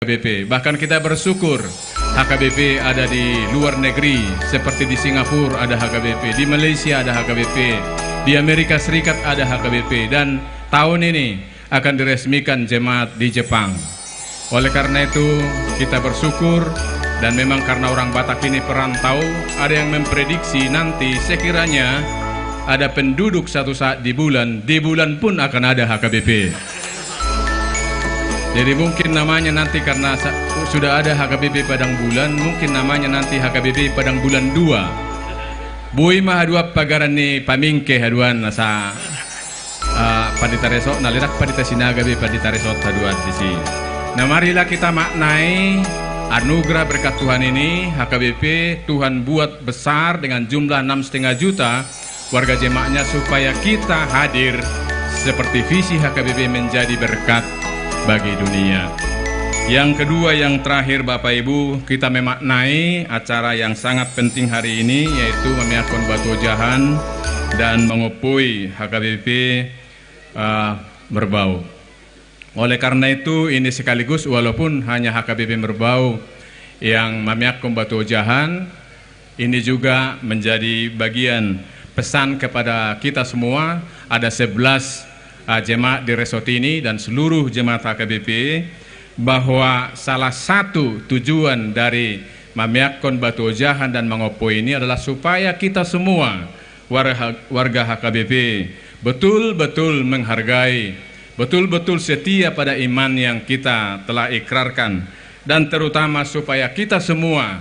HKBP. Bahkan kita bersyukur HKBP ada di luar negeri, seperti di Singapura ada HKBP, di Malaysia ada HKBP, di Amerika Serikat ada HKBP, dan tahun ini akan diresmikan jemaat di Jepang. Oleh karena itu kita bersyukur, dan memang karena orang Batak ini perantau, ada yang memprediksi nanti sekiranya ada penduduk satu saat di bulan pun akan ada HKBP. Jadi mungkin namanya nanti karena sudah ada HKBP Padang Bulan, mungkin namanya nanti HKBP Padang Bulan 2. Bui mah dua pagaran ni pamingke haduan sa padita resort nalirak padita sinaga be padita resort haduan di sini. Nah marilah kita maknai anugerah berkat Tuhan ini. HKBP Tuhan buat besar dengan jumlah 6,5 juta warga jemaahnya supaya kita hadir seperti visi HKBP menjadi berkat bagi dunia. Yang kedua, yang terakhir Bapak Ibu, kita memaknai acara yang sangat penting hari ini, yaitu memiakon batu jahan dan mengupui HKBP Merbau. Oleh karena itu ini sekaligus walaupun hanya HKBP Merbau yang memiakon batu jahan, ini juga menjadi bagian pesan kepada kita semua. Ada 11 jemaat di resort ini dan seluruh jemaat HKBP bahwa salah satu tujuan dari memiakon batu jahan dan mengopo ini adalah supaya kita semua warga HKBP betul-betul menghargai, betul-betul setia pada iman yang kita telah ikrarkan, dan terutama supaya kita semua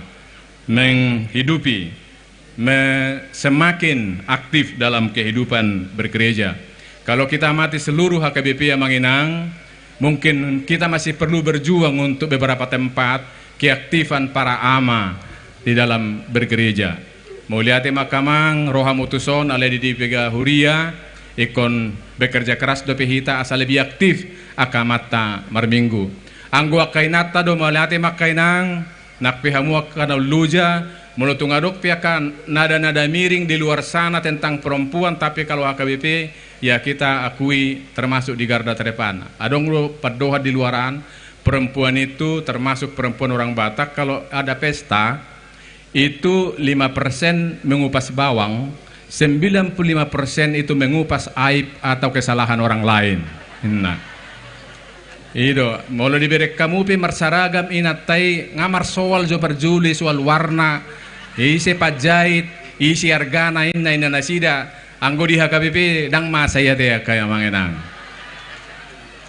menghidupi semakin aktif dalam kehidupan bergereja. Kalau kita amati seluruh HKBP yang Manginang, mungkin kita masih perlu berjuang untuk beberapa tempat keaktifan para ama di dalam bergereja. Muliate makamang rohamutuson ale di pega huria ikon bekerja keras do pehita asal lebih aktif akamata marminggu. Anggo akainata do muliate makainang nak pihamu akana luja mulutung aduk piakan nada-nada miring di luar sana tentang perempuan, tapi kalau HKBP ya kita akui termasuk di garda terdepan. Adong lo padoha di luaran, perempuan itu termasuk perempuan orang Batak, kalau ada pesta itu 5% mengupas bawang, 95% itu mengupas aib atau kesalahan orang lain. Nah, itu molo diberi kamu pi marsaragam inatai ngamar soal jo perjuli soal warna, isi pajait, isi argana inna nasida. Anggo di HKBP dang masaya teh kaya mangenang.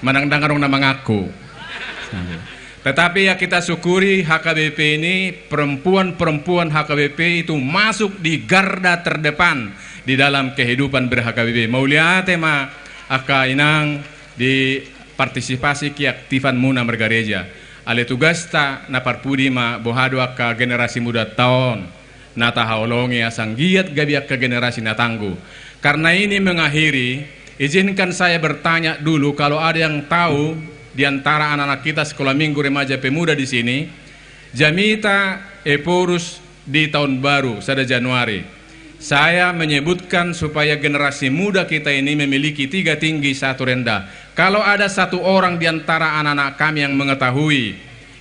Manang-dang arong na mengaku. Tetapi ya kita syukuri HKBP ini, perempuan-perempuan HKBP itu masuk di garda terdepan di dalam kehidupan ber-HKBP. Maulia tema aka inang di partisipasi keaktifan muna bergereja. Ale tugas ta na parpudi ma bohado aka generasi muda tahun nata haolongi asang giat gabiak ke generasi natanggu. Karena ini mengakhiri, izinkan saya bertanya dulu kalau ada yang tahu di antara anak-anak kita sekolah minggu remaja pemuda di sini, Jamita Eporus di tahun baru pada Januari. Saya menyebutkan supaya generasi muda kita ini memiliki 3 tinggi 1 rendah. Kalau ada satu orang di antara anak-anak kami yang mengetahui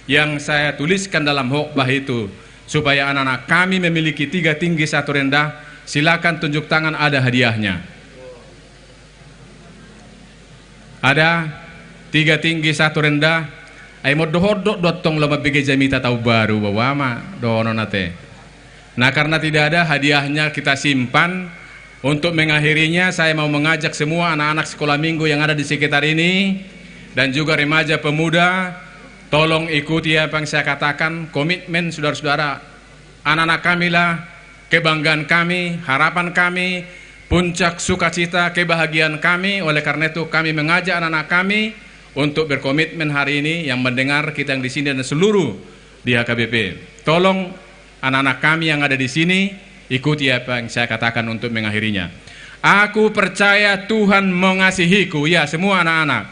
yang saya tuliskan dalam khotbah itu, supaya anak-anak kami memiliki 3 tinggi 1 rendah, silakan tunjuk tangan, ada hadiahnya. Ada 3 tinggi 1 rendah. Ay mo dohodok dotong lama bigi Jamita tahu baru bawama dono nate. Nah karena tidak ada hadiahnya kita simpan. Untuk mengakhirinya saya mau mengajak semua anak-anak sekolah minggu yang ada di sekitar ini dan juga remaja pemuda, tolong ikuti apa yang saya katakan. Komitmen saudara-saudara, anak-anak kami lah kebanggaan kami, harapan kami, puncak sukacita kebahagiaan kami. Oleh karena itu kami mengajak anak-anak kami untuk berkomitmen hari ini, yang mendengar kita yang di sini dan seluruh di HKBP. Tolong anak-anak kami yang ada di sini ikuti apa yang saya katakan untuk mengakhirinya. Aku percaya Tuhan mengasihiku. Ya, semua anak-anak.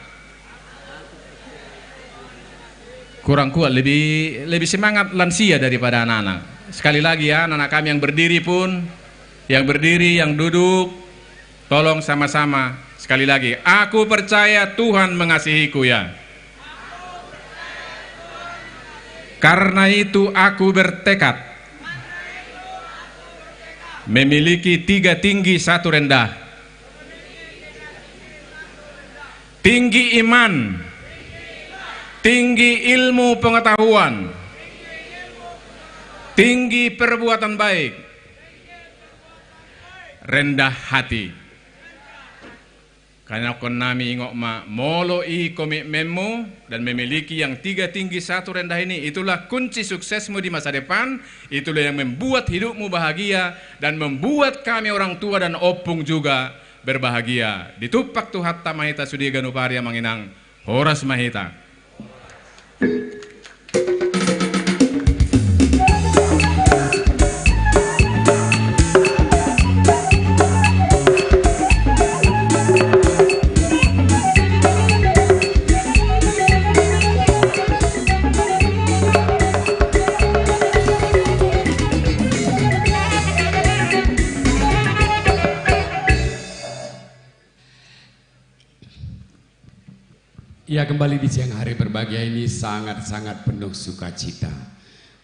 Kurang kuat, lebih semangat lansia daripada anak-anak. Sekali lagi ya, anak-anak kami yang berdiri pun, yang berdiri, yang duduk, tolong sama-sama. Sekali lagi, aku percaya Tuhan mengasihiku ya. Karena itu aku bertekad memiliki 3 tinggi 1 rendah. Tinggi iman, tinggi ilmu pengetahuan, tinggi perbuatan baik, rendah hati. Karena kon nami ingok ma moloi komitmenmu dan memiliki yang 3 tinggi 1 rendah ini, itulah kunci suksesmu di masa depan. Itulah yang membuat hidupmu bahagia dan membuat kami orang tua dan opung juga berbahagia. Ditupak tu hatta mahita sudi ganuparia manginang horas mahita. Ya, kembali di siang hari berbahagia ini sangat-sangat penuh sukacita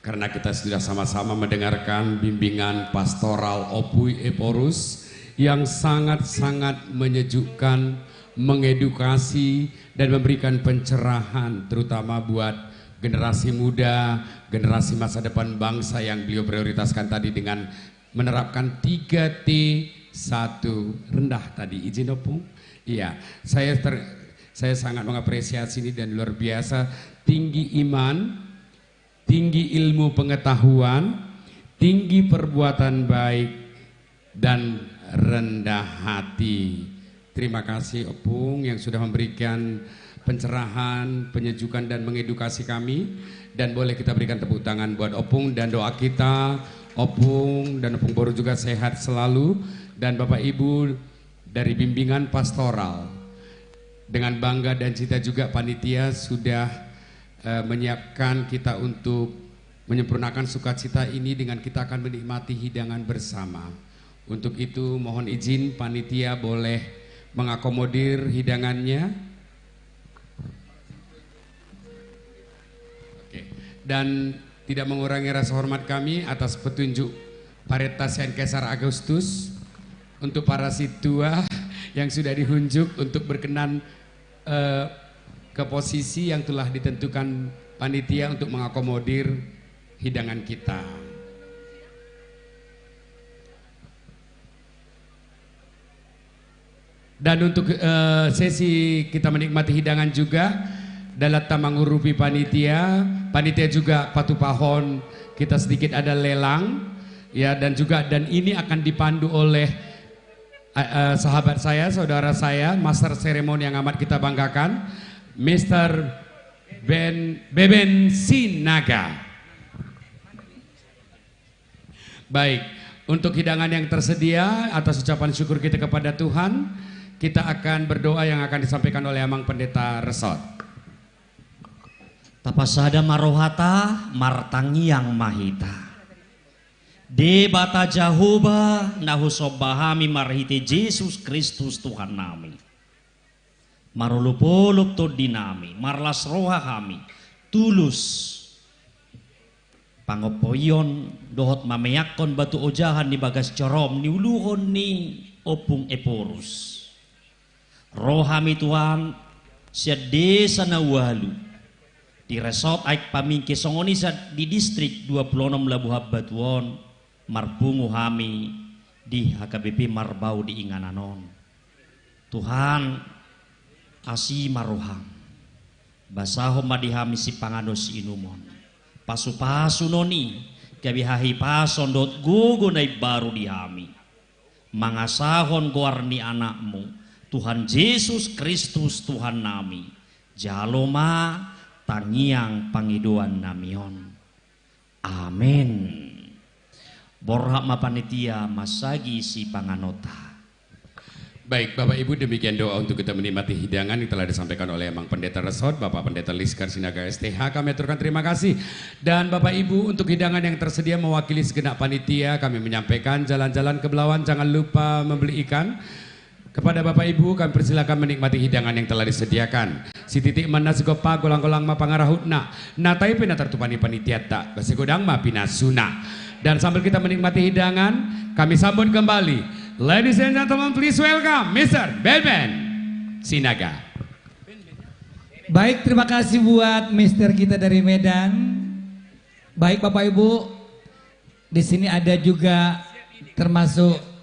karena kita sudah sama-sama mendengarkan bimbingan pastoral Opui Eporus yang sangat-sangat menyejukkan, mengedukasi dan memberikan pencerahan terutama buat generasi muda, generasi masa depan bangsa yang beliau prioritaskan tadi dengan menerapkan 3T 1 rendah tadi. Izin Opung? Iya, saya sangat mengapresiasi ini dan luar biasa. Tinggi iman, tinggi ilmu pengetahuan, tinggi perbuatan baik, dan rendah hati. Terima kasih Opung yang sudah memberikan pencerahan, penyejukan dan mengedukasi kami. Dan boleh kita berikan tepuk tangan buat Opung dan doa kita. Opung dan Opung Boru juga sehat selalu. Dan Bapak Ibu dari bimbingan pastoral, dengan bangga dan cita juga panitia sudah menyiapkan kita untuk menyempurnakan sukacita ini dengan kita akan menikmati hidangan bersama. Untuk itu mohon izin panitia boleh mengakomodir hidangannya. Oke. Dan tidak mengurangi rasa hormat kami atas petunjuk Paritas Saint Kaisar Augustus untuk para situa yang sudah dihunjuk untuk berkenan ke posisi yang telah ditentukan panitia untuk mengakomodir hidangan kita. Dan untuk sesi kita menikmati hidangan juga dalam mangurupi panitia juga patuh pahon kita sedikit ada lelang ya, dan ini akan dipandu oleh sahabat saya, saudara saya, master seremoni yang amat kita banggakan, Mr. Beben Sinaga. Baik, untuk hidangan yang tersedia atas ucapan syukur kita kepada Tuhan, kita akan berdoa yang akan disampaikan oleh Amang Pendeta Resot. Tapasada marohata martangi yang mahita. Debata Jehovah nahusobahami marhiti Yesus Kristus Tuhan nami. Marulupulup to dinami, marlas roha kami, tulus. Pangopoyon dohot mameyakon batu ojahan ni bagas corom ni uluhon ni Opung Eporus. Rohami Tuhan siya desa na walu. Di resort aik pamingki songoni di distrik 26 Labuhab Batuon. Marpungu hami di HKBP Marbau di Ingananon. Tuhan asi maruham basaho madihami si panganos inumon pasu-pasu noni kabihahi pason dot gugu nai baru dihami mangasahon goarni anakmu Tuhan Yesus Kristus Tuhan nami jaloma tangiang pangiduan namion. Amin. Borhak mapanitia masagi si panganota. Baik Bapak Ibu, demikian doa untuk kita menikmati hidangan yang telah disampaikan oleh Amang Pendeta Resot, Bapak Pendeta Liskar Sinaga STH. Kami aturkan terima kasih. Dan Bapak Ibu, untuk hidangan yang tersedia mewakili segenap panitia, kami menyampaikan jalan-jalan ke Belawan jangan lupa membeli ikan. Kepada Bapak Ibu kami persilakan menikmati hidangan yang telah disediakan. Si titik mana segopa golang-golang ma pangarahutna. Natai pina tertupani panitiata. Basegodang ma pinasuna. Dan sambil kita menikmati hidangan, kami sambut kembali. Ladies and gentlemen, please welcome Mr. Ben Sinaga. Baik, terima kasih buat Mister kita dari Medan. Baik Bapak Ibu, di sini ada juga termasuk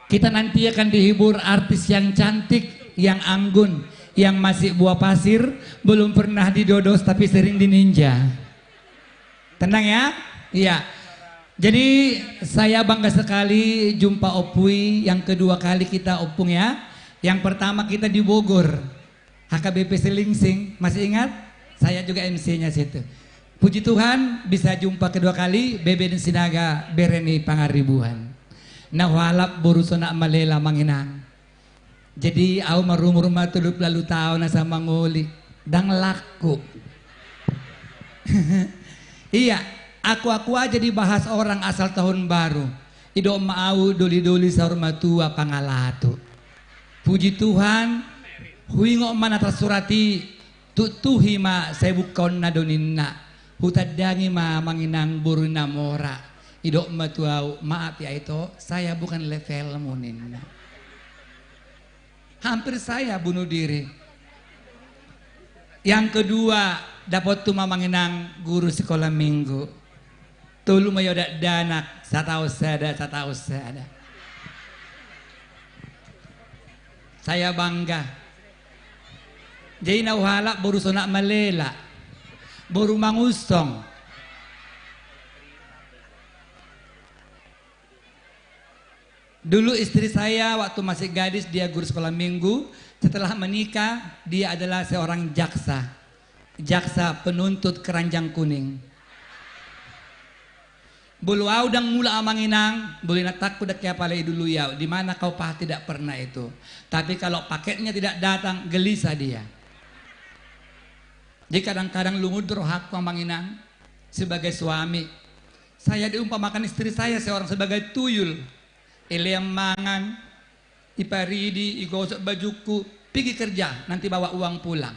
kita nanti akan dihibur artis yang cantik, yang anggun, yang masih buah pasir, belum pernah didodos tapi sering dininja. Tenang ya, iya. Jadi saya bangga sekali jumpa Opui, yang kedua kali kita opung ya. Yang pertama kita di Bogor, HKBP Selingsing, masih ingat? Saya juga MC-nya situ. Puji Tuhan bisa jumpa kedua kali Bebe dan Sinaga Bereni Pangaribuan. Nah walap borusona malela manginang. Jadi au marumur matulup lalu tahu na sama nguli dang laku. Iya, aku aja dibahas orang asal tahun baru. Ido mau doli-doli sahur matua pangalatu. Puji Tuhan, huingo mana tersurati tutuhi ma sebukon nadoninna. Hutadangi ma manginang buruna mora. Idok matuau, maaf ya itu, saya bukan level munin. Hampir saya bunuh diri. Yang kedua, dapat tu mamanginang guru sekolah minggu. Tulu mayodak danak, satau sada. Saya bangga. Jadi nauhalak baru sonak malela, baru mangusong. Dulu istri saya waktu masih gadis dia guru sekolah minggu. Setelah menikah dia adalah seorang jaksa. Jaksa penuntut keranjang kuning. Bulu audang mula amanginang, boleh nak takut dak palai dulu ya. Di mana kau pah tidak pernah itu. Tapi kalau paketnya tidak datang gelisah dia. Jadi kadang-kadang lumudro hak amanginang sebagai suami. Saya diumpamakan istri saya seorang sebagai tuyul. Eliam mangan, iparidi, igosok bajuku, pergi kerja, nanti bawa uang pulang,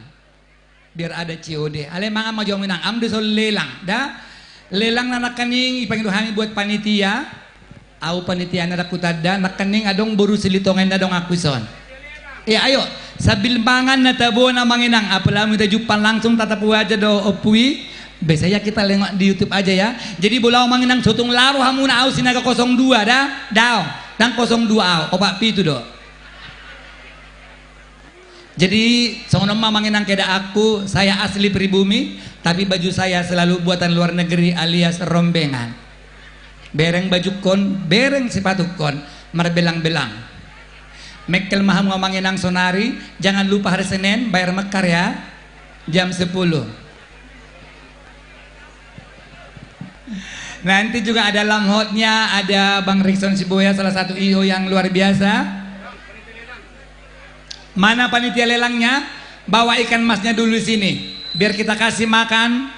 biar ada COD. Ale mangan mau jauh minang, amde sol lelang, dah lelang anak kening, ipangidu kami buat panitia, au panitia anak kutada, nak kening adong boru silitongan adong akuson. Ayo, sabil mangan na tabo na manginang, apalah minta jupan langsung tatap wajah do opui. Biasanya kita lengok di YouTube aja ya. Jadi bola manginang sotung laro hamuna au Sinaga 02 dah. Daong. Dan 02 au. Opak pitu do. Jadi sono manginang keda aku, saya asli pribumi, tapi baju saya selalu buatan luar negeri alias rombengan. Bereng baju kon, bereng sepatu kon, marbelang-belang. Mekel maham manginang sonari, jangan lupa hari Senin bayar mekar ya. Jam 10. Nanti juga ada lamhotnya, ada Bang Rikson Siboya, salah satu IO yang luar biasa. Mana panitia lelangnya? Bawa ikan masnya dulu sini, biar kita kasih makan.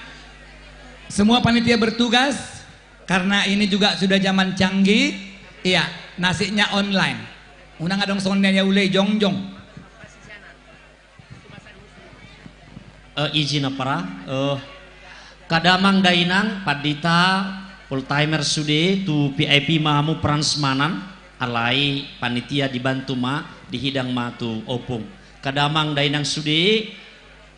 Semua panitia bertugas, karena ini juga sudah zaman canggih. Iya, nasinya online. Unang adong sonnya ya ulei jongjong. Izin apa? Kadamang dainang padita full timer sude tu VIP mahamu pransmanan alai panitia dibantu ma dihidang ma tu opung. Kadamang dainang sude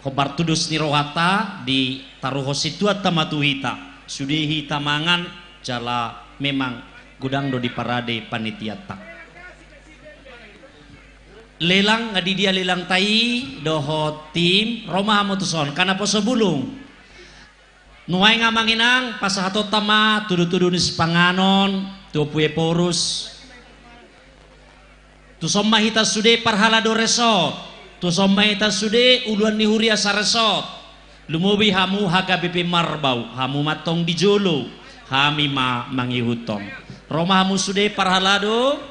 khobar tudus nirohata di taruho situa tamatu hita sude hita mangan jala memang gudang do di parade panitia tak. Lelang ngadi dia lelang tai doho tim Roma mutuson karena poso bulung. Nuai ngamanginang pasahato tama tudu-tudu nis panganon tuopue porus tu somma hita sude parhalado resort tu somma hita sude uluan ni huria sa resort lumubi hamu HKBP Marbau hamu matong di Jolo hami ma mangihutong Roma hamu sude parhalado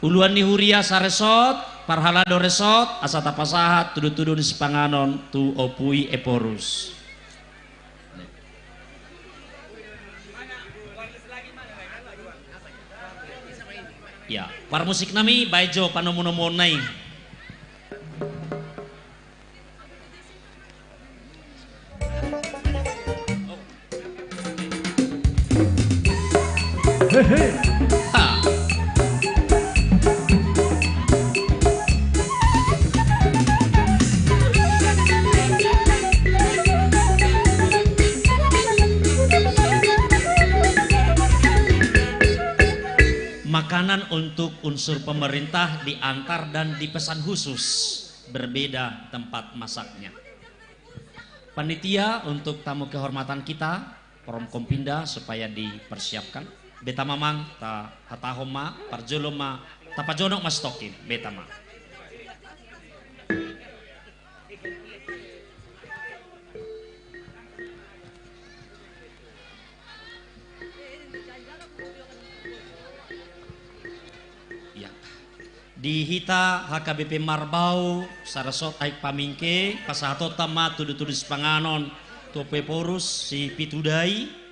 uluan ni huria sa resort parhalado resort asata pasahat tudu-tudu nis panganon tu opui eporus. Ya, para musik nami baijo panomonomon nai. Ha. Makanan untuk unsur pemerintah diantar dan dipesan khusus, berbeda tempat masaknya. Panitia untuk tamu kehormatan kita, Poromkompinda supaya dipersiapkan. Beta mamang ta hatahoma parjoloma tapajonok mas tokin beta ma. Ya. Di hita HKBP Marbau sarasot aik pamingke pasahato tama tudu-tudus panganon tope porus si pitudai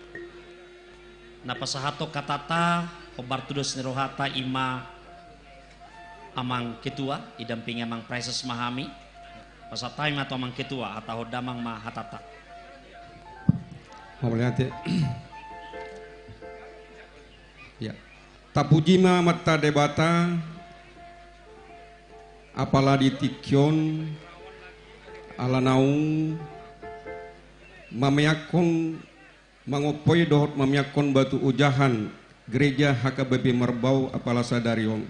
napasahato katata kobar tudos nirohata ima amang ketua idampingi amang Prices Mahami pasatay atau amang ketua atau damang mahatata. Hati. Ya. Tapujima mata debata apala di tikyon alanaung mamayakon mangopoy dohot mamyakon batu ujahan gereja HKBP Marbau apala sadarion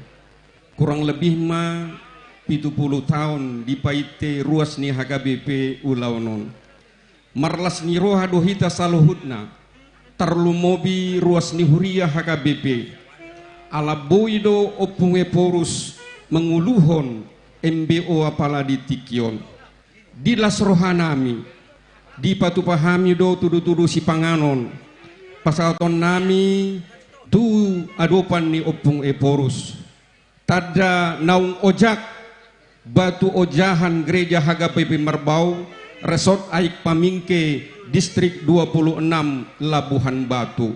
kurang lebih 70 tahun di paite ruas ni HKBP ulaunon marlas ni roha dohita saluhutna tarlu mobi ruas ni huria HKBP ala boido opunge porus menguluhon MBO apala di tikyon dilas rohanami di patupahami do tudu-tudu si panganon pasaton nami tu adopan ni opung eporus tada naung ojak batu ojahan gereja HKBP Marbau resort aik pamingke distrik 26 Labuhan Batu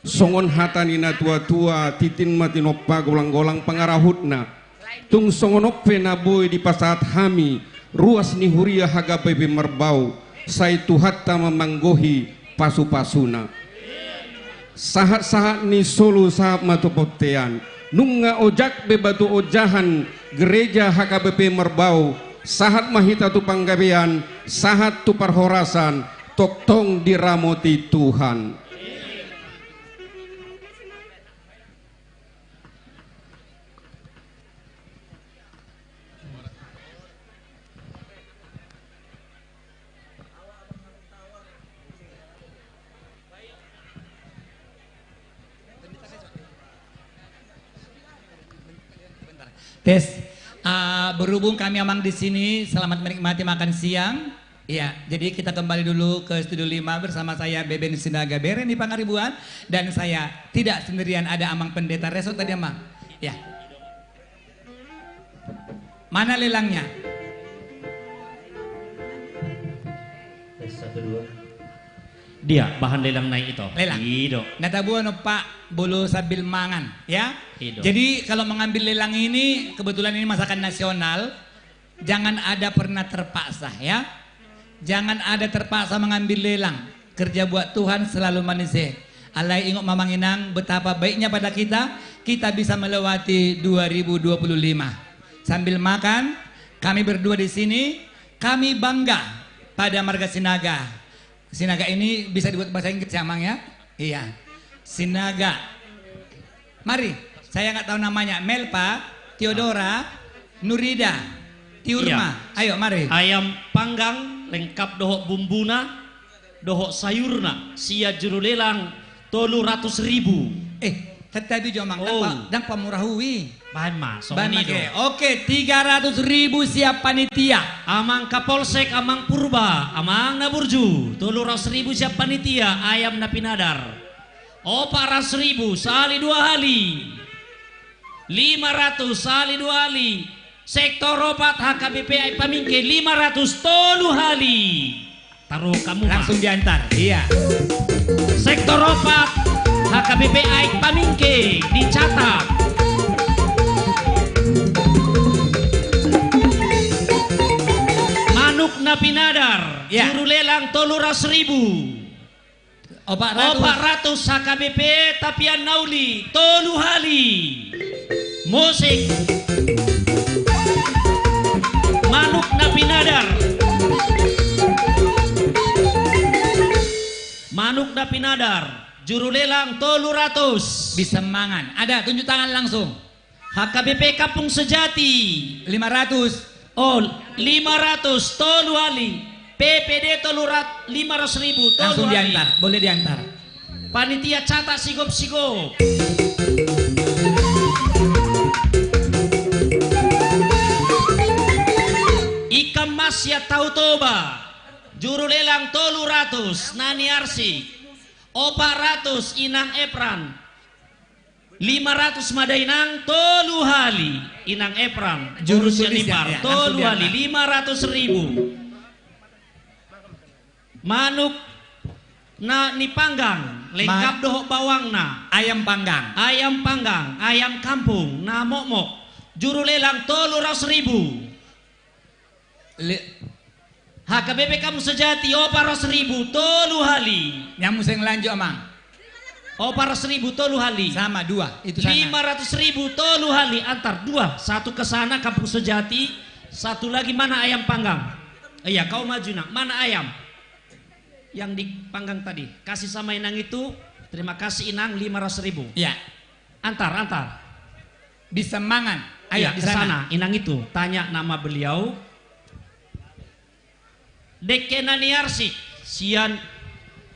songon hatanina tua-tua titin matinopa golang-golang pangarahutna tung songonok penaboy di pasaat hami ruas ni huria HKBP Marbau sai tuhatta memanggohi pasu-pasuna sahat-sahat ni solo sahat matopotean nunga ojak bebatu ojahan gereja HKBP Marbau sahat mahita tu panggabean sahat tu parhorasan toktong diramoti Tuhan. Tes, berhubung kami memang di sini, selamat menikmati makan siang. Ya, jadi kita kembali dulu ke Studio 5 bersama saya Beben Sinaga Beren di Pangaribuan dan saya tidak sendirian, ada Amang Pendeta Resot tadi Amang. Ya. Mana lelangnya? Satu dua. Dia bahan lelang naik itu. Lelang. Ido. Natabuan Pak bulu sambil mangan, ya. Ido. Jadi kalau mengambil lelang ini, kebetulan ini masakan nasional, jangan ada pernah terpaksa, ya. Jangan ada terpaksa mengambil lelang. Kerja buat Tuhan selalu manis. Alai ingok mamanginang betapa baiknya pada kita bisa melewati 2025. Sambil makan, kami berdua di sini, kami bangga pada marga Sinaga. Sinaga ini bisa dibuat bahasa Inggris ya, Mang ya? Iya. Sinaga. Mari, saya nggak tahu namanya. Melpa, Theodora, Nurida, Tiurma. Iya. Ayo mari. Ayam panggang lengkap dohok bumbuna, dohok sayurna, sia juru lelang 300.000. Tetapi jomang dan pamurahui. Bahan mas, Oke, 300.000 siap panitia. Amang Kapolsek, Amang Purba, Amang Naburju, 300.000 siap panitia. Ayam napinadar. 400.000 sali 2 hali. 500 sali 2 hali. Sektor opat HKBP ay pamingke 500 tolu hali. Taruh kamu langsung diantar. Iya. Sektor opat HKBP ay pamingke dicatat napi nadar, Ya. juru lelang 300.000. 400 HKBP Tapian Nauli 3 hali. Musik Manuk napi nadar. Manuk napi nadar, juru lelang 300. Bisa mangan. Ada, tunjuk tangan langsung. HKBP Kampung Sejati 500. oh 500 tolu hali. PPD 500.000 Langsung tolu hali. diantar, boleh diantar. Panitia catat sigop-sigop. Ikan mas ya tahu toba, juru lelang 300 Nani Arsik, 400 Inang Epran, 500 Madainang tolu hali Inang Epran, Juru juru tulis Senipar ya, tolu langsung hali 500.000. Manuk na nipanggang lengkap dohok bawangna, Ayam panggang. ayam panggang, ayam kampung na mok-mok, juru lelang 300.000. HKBP Kampung Sejati 400.000 tolu hali. Nyamu sing lanjut amang. 400.000 tolu hali. Sama 2 itu sana. 500.000 tolu hali antar 2. Satu ke sana Kampung Sejati, satu lagi mana ayam panggang. Iya kau maju nak. Mana ayam yang dipanggang tadi? Kasih sama Inang itu. Terima kasih Inang 500.000. Ya. Antar. Bisa mangan. Ayo Iya di ke sana. sana. Inang itu tanya nama beliau. Deke Nani Arsik sian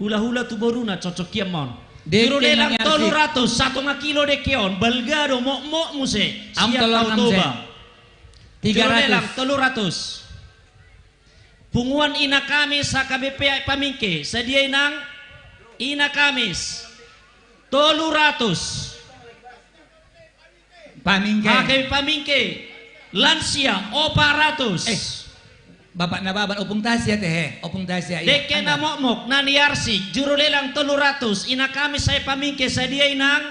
hula-hula tu boruna cocok kiamon. Deke Juru lelang Nani Arsik. 1 kilo dekeon balgado mok muse Am sian tolong tau toba. 300. Juru lelang 300. Punguan ina Kamis HKBP Pamingke sedia Inang ina Kamis 300. Pamingke. HKBP Pamingke lansia 400. Bapak na baban opung tasya teh. Opung tasya. Deke na mok Nani Arsik juru lelang 300 ina kami saya pamingke sedia Inang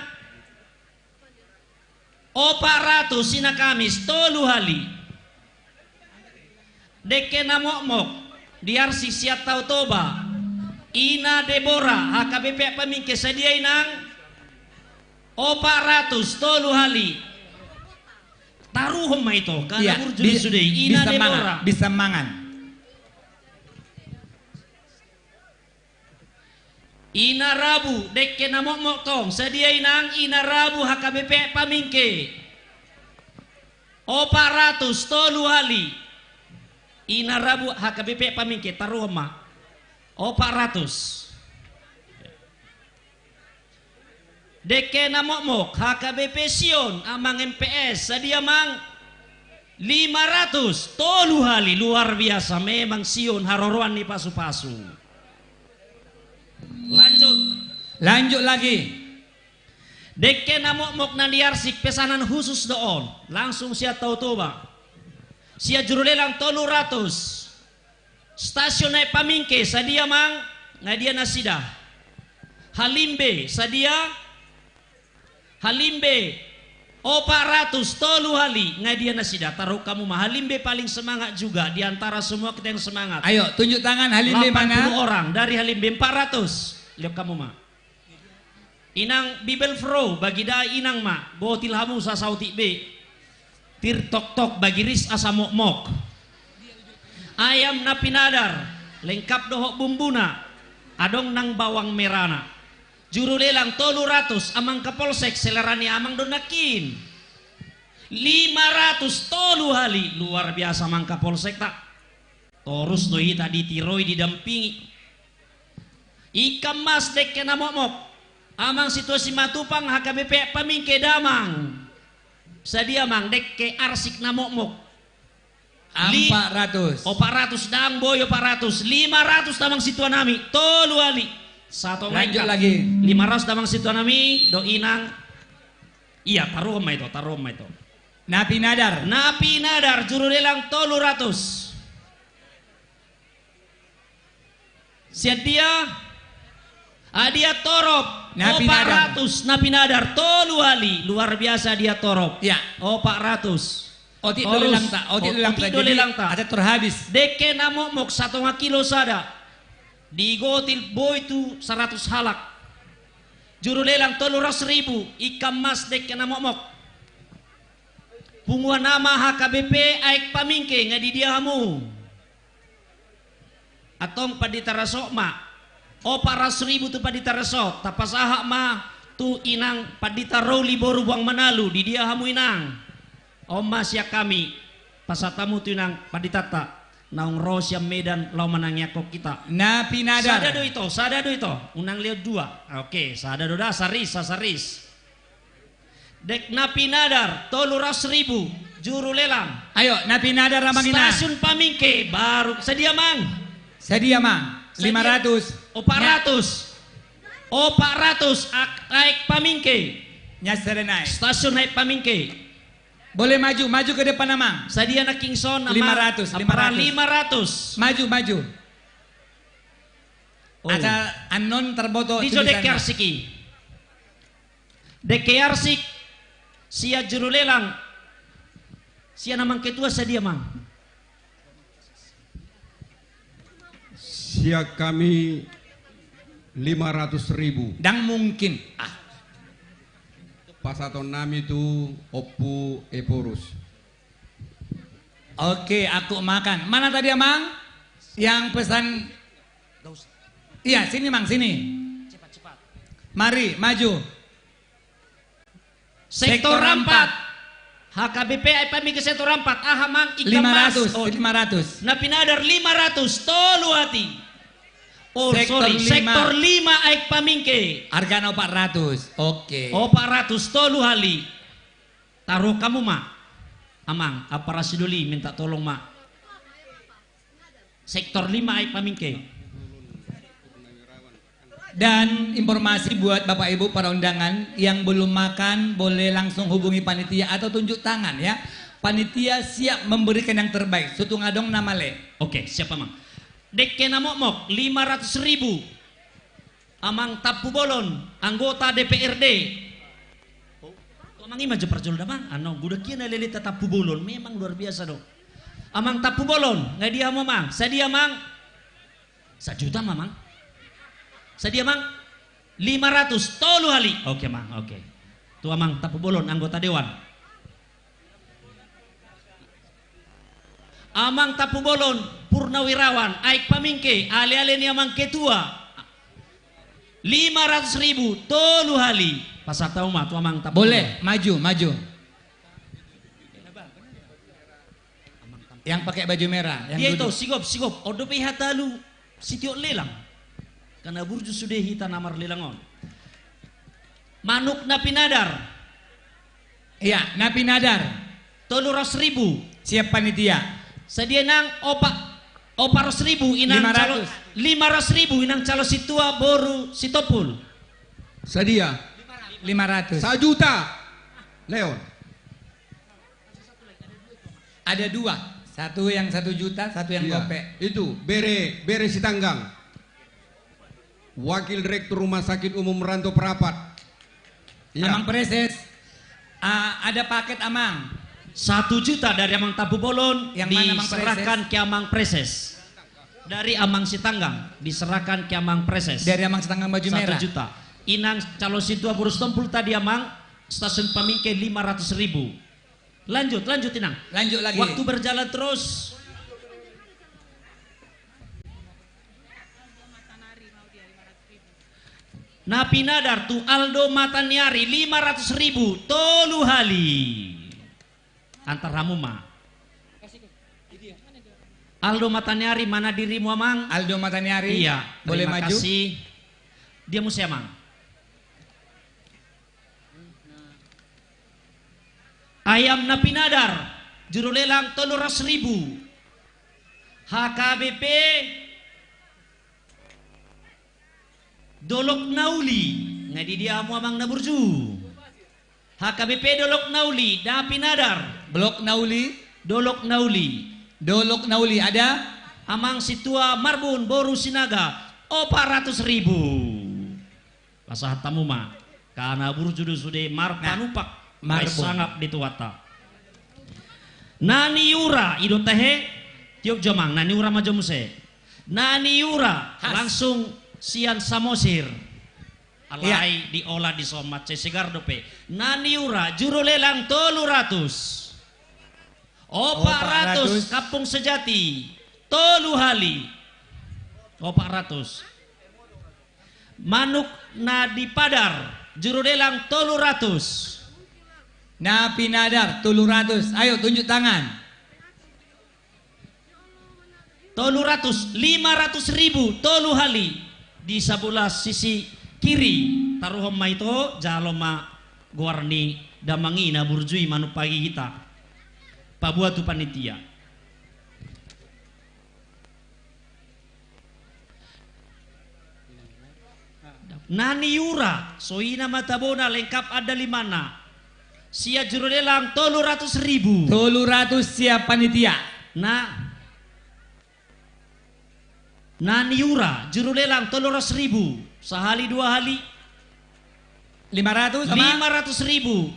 400 ina kamis tolu hali. Deke na mok di Arsik siat tau toba ina Deborah HKBP pamingke sedia Inang 400 tolu hali. Taruh ma itu karena Iya, burjuli sudah ina bisa Deborah. mangan. Bisa mangan. Ina Rabu deke na mok tong sedia Inang ina Rabu HKBP Pamingke 400 tolu hali. Ina Rabu HKBP Pamingke taruh ma 400. Deke na mok HKBP Sion amang MPS sedia mang 500 tolu hali. Luar biasa memang Sion haroroan ni pasu-pasu. Lanjut lagi. Deke na mok Nani Arsik pesanan khusus doon. Langsung siya tau toba. Siya juru lelang 300. Stasiun naik Pamingke sadia mang ngadia nasida. Halimbe sadia Halimbe 400 tolu hali ngadia nasida. Taruh kamu mah Halimbe paling semangat juga di antara semua kita yang semangat. Ayo tunjuk tangan Halimbe 80 mana? orang dari Halimbe 400. Lihat kamu mah. Inang Bibel Fro bagi da Inang mah botil hamu sa sauti be. Tir tok tok bagi ris asa mok mok. Ayam napi nadar lengkap dohok bumbuna. Adong nang bawang merana. Juru lelang 300 amang kapolsek selerani amang donakin 500 tolu hali. Luar biasa amang kapolsek tak. Torus doi tadi tiroi didampingi. Ikan mas dek kena mok amang situasi matupang HKBP Pamingke damang sedia mang dek ke Arsik na mok 400. 400 dang boy 400 500 damang situan nami tolu hali. Satu Lanjut lengkap. lagi. 500 damang situan nami do Inang. Iya taruh ma itu. Napi nadar. Napi nadar juru lelang 300. Siap dia dia torop Napi 400 napi nadar tolu hali. Luar biasa dia torop Ya. 400. Oti Terus, dolelang ta, oti dolelang ta. oti dolelang ta. Ada terhabis. Deke na momok 1 kilo sada. Digotil boy tu 100 halak. Juru lelang 300.000 ikan mas deke na momok. Punguan nama HKBP aik pamingke ngadi dia hamu. Atong paditarasok ma. O para 1.000 tu paditarasok. Tapas ahak ma tu inang paditaroli boru buang manalu di dia hamu inang. O mas ya kami pasatamu tu inang paditata. Naung Rosyam Medan lau menangyakok kita. Na pinadar. Sada do ito. Unang liot 2. Oke, sada do da saris. Dek na pinadar 300.000 juru lelang. Ayo, na pinadar ramang ina. Stasiun pamingke baru sedia mang. Sedia mang. 500. O 400. O 400 naik pamingke. Nya serenai. Stasiun naik pamingke. Boleh maju ke depan namang. Sadia na Kingson nama 500. apara 500. Maju. Oh. Ada anon terboto Dijo dekearsiki. Dekearsik sia juru lelang. Sia namang ketua sadia mang. Sia kami 500.000. Dan mungkin. Pasaton nami tu Oppu Eporus. Oke, aku makan. Mana tadi Amang? Yang pesan. Iya, sini Mang, sini. Cepat. Mari, maju. Sektor 4. HKBP pami ke sektor 4. Aha mang ikan mas. 500. Na pinadar 500 tolu hati. Oh Sektor sorry, 5. sektor 5 aik pamingke. Hargana 400. Oke. Oh 400 tolu hali. Taruh kamu mak. Amang, apa rasiduli minta tolong mak. Sektor 5 aik pamingke. Dan informasi buat Bapak Ibu para undangan yang belum makan boleh langsung hubungi panitia atau tunjuk tangan ya. Panitia siap memberikan yang terbaik. Soto ngadong nama le. Oke, siapa mang? Dek kena mok 500.000. Amang Tapu Bolon, anggota DPRD. Oh, kok mang ima jeperjol damang? Ano, budak kina lelita Tapu Bolon, memang luar biasa dong. Amang Tapu Bolon, nggak dia mau mang? Sadia mang? 1 juta mamang? Sadia mang? 500 tolu hali. Oke mang, oke. Tu amang Tapu Bolon, anggota dewan. Amang Tapu Bolon Purnawirawan aik pamingke ale-ale ni amang ketua 500.000 tolu hali pasatau mah tu amang Tapu Boleh maju yang pakai baju merah yang dia itu duduk. sigop odo pihatalu sitio lelang karena burju sudah hita namar lelangon manuk na pinadar Iya, napi nadar 300.000 siap panitia. sedia nang opa 100.000 inang 500. calo 500.000 inang calo situa boru sitopul. Sadia 500. 1 juta. Leon. Ada 2. Satu yang 1 juta, satu yang Iya, gope. itu Bere Sitanggang. Wakil Direktur Rumah Sakit Umum Rantau Perapat. Iya. Amang Preses. Ada paket Amang. 1 juta dari Amang Tapu Bolon Yang mana Amang diserahkan ke Amang Preses. Dari Amang Sitanggang diserahkan ke Amang Preses. Dari Amang Setanggang baju 1 merah. juta. Inang calon situa burus tompul tadi Amang stasiun Pamingke 500.000. Lanjut Inang. Lanjut lagi. Waktu berjalan terus. Napi nadar tu Aldo Mataniari 500.000 tolu hali. Antar ramu ma. Aldo Mataniari mana dirimu Amang? Aldo Mataniari. Iya. Boleh Terima maju. kasih. Dia musi Amang. Ayam napi nadar juru lelang 300.000. HKBP Dolok Nauli ngadi dia mu Amang naburju. HKBP Dolok Nauli napi nadar Blok Nauli. Dolok Nauli Dolok Nauli ada. Amang situa Marbun Boru Sinaga 400.000. Pasah tamu ma karena burju sudah marpanupak Marbun. sangap di tuata. Nani yura idon tahe tiok jomang nani yura majomuse. Nani yura langsung sian samosir. Alai diolah di somat segar dope. Nani yura juru lelang 300. 400 kampung sejati. Tolu hali. 400. Manuk nadi padar juru lelang 300. Napi nadar 300. Ayo tunjuk tangan. 300, 500.000 tolu hali di sebelah sisi kiri taruh homma itu jaloma guarni damangina burjui manu pagi kita pabuatu panitia. Nani yura soina matabona lengkap ada 5. Sia juru lelang 300.000. 300 siap panitia. Nah, nani yura juru lelang 300.000. Sehali 2 hali 500 sama 500.000.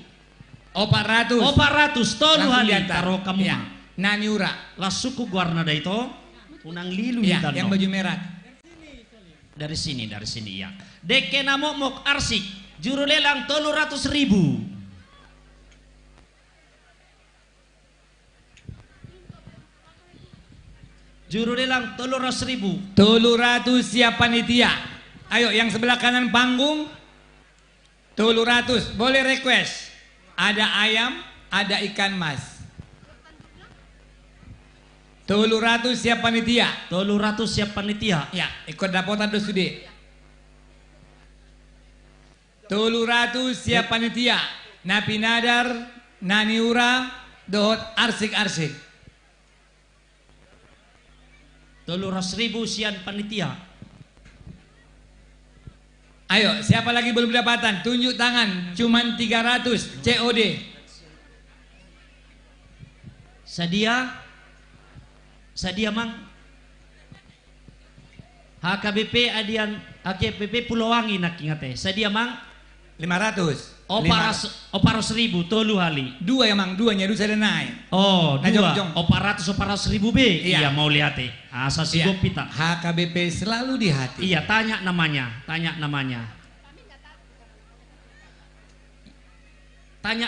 400. 400 tolu hali taruh kamu. Ya. Nani ura. Lah suku guarna da itu unang lilu Ya, hitano. yang baju merah. Dari sini ya. Deke namok arsik juru lelang 300.000. Juru lelang 300.000. 300 siap panitia. Ayo yang sebelah kanan panggung 300. Boleh request. Ada ayam, ada ikan mas. 300 siap panitia. 300 siap panitia. Ya, ikut dapotan do sude. 300 siap panitia. Napi nadar, nani ura, dohot arsik-arsik. 300.000 sian panitia. Ayo, siapa lagi belum dapatan? Tunjuk tangan. Cuman 300 COD. Sadia mang. HKBP adian HKBP Pulau Wangi nak ingate. Sadia mang 500. 400.000 tolu hali. 2 ya mang, 2 nya dusa dan naik. Oh, nah, 2. 400.000 B. Iya mau lihat asa si gopita. HKBP selalu di hati. Iya, tanya namanya. Tanya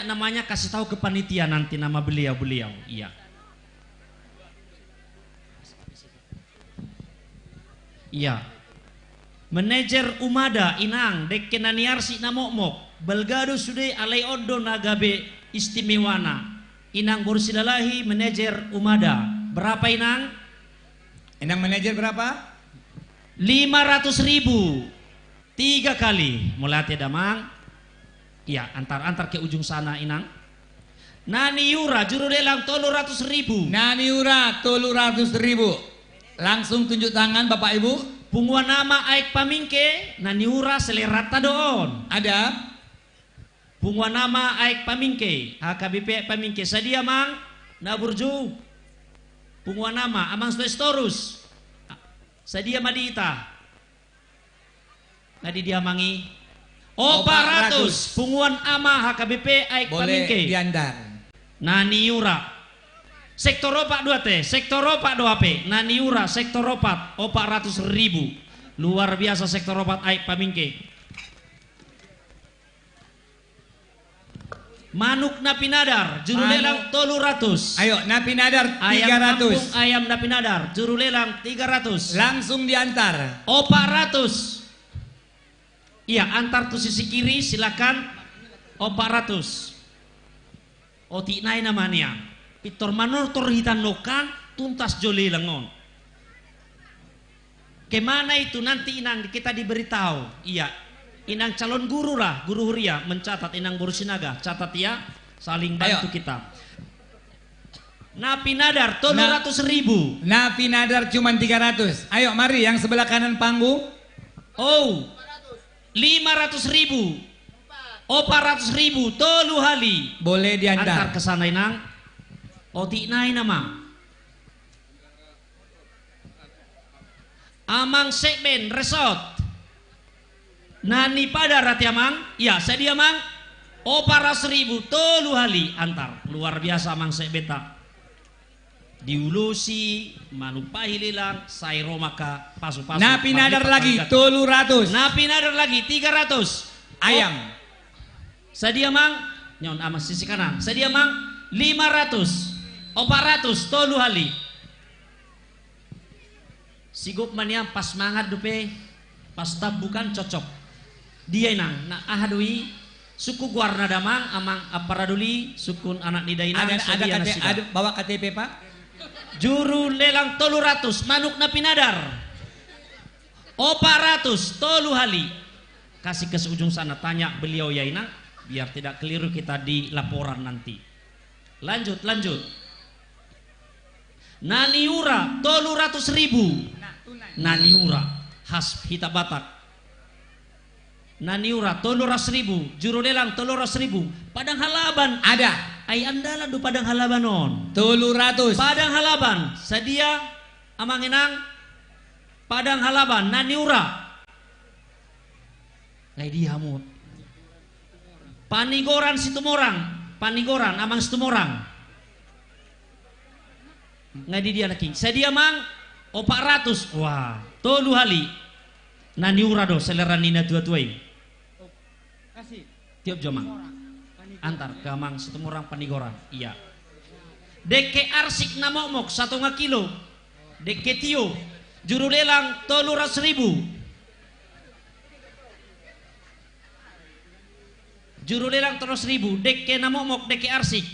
namanya, kasih tahu ke panitia nanti nama beliau. Iya. Iya. Manajer Umada Inang Dekenaniarsi namokmok Belgado sude alai ondo nagabe istimewana. Inang Borsilalahi manajer Umada. Berapa Inang? Inang manajer berapa? 500.000. 3 kali. Mulai damang. Ya, antar ke ujung sana Inang. Nani yura juru lelang 300.000. Nani yura 300.000. Langsung tunjuk tangan Bapak Ibu. Punguan nama Aik Pamingke, Nani yura selerata doon. Ada. Punguan nama Aik Pamingke, HKBP Aik Pamingke. Sadia mang, naburju. Punguan nama amang storus. Sadia madita. Nadi dia mangi. 400 punguan ama HKBP Aik Pamingke. Boleh diandar. Nani yura. Sektor opak 2 teh, sektor opak 2 pe. Nani yura sektor opak 400.000. Luar biasa sektor opak Aik Pamingke. Manuk napi nadar juru lelang 300. Ayo napi nadar 300. Ayam kampung ayam napi nadar juru lelang 300. Langsung diantar. 400. Iya, antar tuh sisi kiri silakan. 400. Oti nai namanya. Pitor manor torhitan nokan tuntas joli lengon. Kemana itu nanti Inang kita diberitahu. Iya, Inang calon guru lah, guru huria mencatat Inang Borsinaga, catat ya, saling bantu kita. Napi nadar 300.000. Napi nadar cuma 300. Ayo mari yang sebelah kanan panggung. Oh, 500.000. 400.000 tolu hali. Boleh diantar. Antar ke sana Inang. Oti nai nama. Amang Sekben Resort. Nani pada rati amang. Ya, saya mang. 400.000 tolu hali antar. Luar biasa amang Sekben tak. diulusi manupahi lilang sairo maka pasu-pasu Napi nadar lagi 300. napi nadar lagi 300 Ayam. Sadia mang nyon ama sisi kanan sadia mang 500 400 tolu hali sigop mania pas mangat dupe pas tabukan cocok dia nang na ahadui suku guarna damang amang aparaduli sukun anak nidainang Ada bawa KTP Pak? juru lelang 300 manuk na pinadar 400 tolu hali kasih ke seujung sana tanya beliau ya inang biar tidak keliru kita di laporan nanti. Lanjut naniura 300.000 naniura khas hita Batak naniura 300.000 juru lelang 300.000 padang halaban Ada. ay andalan do padang halabanon 300. padang halaban sadia amanginang padang halaban naniura ngay dihamut panigoran situmorang panigoran amang situmorang ngay di dia laki sadia mang 400 wah tolu hali naniura do selera nina tua-tuai tiap jomang antar ke amang situmorang panigoran iya deke arsik na momok 1 kilo deke tio juru lelang 300.000 juru lelang 300.000 deke na momok deke arsik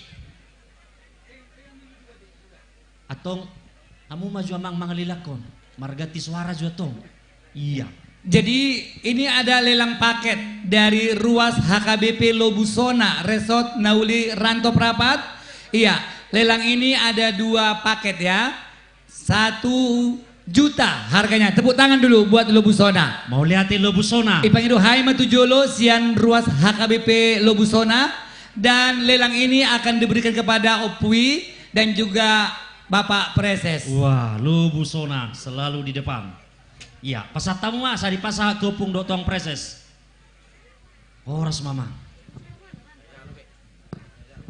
atong kamu maju amang mangalilakon margati suara juga tong iya. Jadi ini ada lelang paket dari Ruas HKBP Lobusona Resort Nauli Ranto Prapat. Iya, lelang ini ada 2 paket ya. 1 juta harganya. Tepuk tangan dulu buat Lobusona. Mau lihatin Lobusona. Ipang itu Hai Matujolo Sian Ruas HKBP Lobusona. Dan lelang ini akan diberikan kepada Opui dan juga Bapak Preses. Wah, Lobusona selalu di depan. Iya, pasat tamu mah di pasar gopung dotong preses. Horas mama.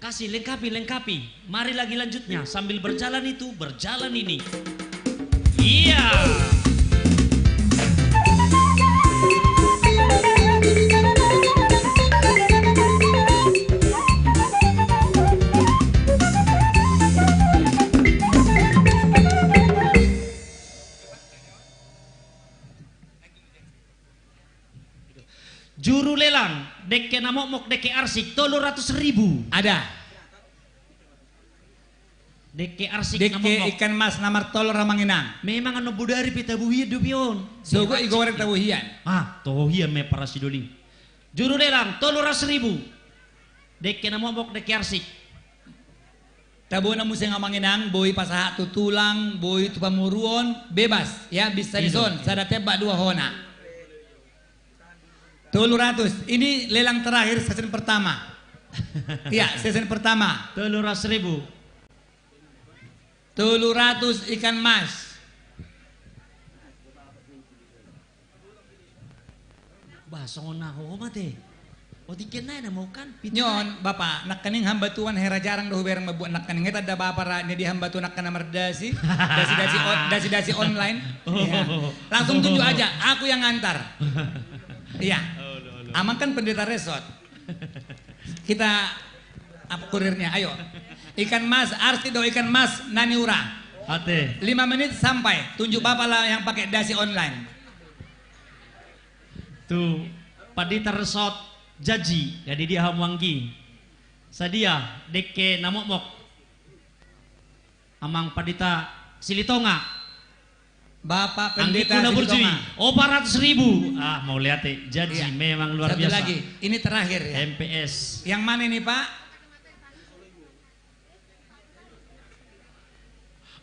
Kasih lengkapi. Mari lagi lanjutnya sambil berjalan itu, berjalan ini. Iya. Juru lelang deke namok deke arsik 300.000 Ada. deke arsik Deke namok ikan mas namar tolor ramanginang. memang anu budari pita buhi dupion Sogo igoreng tawuhian. tohian me para sidoli juru lelang 300.000 deke namok deke arsik Tabo na museng ngamanginang boy pasaha tutulang boy tupamuruon bebas ya bisa dison sada tebak 2 hona. 300. Ini lelang terakhir season pertama. Iya, season pertama. 300.000 300 ikan mas. Basona ho mate. O tiken na mau kan Nyon, Bapak, nak kaning hambatuan hera jarang doh berang mabuat nak kaning eta da bapara ni di hambatu nak kana merdasi, dasi online. Ya. Langsung tunjuk aja, aku yang ngantar. Iya. Amang kan pendeta resort. Kita apa kurirnya? Ayo. Ikan mas, arti do ikan mas naniura. Ate. 5 menit sampai. Tunjuk Bapak lah yang pakai dasi online. Tuh, Padita Resort Jaji, jadi dia hamwangi. Sadia deke namok amang Padita Silitonga. Bapak pendeta Anggikuna Burjui, Silitonga. 400.000. Mau lihat Jaji Iya. memang luar Satu biasa. lagi, ini terakhir ya. MPS. Yang mana ini Pak?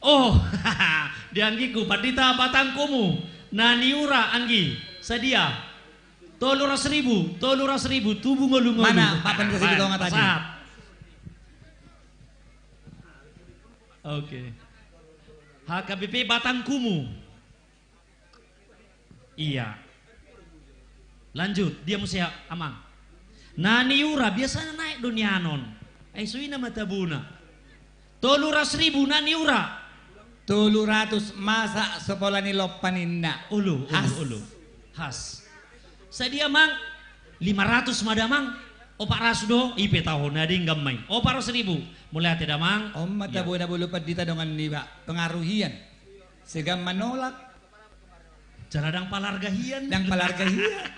Oh, dianggiku Padita Batangkumu, Naniura Anggi, Sadia. 300.000 tubuh ngolu-ngolu. Mana Pak pendeta Silitonga tadi? Oke. HKBP Batangkumu. Iya. Lanjut, dia mesti amang. Naniura biasanya naik dunia non. Suina matabuna. 300.000 naniura. 300 masa sekolah ni lopaninda. Ulu. Has. Sadia mang 500 madamang. Opak rasdo IP tahun ada yang main. Opak 1.000. Mulai tidak mang. Om mata buana bulu padita dengan niba pengaruhian. Segam menolak. Jaradang palargahian. Dang palargahian.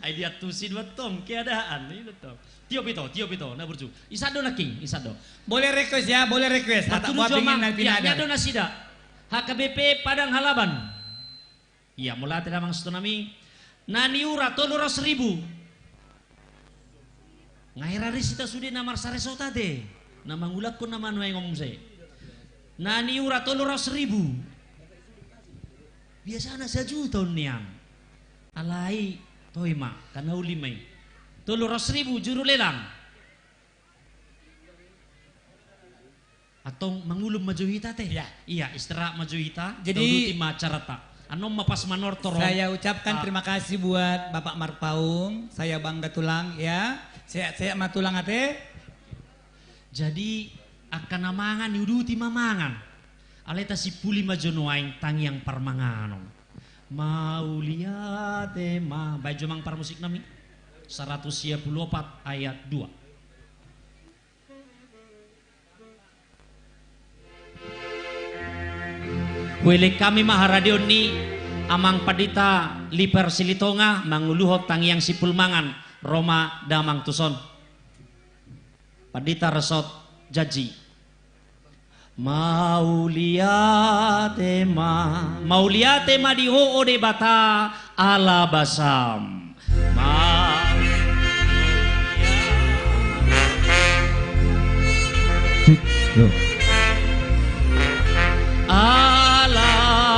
Ay dia tusin betong keadaan itu tuh. Tio pito na burju. Isado na king, isado. Boleh request ya, boleh request. Hata buat pingin na pinada. Ya, do na sida. HKBP Padang Halaban. Iya, mula tidak mang tsunami. Naniura 300.000. Ngairari sita sudi namar sareso tade. Nama ngulak ko naman way ngomong say. Naniura 300.000. Biasa na 1 juta niyan. Alai toima kana ulimay. 300.000 juru lelang. Atau mangulum majuhita teh? Ya. Iya, istirahat majuhita. Jadi macarata. Anom mapas manor toro. Saya ucapkan terima kasih buat Bapak Marpaung. Saya bangga tulang ya. Saya matulang ate. Jadi akan namangan yuduti mamangan. Aleta si puli majonoaing tangiang parmanganon. Mau lihat ma baju mang par musik nami 124 ayat 2. Wele kami maharadio ni amang padita liper silitonga manguluhot tangiang sipul mangan Roma damang tuson padita resot jaji Mauliate ma di ho de bata ala basam ala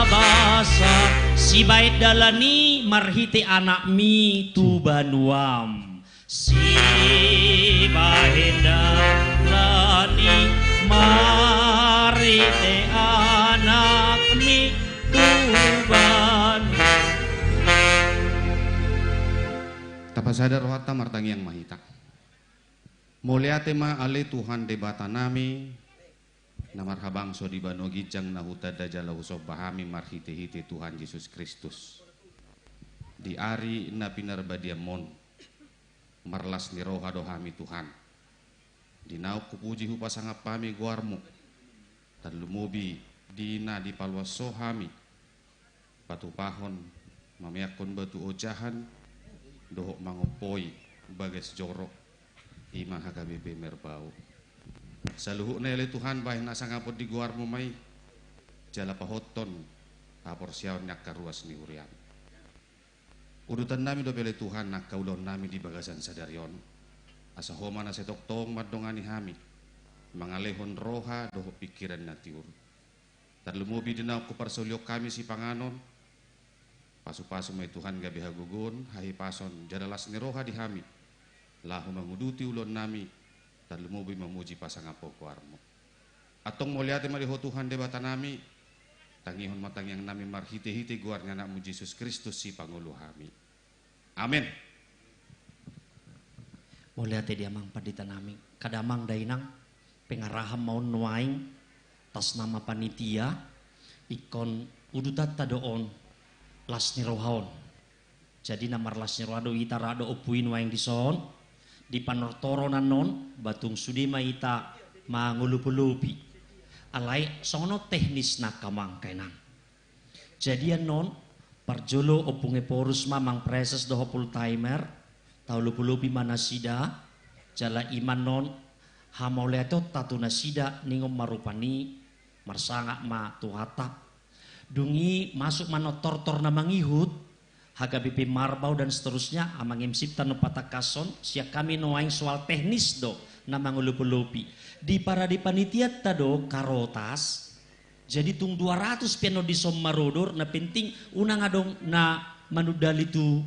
basam si bait dalani marhite anak mi tubanuam si bait dalani marite anak mi tuban. Tapasadar rohata martangi yang mahita. Muliate ma ale Tuhan debata nami namar habang so di banogi jang nahuta dajala usob bahami marhite hite Tuhan Yesus Kristus. Di ari na pinarbadia mon marlas ni roha dohami Tuhan. Dinau kupuji hupasangap pami guarmu dan lumubi dina di palwas sohami patu pahon mamiakon batu ojahan dohok mangopoi bagas jorok ima HKBP Merbau saluhuk nele Tuhan baik nasangapot di guarmu mai jala pahoton apor siaw nyak karuas ni urian urutan nami do pele Tuhan nak kaulon nami di bagasan sadarion asa homa na setok tong madongani hami mangalehon roha doho pikiran na tiur tarlumubi dina ku parsolyo kami si panganon pasu-pasu may Tuhan gabi hagugun hahi pason jadalas ni roha di hami lahu manguduti ulon nami tarlumubi mamuji pasangapo kuarmo atong moliate mariho Tuhan debata nami tangihon matang yang nami marhite-hite guarnya nakmu Yesus Kristus si pangulu hami amin. Mulai tadi amang padita nami kadamang dainang pengaraham mau nuaing tas nama panitia ikon udutat tadoon las nirohaon jadi namar las nirohado ita rado opuin waing dison di panortoro nanon batung sudi maita mangulupi alai sono teknis nakamang kainang jadi non parjolo opunge porus mamang preses doho full timer tau lupi mana sida jala iman non hamauleto tatu nasida ningom marupani marsanga ma tuhata dungi masuk manotor-tor na mangihut HKBP Marbau dan seterusnya amang imsip tanu patakason siak kami noaing soal teknis do na mangulupi di para di panitia tado karotas jadi tung 200 piano di sommarodor na penting unang adong na manudali tu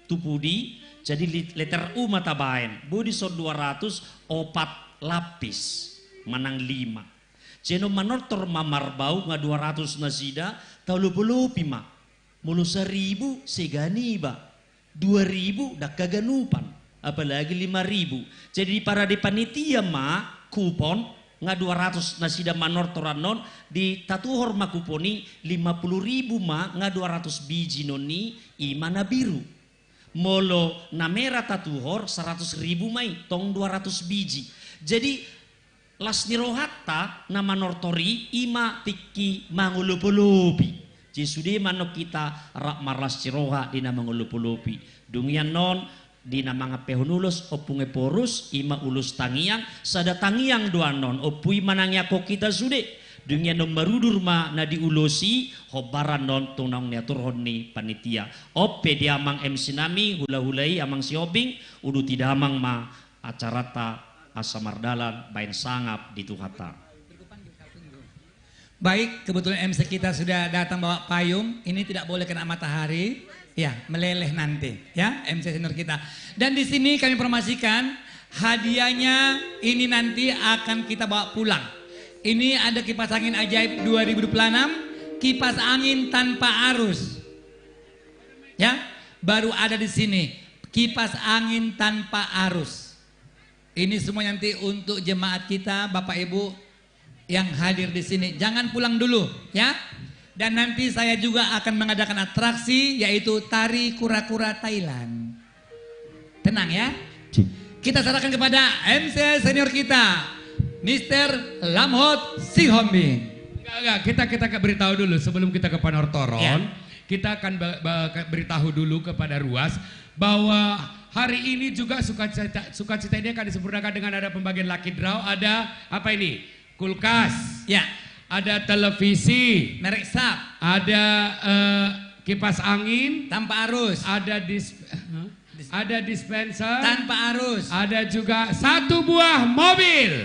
tupudi jadi letter U mata baen budi so 200 opat lapis manang 5 jeno manortor mamarbau nga 200 nasida tau lupi ma mulu 1.000 segani ba 2.000 dak kaganupan apalagi 5.000 jadi para di panitia ma kupon nga 200 na sida manortoran non di tatuhor makuponi 50.000 ma nga 200 biji noni ima na biru. Molo na merah tatuhor 100.000 mai tong 200 biji. Jadi las nirohatta na manortori ima tiki mangulupulopi. Jisude manok kita rak marlas ciroha dina mangulupulopi. Dungian non dina mga pehunulos opunge porus ima ulus tangiang sada tangiang dua non opui manangya ko kita sude. Dungian non marudur ma na diulosi hobaran non tunang niatur honni panitia. Ope dia amang MC nami hula-hulai amang siobing udu tidak amang ma acarata asamardalan bain sangap di Tuhata. Baik, kebetulan MC kita sudah datang bawa payung. Ini tidak boleh kena matahari, ya meleleh nanti, ya MC senior kita. Dan di sini kami informasikan hadiahnya ini nanti akan kita bawa pulang. Ini ada kipas angin ajaib 2026, kipas angin tanpa arus, ya baru ada di sini kipas angin tanpa arus. Ini semua nanti untuk jemaat kita, Bapak Ibu yang hadir di sini. Jangan pulang dulu, ya. Dan nanti saya juga akan mengadakan atraksi yaitu tari kura-kura Thailand. Tenang ya. Kita serahkan kepada MC senior kita, Mr. Lamhot Sihombing. Enggak, kita beritahu dulu sebelum kita ke Panortoron. Ya. Kita akan beritahu dulu kepada Ruas bahwa hari ini juga sukacita ini akan disempurnakan dengan ada pembagian lucky draw. Ada apa ini? Kulkas, ya, ada televisi, merek Sap, ada kipas angin tanpa arus, ada dispenser tanpa arus, ada juga 1 buah mobil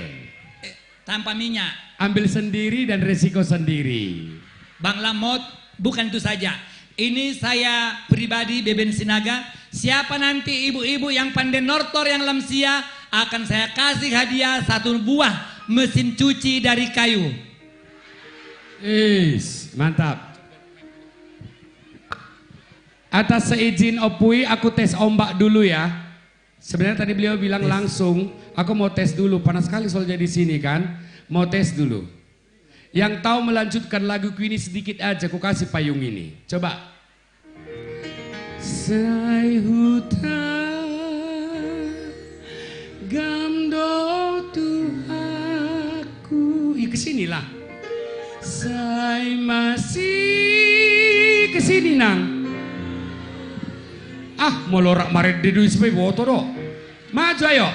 tanpa minyak. Ambil sendiri dan resiko sendiri. Bang Lamot, bukan itu saja. Ini saya pribadi Beben Sinaga. Siapa nanti ibu-ibu yang pandai nortor yang lamsia akan saya kasih hadiah 1 buah mesin cuci dari kayu. Mantap. Atas seizin Opui aku tes ombak dulu ya. Sebenarnya tadi beliau bilang langsung, aku mau tes dulu. Panas sekali soalnya di sini kan. Mau tes dulu. Yang tahu melanjutkan laguku ini sedikit aja, aku kasih payung ini. Coba. Sai hutan gamdo Tuhaku. Ya kesinilah. Saya masih kesini nang. Ah mau lorak maret di duit sepi boto do. Maju ayo.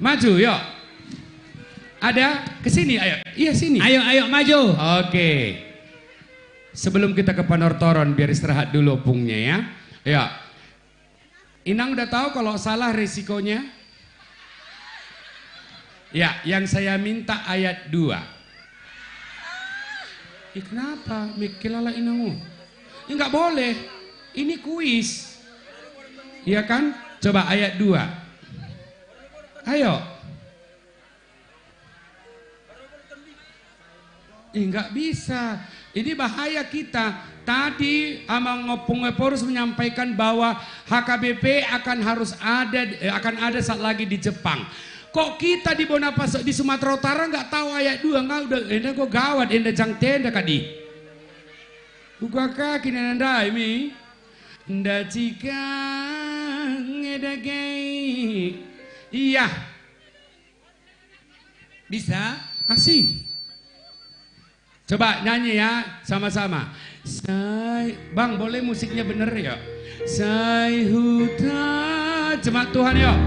Maju yuk. Ada kesini ayo. Iya sini. Ayo maju. Oke. Sebelum kita ke Panortoron biar istirahat dulu opungnya ya. Ya. Inang udah tahu kalau salah resikonya? Ya, yang saya minta ayat 2. Kenapa? Mikilala Inangmu. Ini nggak boleh. Ini kuis. Iya kan? Coba ayat 2. Ayo. Nggak bisa. Ini bahaya kita. Tadi Amang Ngopong Eporus menyampaikan bahwa HKBP akan ada saat lagi di Jepang. Kok kita di Bonaparte di Sumatera Utara nggak tahu ayat 2 nggak udah enda kok gawat enda jang tenda kadi. Buka kaki nanda ini. Nda jika ngedagay. Iya. Bisa? Asih. Coba nyanyi ya sama-sama. Bang boleh musiknya bener ya. Sai hutan jemaat Tuhan yuk.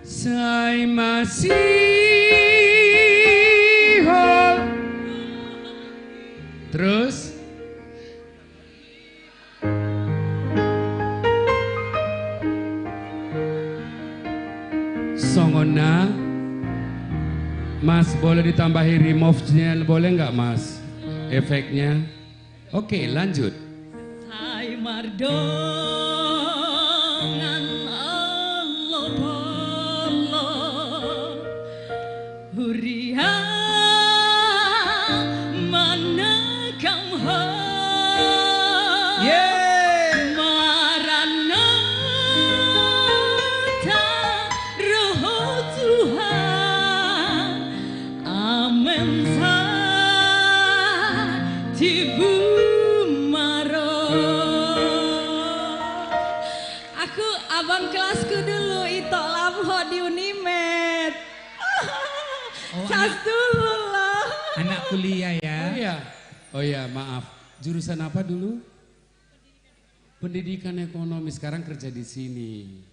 Saya masih terus songona Mas boleh ditambahi remove-nya boleh nggak Mas efeknya. Oke lanjut. Hai mardongan Allah bala huriha manakam ha marana abang kelasku dulu itu lamho di Unimed. Oh, Cas dulu lah. Anak kuliah ya. Oh iya. Oh iya, maaf. Jurusan apa dulu? Pendidikan ekonomi, sekarang kerja di sini.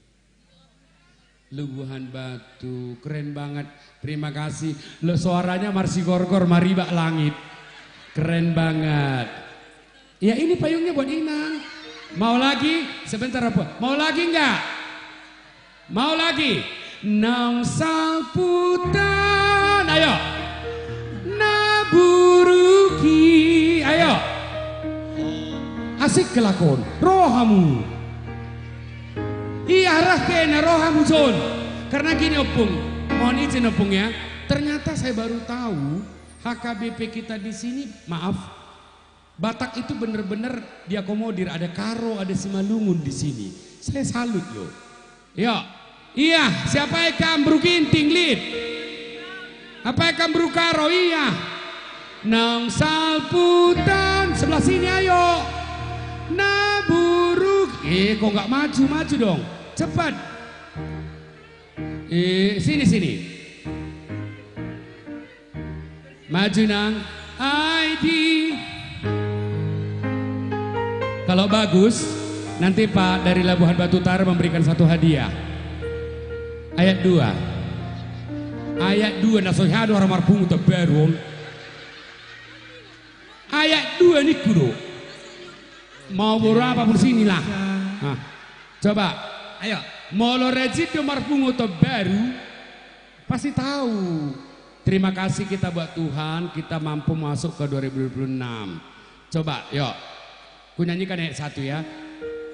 Lubuhan Batu, keren banget. Terima kasih. Lo suaranya Marsi Gorgor, Maribak Langit. Keren banget. Ya ini payungnya buat Inang. Mau lagi? Sebentar apa? Mau lagi enggak? Mau lagi? Nang salputan. Ayo. Naburuki. Ayo. Asik kelakon. Rohamu. Iya rahkena rohamu Zon. Karena gini Opung. Mohon izin Opung ya. Ternyata saya baru tahu HKBP kita di sini, maaf, Batak itu bener-bener diakomodir. Ada Karo, ada Simalungun di sini. Saya salut loh. Ya, iya. Siapa yang berukin tinglit? Apa yang beru Karo? Iya. Nang salputan sebelah sini ayo. Naburuk. Kok nggak maju dong? Cepat. Sini. Maju nang. ID. Kalau bagus, nanti Pak dari Labuhan Batu Utara memberikan satu hadiah. Ayat 2. Ayat 2 nasohadu orang marpungu terbaru. Ayat 2 ini kudu. Mau berapa pun sinilah. Nah, coba. Ayo. Molo rejit marpungu terbaru. Pasti tahu. Terima kasih kita buat Tuhan, kita mampu masuk ke 2026. Coba, yuk. Ku nyanyikan ayat 1 ya.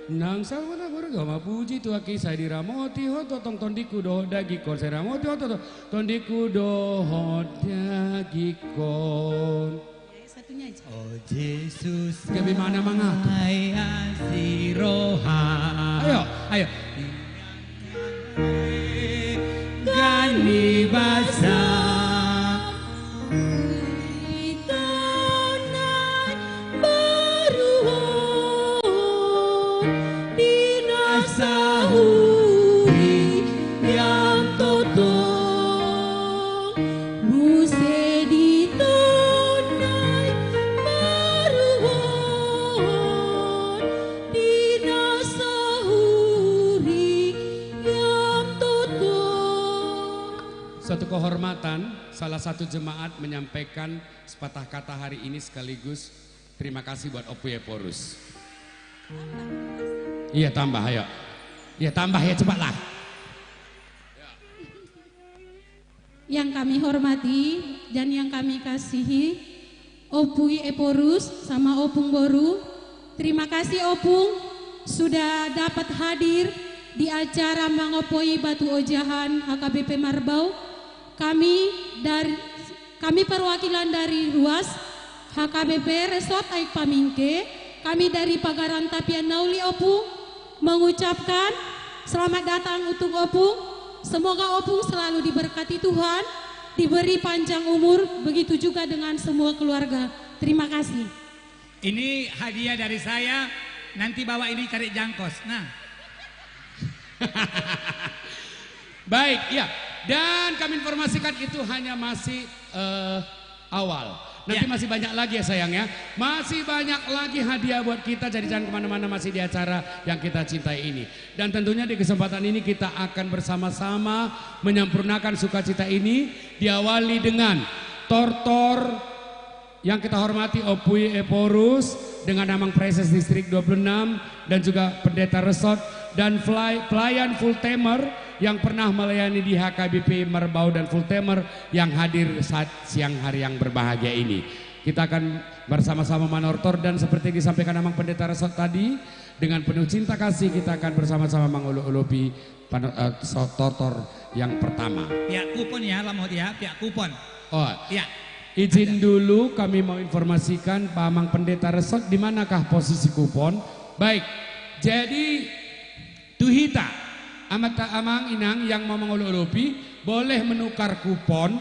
Nang sawana bergama puji Tuhan kisah diramoti hoto tong tondiku doh dagi kon seramoti hoto tondiku doh dagi kon. Satunya aja. Oh Yesus, Bagaimana mengatu? Ayo. Gani basa. Suatu kehormatan, salah satu jemaat menyampaikan sepatah kata hari ini sekaligus terima kasih buat Opuye Porus. Iya tambah ayo. Iya tambah ya cepatlah. Yang kami hormati dan yang kami kasihi Opuye Porus sama Opung Boru. Terima kasih Opung sudah dapat hadir di acara Mangopoyi Batu Ojahan HKBP Marbau. Kami perwakilan dari Ruas HKBP Resort Aik Pamingke, kami dari Pagaran Tapian Nauli Opung mengucapkan selamat datang untuk Opung. Semoga Opung selalu diberkati Tuhan, diberi panjang umur, begitu juga dengan semua keluarga. Terima kasih. Ini hadiah dari saya, nanti bawa ini cari jangkos. Nah. Baik, ya. Dan kami informasikan itu hanya masih awal. Nanti masih banyak lagi ya sayang ya. Masih banyak lagi hadiah buat kita. Jadi jangan kemana-mana, masih di acara yang kita cintai ini. Dan tentunya di kesempatan ini kita akan bersama-sama menyempurnakan sukacita ini. Diawali dengan tortor yang kita hormati Opuye Porus dengan Amang Preses Distrik 26 dan juga Pendeta Resort dan pelayan full timer yang pernah melayani di HKBP Merbau dan full timer yang hadir saat siang hari yang berbahagia ini. Kita akan bersama-sama manortor dan seperti disampaikan Amang Pendeta Resort tadi, dengan penuh cinta kasih kita akan bersama-sama menguluk-ulupi tortor yang pertama. Pihak kupon ya, lamot ya, pihak kupon. Oh, Ya. izin dulu kami mau informasikan Pak Amang Pendeta Resort di manakah posisi kupon. Baik, jadi Tuhita Amata Amang Inang yang mau menguluk-ulupi boleh menukar kupon,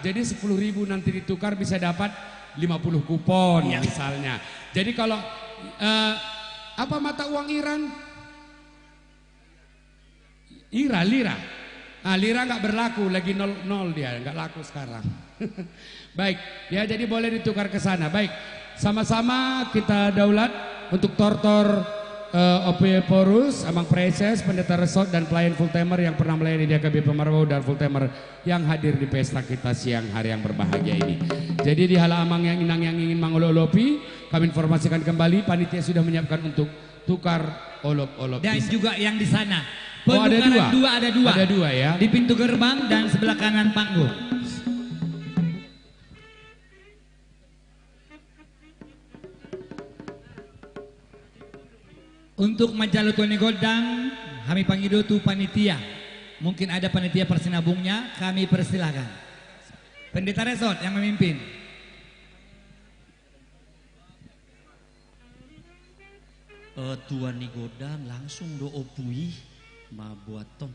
jadi 10.000 nanti ditukar bisa dapat 50 kupon misalnya. Jadi kalau apa mata uang Iran? Lira. Ah, lira nggak berlaku, lagi 0-0 dia, nggak laku sekarang. Baik, ya jadi boleh ditukar ke sana. Baik, sama-sama kita daulat untuk Tortor OPU Porus, Amang Preses, Pendeta Resort dan pelayan full timer yang pernah melayani di HKBP Merbau dan full timer yang hadir di pesta kita siang hari yang berbahagia ini. Jadi di hala amang yang inang yang ingin mangololopi, kami informasikan kembali panitia sudah menyiapkan untuk tukar olok-olok. Dan juga yang di sana. Oh, ada dua. Ada dua ya. Di pintu gerbang dan sebelah kanan panggung. Untuk majalah Tuani Godang, kami panggil tu panitia. Mungkin ada panitia persinabungnya, kami persilahkan. Pendeta Resort yang memimpin. Tuani Godang langsung do opui ma buat tong.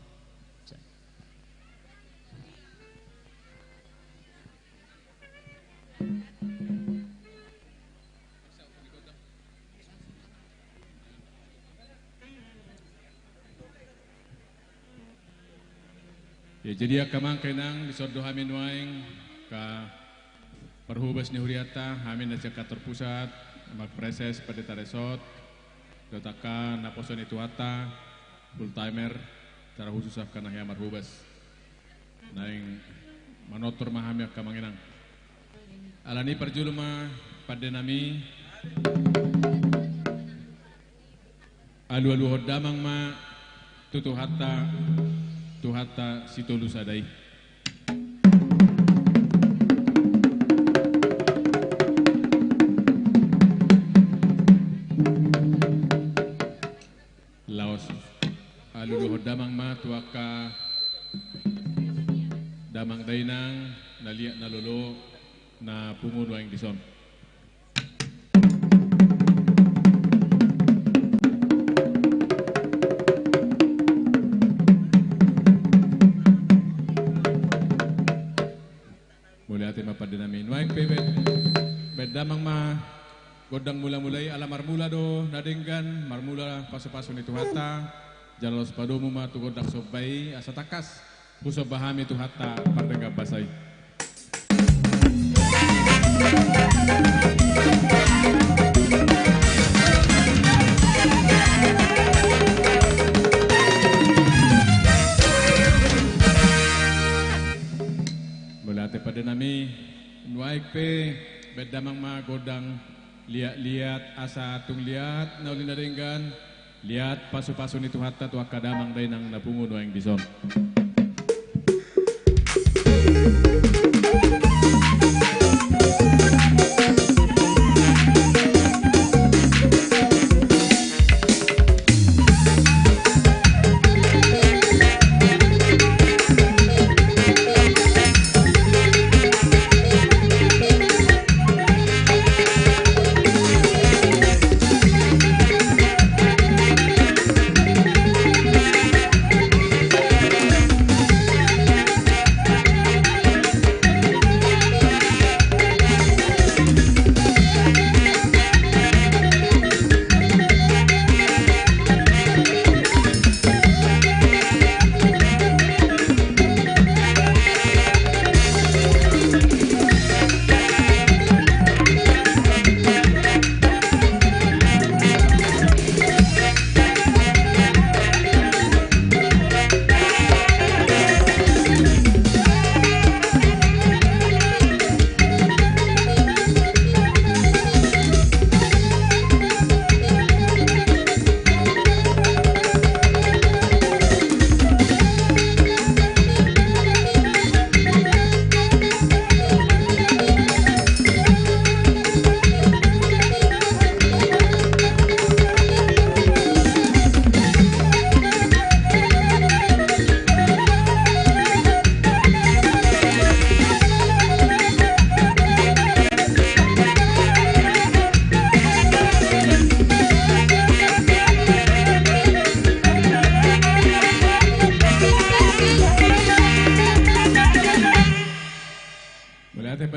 Ya, jadi akamang kenang disordo hamin waing ka perhubas ni huriata hamin na kantor pusat magpreses Pendeta Resort dotaka naposon itu hata full timer cara khusus kanang ya marhubas naing manotor mahami akamang enang alani perjulma pada nami alu-alu hodamang ma tutu hata Tuhata Sitolu Sadai. Laos aluluh damang ma tuaka damang dainang naliak na lolo na punguno ang dison. Padinamin waing pebet bedamang ma godang mula-mulai ala marmula do nadenggan marmula paso-paso ni tuhata jalos padomu ma tu godak sobai asa takas puso bahami tuhata pardengga basai. Mulate pada nami Nuaik pe bedamang ma godang liat asa tung liat naulin nadenggan liat pasu-pasu ni tuhata tuak kadamang dainang napungu nuaing dison.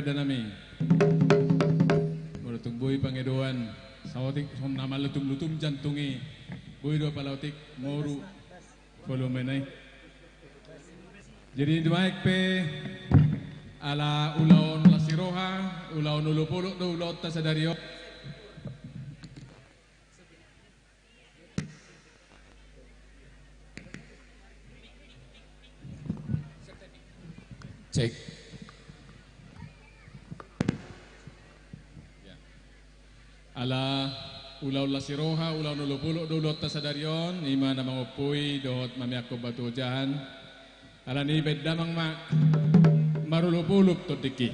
pada nami. Mulutung boy pangedoan, sawatik som nama lutum-lutum jantungi. Boy do palautik moru volumenai Jadi dumaik pe ala ulaon lasiroha, ulaon ulupuluk do ulaon tasadario. Cek. Ala ulaon lasiroha, ulaon ulupuluk do ulaon tasadarion, ima na mangupui dohot mamiako batu jahan. Ala ni bedamang marulupuluk to diki.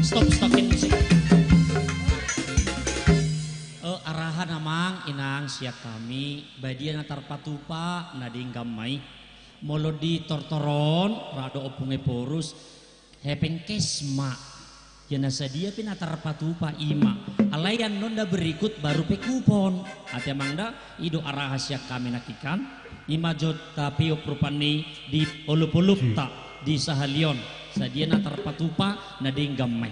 Stopin musik. Arahan amang inang siak kami badian antar patupa nading gamai molodi tortoron rado opunge porus hepeng kesma yana sadia pinatar patupa ima alayan nonda berikut baru pe kupon ati amangda ido araha siak kami nakikan ima jot tapi oprupani di olup-olup ta di sahalion sadia natar patupa nading gamai.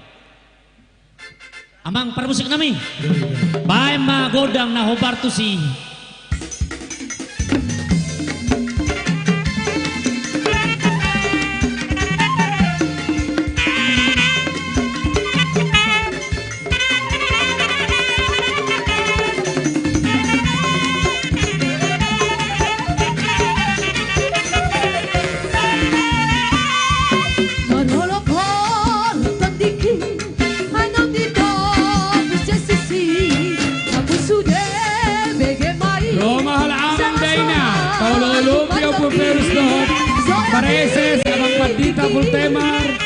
Amang para musik nami. Bae magodang na hobartusi. Pareces abang Pandita Fultemar.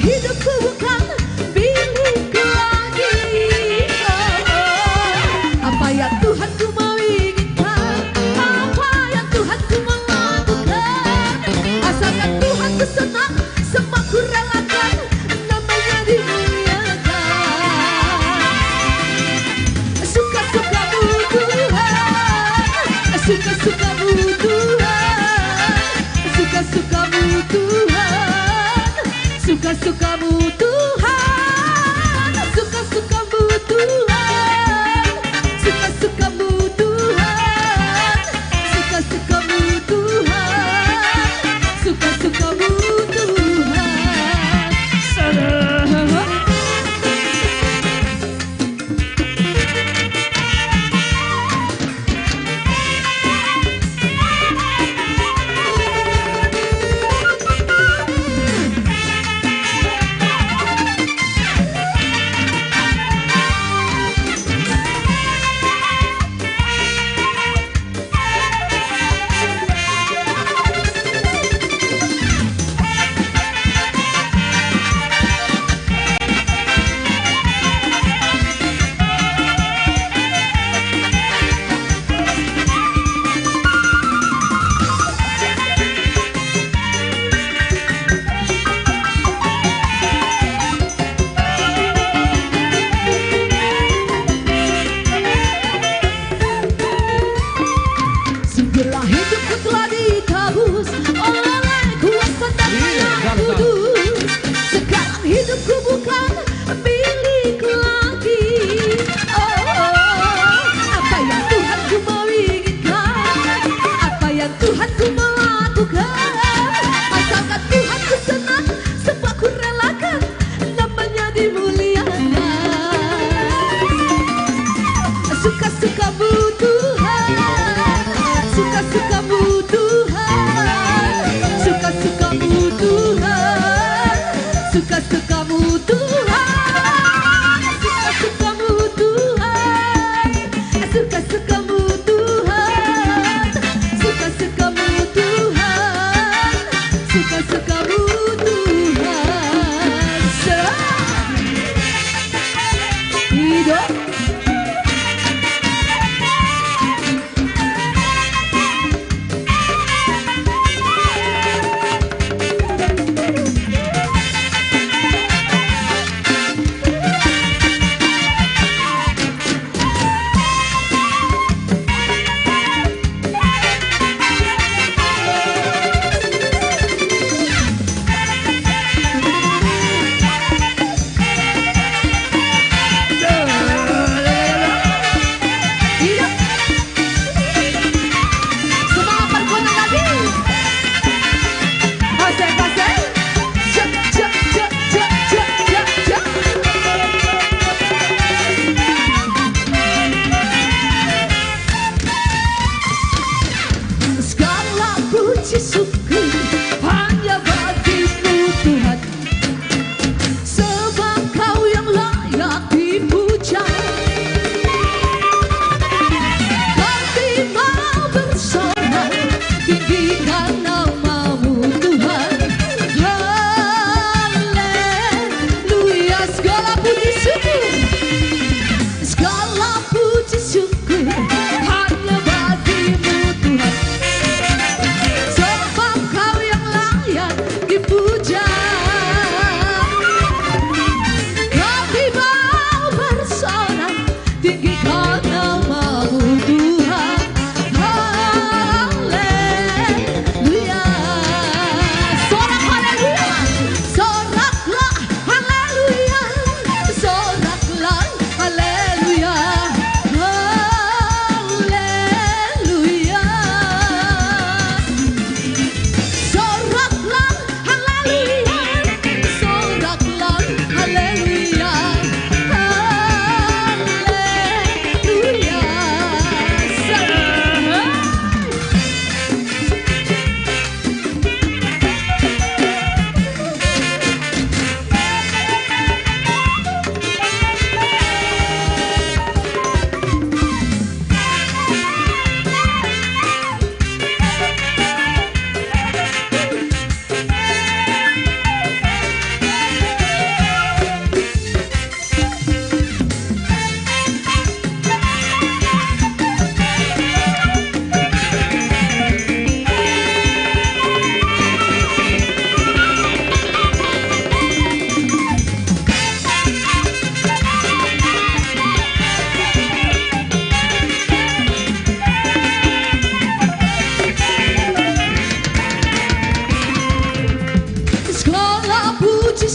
hidupku bukan milikku lagi. Apa yang Tuhan ku mau inginkan, apa yang Tuhan ku mau lakukan, asalkan Tuhan ku senang, semua ku relakan, namanya dimuliakan. Suka-sukamu Tuhan, suka-sukamu Tuhan, suka-sukamu Tuhan, suka-sukamu Tuhan, suka-sukamu Tuhan, suka-sukamu Tuhan, suka-sukamu Tuhan, suka-sukamu Tuhan. Salam.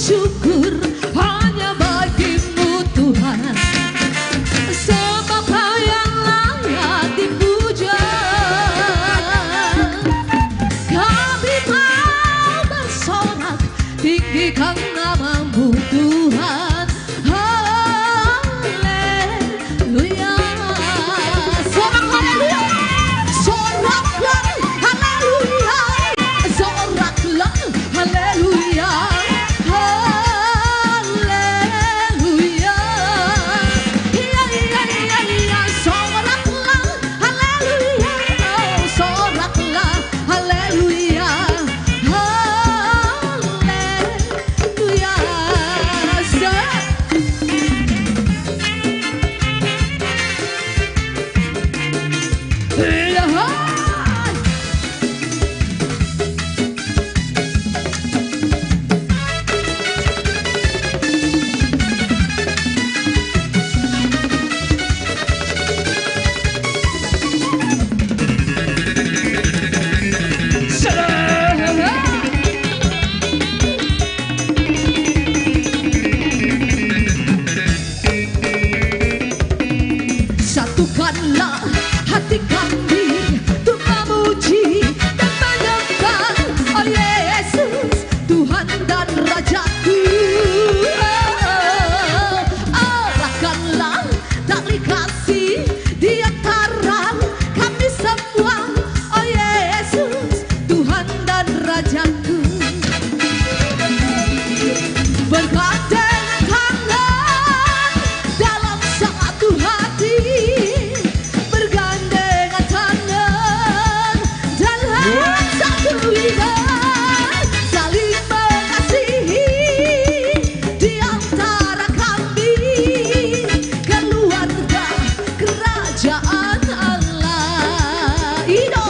syukur hanya bagimu Tuhan. Sebab Kau yang layak dipuja. Kami mau bersorak tinggikan namamu Tuhan. Haleluya. Sorak haleluya. Soraklah haleluya. Soraklah haleluya. Haleluya. Iya iya iya iya. Soraklah haleluya. Oh, soraklah haleluya. Haleluya. Satukanlah hati kami untuk memuji dan menyembah, oh Yesus, Tuhan dan Rajaku. Arahkanlah tali kasih di antara kami semua, oh Yesus, Tuhan dan Rajaku. Bergandengan tangan dalam satu hati, bergandengan tangan dalam satu iman, saling mengasihi di antara kami, keluarga kerajaan Allah. Ido.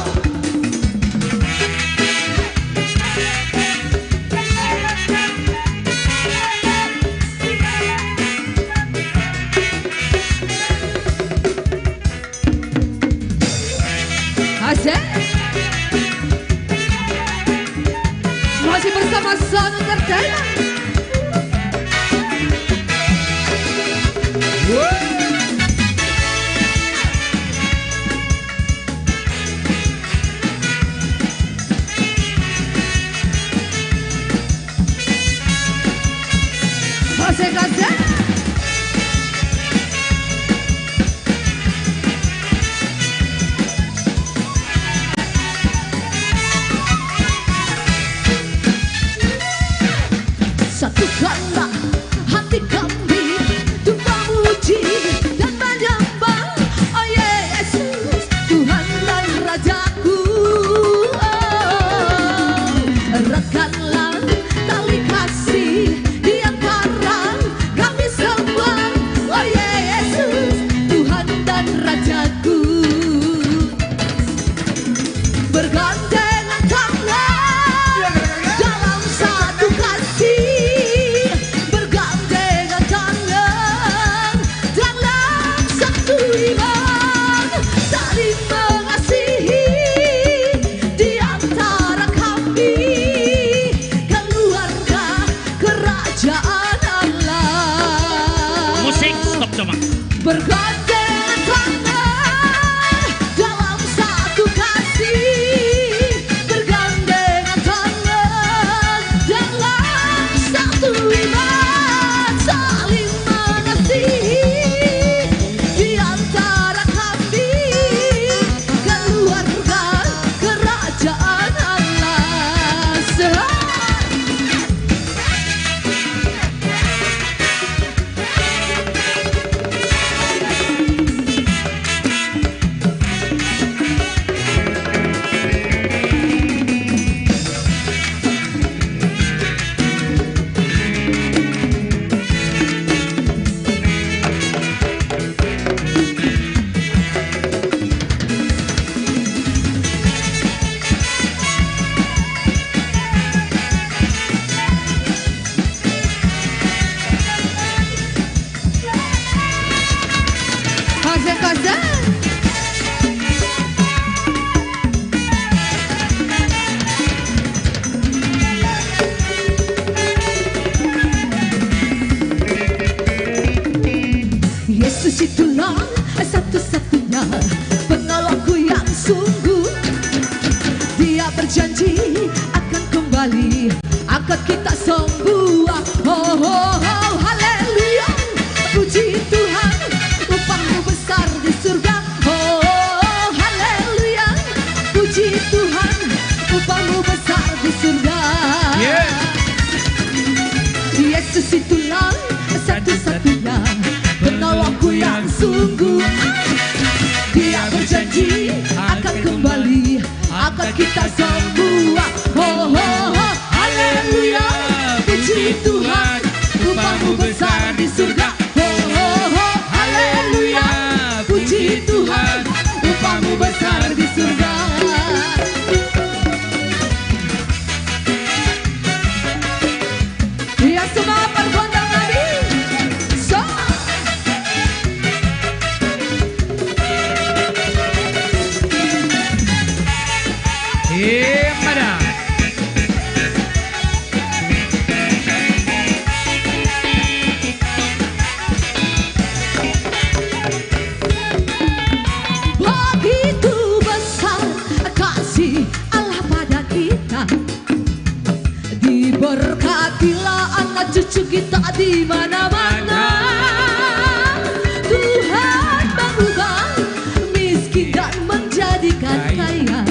Asik. Masih bersama Sound Entertainment. Asik asik. Satukanlah hati kami untuk memuji dan menyembah, oh Yesus, Tuhan dan Rajaku. Eratkanlah tali kasih di antara kami semua, oh Yesus, Tuhan dan Rajaku. Bergandengan tangan dalam satu kasih, bergandengan tangan dalam satu iman, saling mengasihi di antara kami, keluarga kerajaan Allah. Musik stop coba. Bergandengan tangan dalam satu kasih, bergandengan tangan dalam satu iman, saling mengasihi di antara kami, keluarga kerajaan Allah. tunggu. Dia berjanji akan kembali, akan kita semua. Oh, oh, oh, haleluya, puji Tuhan, upamu besar di surga. Oh, oh, oh, haleluya, puji Tuhan, upamu besar di surga. Ya semua pergondang lagi. So. Mana? Begitu besar kasih Allah pada kita, diberkatilah anak cucu kita di mana-mana. Tuhan mengubah miskin dan menjadikan kaya.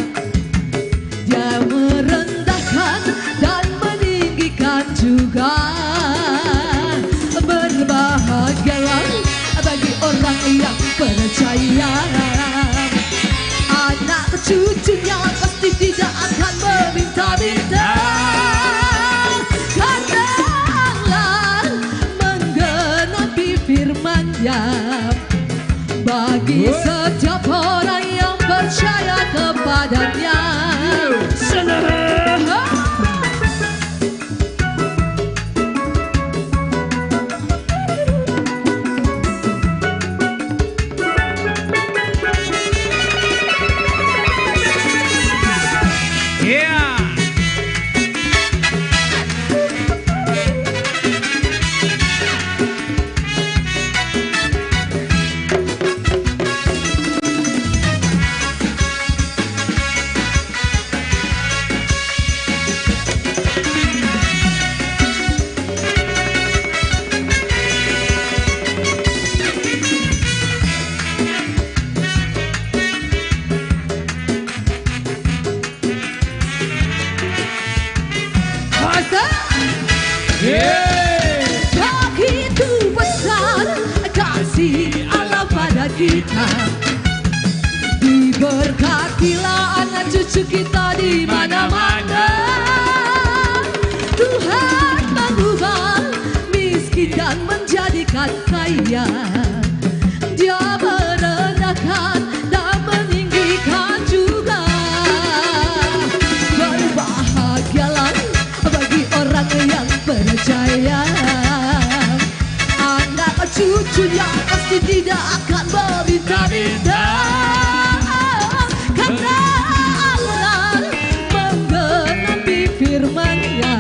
Dia merendahkan dan meninggikan juga. Berbahagialah bagi orang yang percaya. Anak cucunya pasti tidak akan meminta-minta, karena Allah menggenapi firman-Nya bagi setiap orang yang percaya kepadanya. Begitu besar kasih Allah pada kita, diberkatilah anak cucu kita di mana-mana. Tuhan mengubah miskin dan menjadikan kaya. Dia merendahkan dan meninggikan juga. Berbahagialah bagi orang yang percaya. Anak cucunya pasti tidak akan meminta-minta, karena Allah menggenapi firman-Nya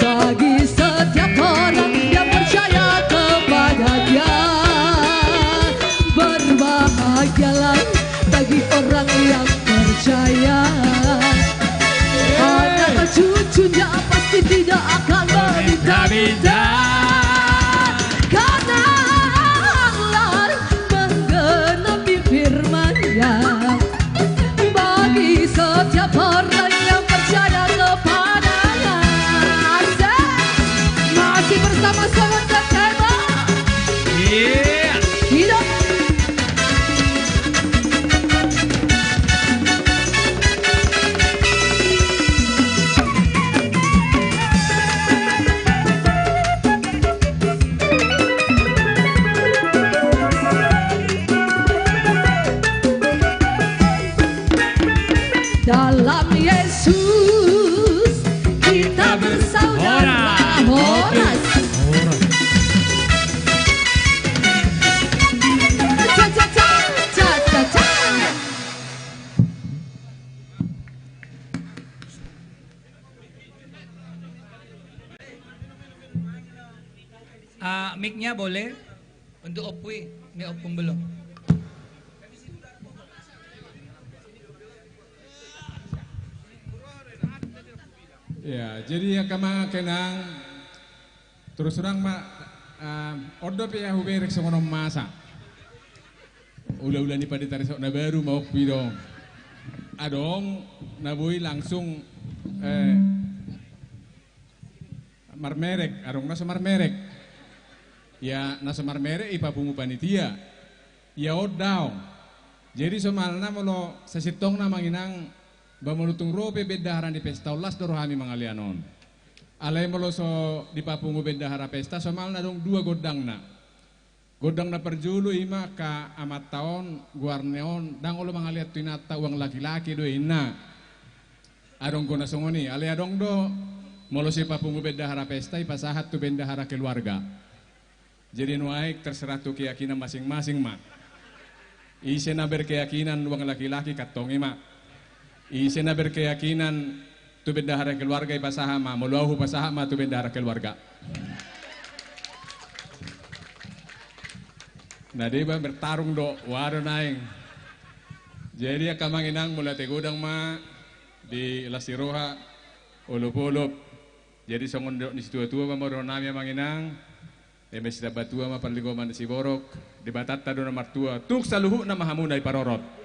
bagi setiap orang yang percaya kepada-Nya. Berbahagialah bagi orang yang percaya. Anak cucunya pasti tidak akan meminta-minta, karena Allah menggenapi firman-Nya bagi setiap orang yang percaya kepada-Nya. Masih bersama Sobat Kema. Hidup. Dalam Yesus kita bersaudara. Horas. Mic-nya boleh untuk Opui, ini Opung belum. Ya, jadi ya kama kenang terus terang mak ordo ya huberek songono masa. Ula-ula ni pada tarik na baru mau pidong. Adong naboy langsung marmerek, arong na sa marmerek. ya nasamar mere ipa pungu panitia ya odau jadi somalna molo sasitong na manginang bamulutung rope bedaharan di pesta ulas doro hami mangalianon alai molo so di papungu bedahara pesta somalna dong dua godang na perjulu ima ka amat taon guarneon dang olo mangaliat tuinata uang laki-laki do ina adong gona songoni alai adong do molo si papungu bedahara pesta ipasahat tu bendahara keluarga jadi nuaik terserah tu keyakinan masing-masing mak isena berkeyakinan uang laki-laki katongi mak isena berkeyakinan tu bendahara keluarga ipasaha mak molo ahu pasaha mak tu bendahara keluarga. Nah dia bertarung do, waduh naing. Jadi akamanginang mulai tegudang ma di Lasiroha, ulup-ulup. Jadi songon do di situa-tua ma moro nami manginang. Ebe sida batua ma parligoman di Siborok, di Batata do nomor tua. Tuk saluhu na mahamuna iparorot.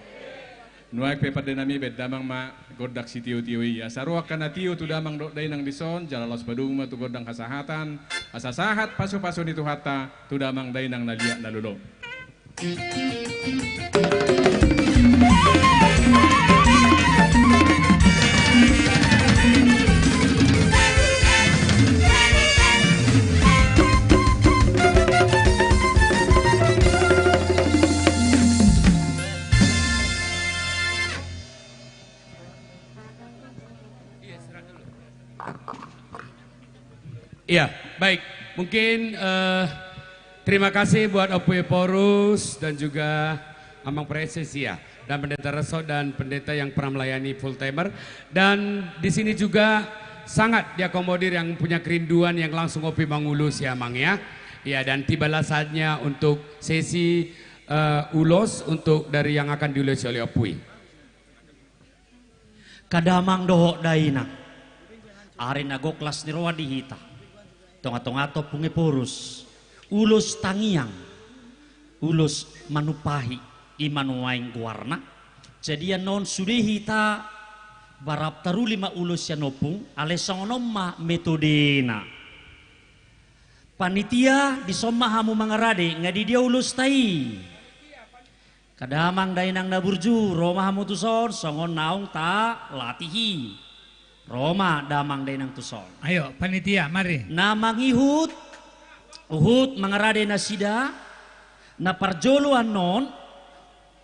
Nuaik pepat denami bedamang ma godak si tiu-tiui. Asaruak kana tiu tu damang do dainang dison, jalalos badung ma tu godang kasahatan. Asasahat pasu-pasu itu hata tu damang dainang nalia nalulo. Iya, baik. Mungkin terima kasih buat Opu Eporus dan juga Amang Presesi ya, dan Pendeta Reso dan pendeta yang pernah melayani full timer. Dan di sini juga sangat diakomodir yang punya kerinduan yang langsung Opi mengulus ya Mang ya. Ya, dan tibalah saatnya untuk sesi ulos untuk dari yang akan diulus oleh Opui. Kadamang doho daina. Ari nago kelas niroa dihita. Tonga-tonga punge porus. Ulus tangiang. Ulus manupahi. Imanuaing guarna. Jadi non sudah hita barap taru 5 ulus ya nopung. Alesongonom ma metodena. Panitia disomma hamu mangarade. Ngadi dia ulus tai. Kadamang dainang naburju. Roma hamu tuson. Songon naung ta latihi. Roma damang dainang tuson. Ayo panitia mari. Namang ihut. Uhut mangarade na sida. Na parjoluan non.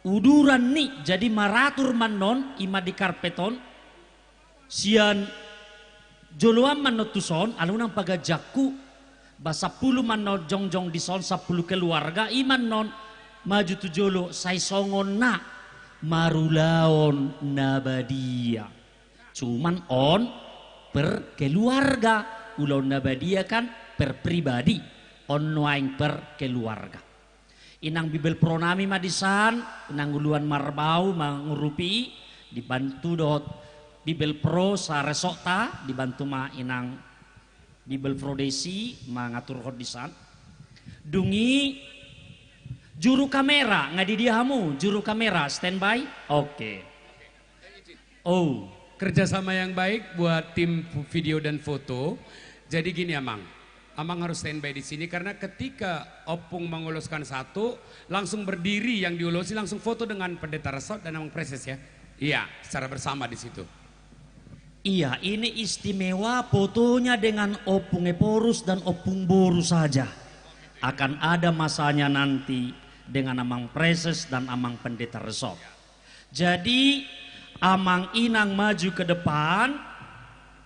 Uduran ni jadi maratur man non. Ima di karpeton. Sian joluan man no tuson. Alunang pagajakku. Basa 10 man non jongjong dison 10 keluarga. Iman non maju tu jolo. Say songon na. Marulaon nabadia. Cuman on per keluarga, ulon nabadia kan per pribadi, on noaing per keluarga. Inang bibel pronami madisan, inang uluan marbau mangurupi, dibantu dot bibel pro sa resokta, dibantu ma inang bibel pro desi mangatur hodisan. Dungi juru kamera ngadi dia hamu, juru kamera standby, oke. Oh. Kerjasama yang baik buat tim video dan foto. Jadi gini Amang, Amang harus standby di sini karena ketika Opung menguluskan satu, langsung berdiri yang diulusi langsung foto dengan Pendeta Resot dan Amang Preses ya. Iya, secara bersama di situ. Iya, ini istimewa fotonya dengan Opung Eporus dan Opung Boru saja. Akan ada masanya nanti dengan Amang Preses dan Amang Pendeta Resot. Jadi Amang Inang maju ke depan.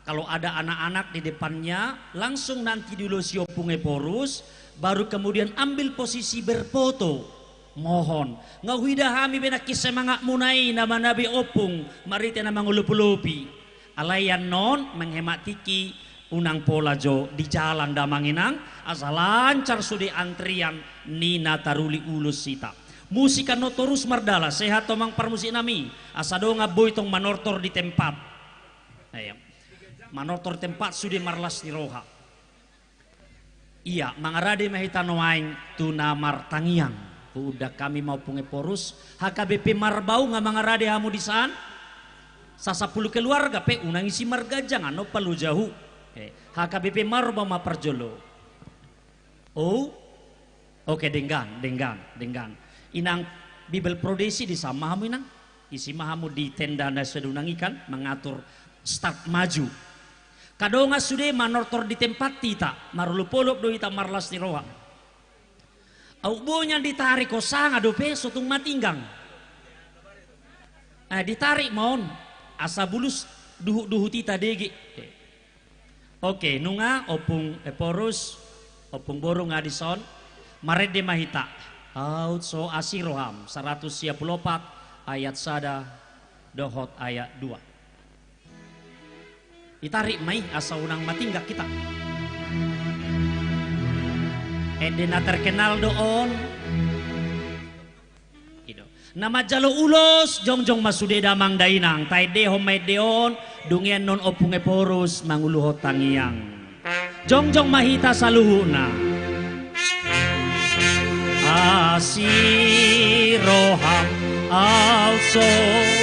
Kalau ada anak-anak di depannya, langsung nanti dulu si Opung Eporus, baru kemudian ambil posisi berfoto. Mohon ngahuida hami benak semangat munai nama Nabi Opung, mari tena mangulup-ulupi. Alayan non menghemat tiki unang pola jo di jalan Damang Inang, asal lancar sudi antrian nina taruli ulus sita. Musika notorus mardala sehat tomang parmusik nami asado ngaboy tong manortor di tempat. Ayo. Manortor tempat sudah marlas di roha. Iya, mangarade mahita noaing tuna martangiang. Udah kami mau punge porus HKBP Marbau nga mangarade hamu di saan. Sa 10 keluarga pe unang isi marga jangan no palu jauh. HKBP Marbau ma perjolo. Oh, Oke, denggan. Inang Bibel Prodesi di samahamu inang. Isi mahamu di tenda na sedunang ikan mengatur start maju. Kadonga sudah manortor di tempat tita marulupolop do ita marlas ni roa. Aubonya ditarik kosang ado peso tung matinggang. Ditarik maon asa bulus duhu tita degi. Oke, nunga opung eporus opung borong adison marede mahita. Out so asiroham 134 ayat sada dohot ayat 2. Ditarik mai asa unang matinggak kita. Edena terkenal doon. Nama jalo ulos jongjong masude damang dainang taide homai deon dungien non opunge porus manguluhot tangiang jongjong mahita saluhuna asiroham also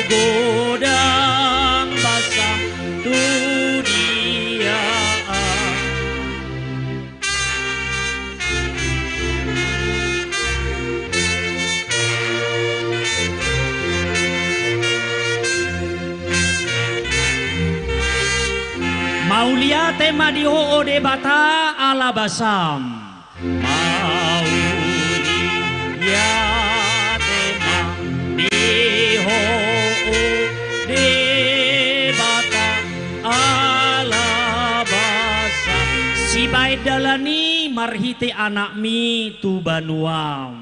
godang basah dunia. Maulia tema di ho de bata ala basam. Maulia tema di ho de bata ala basam. Si baik dalani marhite anak mi tu banuam.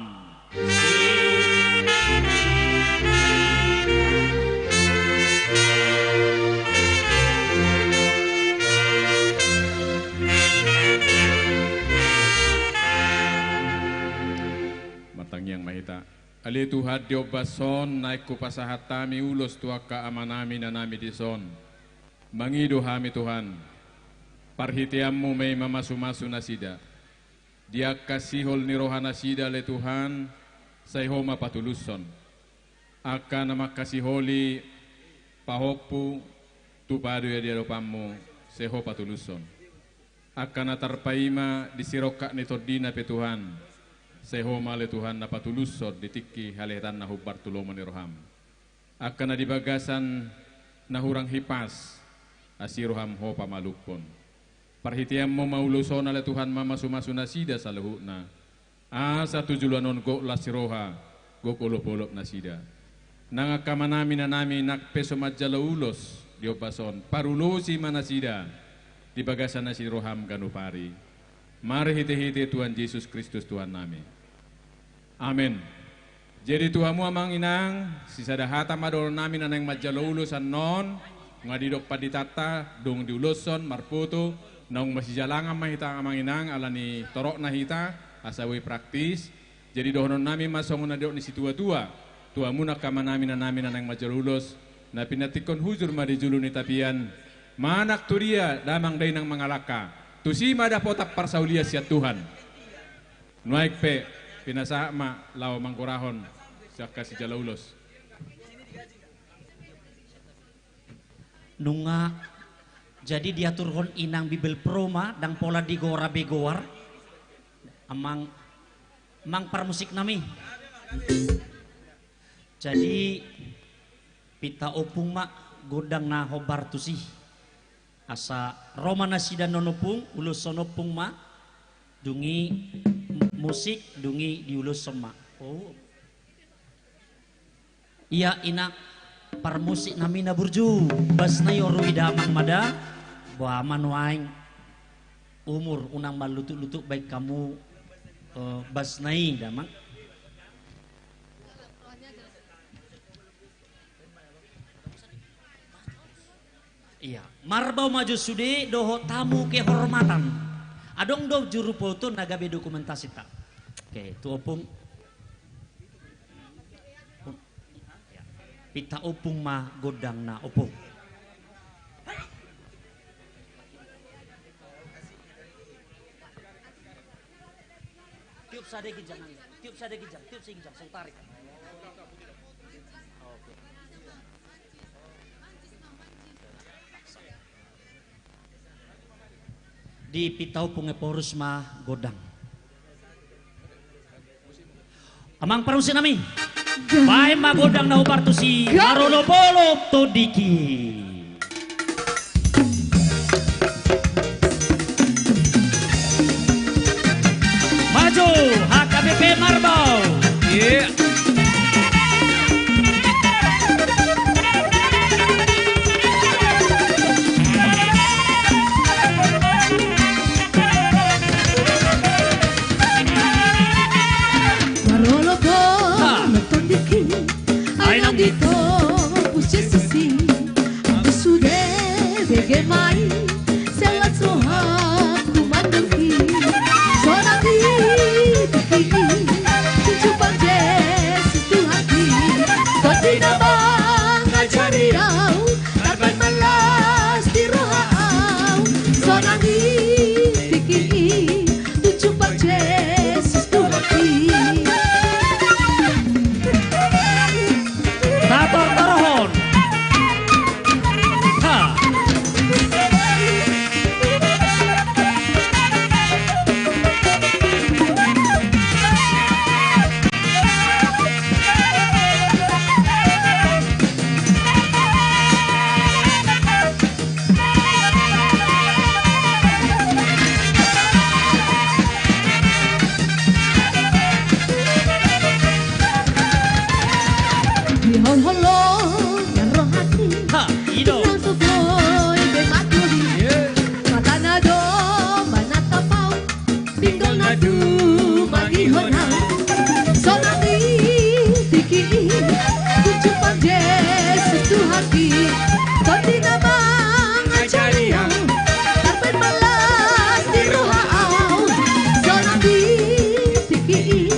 Yang mahita ali Tuhan diobason naik ku pasahatami ulos tuaka amanami nanami dison mangido hami Tuhan parhitiammu may mamasu-masu nasida dia kasihol ni rohana sida le Tuhan sayhoma patuluson akan nama kasiholi pahokpu tupado ya dia dopammu seho patuluson akan atarpaima disirokak ni todina pe Tuhan sehoma le Tuhan na patulusod ditiki haletan na hubar tulomon ni roham akan na dibagasan na hurang hipas asiroham ho pamalukpon parhitiam mo mauluson na le Tuhan mamasumasu na sida sa luhu na asa tujulanon go lasiroha go kolopolop na sida nangakamanami na nami nakpeso madjalaulos diobason parulosi manasida dibagasan na si roham ganupari. Mari hiti-hiti Tuhan Yesus Kristus Tuhan nami. Amin. Jadi Tuhamu amang inang, sisada hata madol nami nanang majalulusan non, ngadidok paditata, dong diuluson, marputo, nang masijalangan mahita amang inang, alani torok na hita, asawi praktis. Jadi dohonon nami masong na ni si tua-tua, Tuhamu nakama nami nanang majalulos, na pinatikon hujur madijulu ni tapian, manak turia damang day ng mga laka, tusima da potak parsaulia siya Tuhan. Nuaik pe pinasama lao mangkurahon siya kasi jalaulos. Nunga jadi diaturhon inang Bibel Proma dang pola digora begowar amang parmusik nami. Jadi pita opung mak godang na hobar tusi. Asa Romana sida nonopung ulus sonopung ma dungi musik dungi diulus sema. Oh. Iya ina par musik namina burju basnai oru idamang mada bahwa manuaing umur unang malutuk-lutuk baik kamu basnai damang. Iya, marbau maju sude doho tamu kehormatan. Adong do juru foto nagabe dokumentasi tak. Oke, tu opung. Pita opung mah godang na opung. Tiup sadegi jangan, tiup sadegi jangan, tiup sing jangan, tarik. Di pitau punge porus mah godang. Amang parusin nami. Bae magodang na uparto si Marono Polo Todiki. Maju HKBP Marbau. Yeah. Marolo po, nagtondiki, ay nandito po siya susi. Ang sude, begemay, selat sohak, kumandangki. Sonaki, bikini, tujupan Yesus Tuhaki. Tadi nabang ngajariau, dapat malas di rohau. Sonaki, bikini, tujupan Yesus Tuhaki. Tator Torohon. Ha. Lihon holo, yang roh hati. Ha. Ido. Nang tuboy, bematuri. Mata nado, manata pau. Tinggal nadu, magihonau. Sonami, tiki, tujupan Yesus Tuhaki. Tadi namang ajariau, dapat malas di rohau. Sonami, tiki,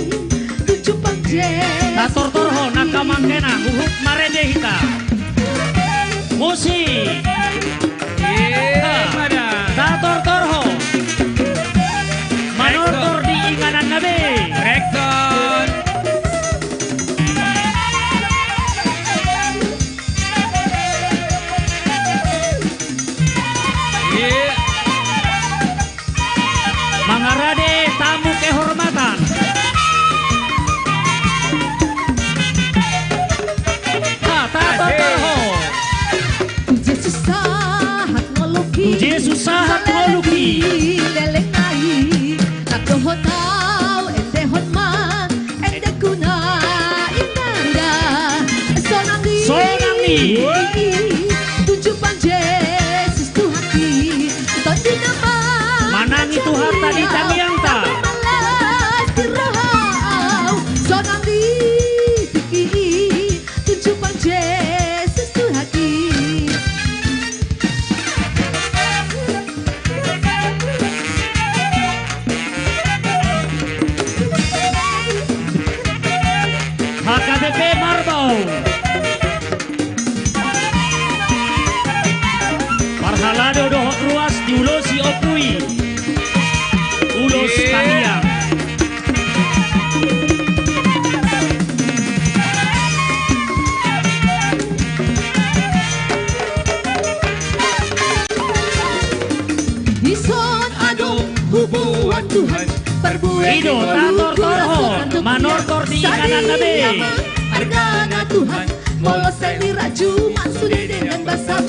tujupan Yesus. Tator Torohon nakamangkena guhuk marede hita. Musik. Tator Torohon. Manortor di inganan nabi. Rektor. Yeah. Mangarade tamu kehormatan. Ha, Tator Torohon. Yesus sahat ngoluki. Yesus sahat ngoluki. Lelengai. Nakohon tau ende hon ma. Ende kuna inanda. Sonangi. Sonangi. Tujupan Yesus Tuhaki. Tadi nama. Manangi Tuhan tadi tamiang ta. Malas di rohau. Sonangi. Tiki. Tujupan Yesus Tuhaki. HKBP Marbau. Parhalado dohot ruas diulosi opui. Ulos tamiang. Ison adong hubungan Tuhan. Perbuatan Ido Tator Torohon. Manortor di inganan nabi. Argana Tuhan. Molos seni raju maksudnya dengan basam.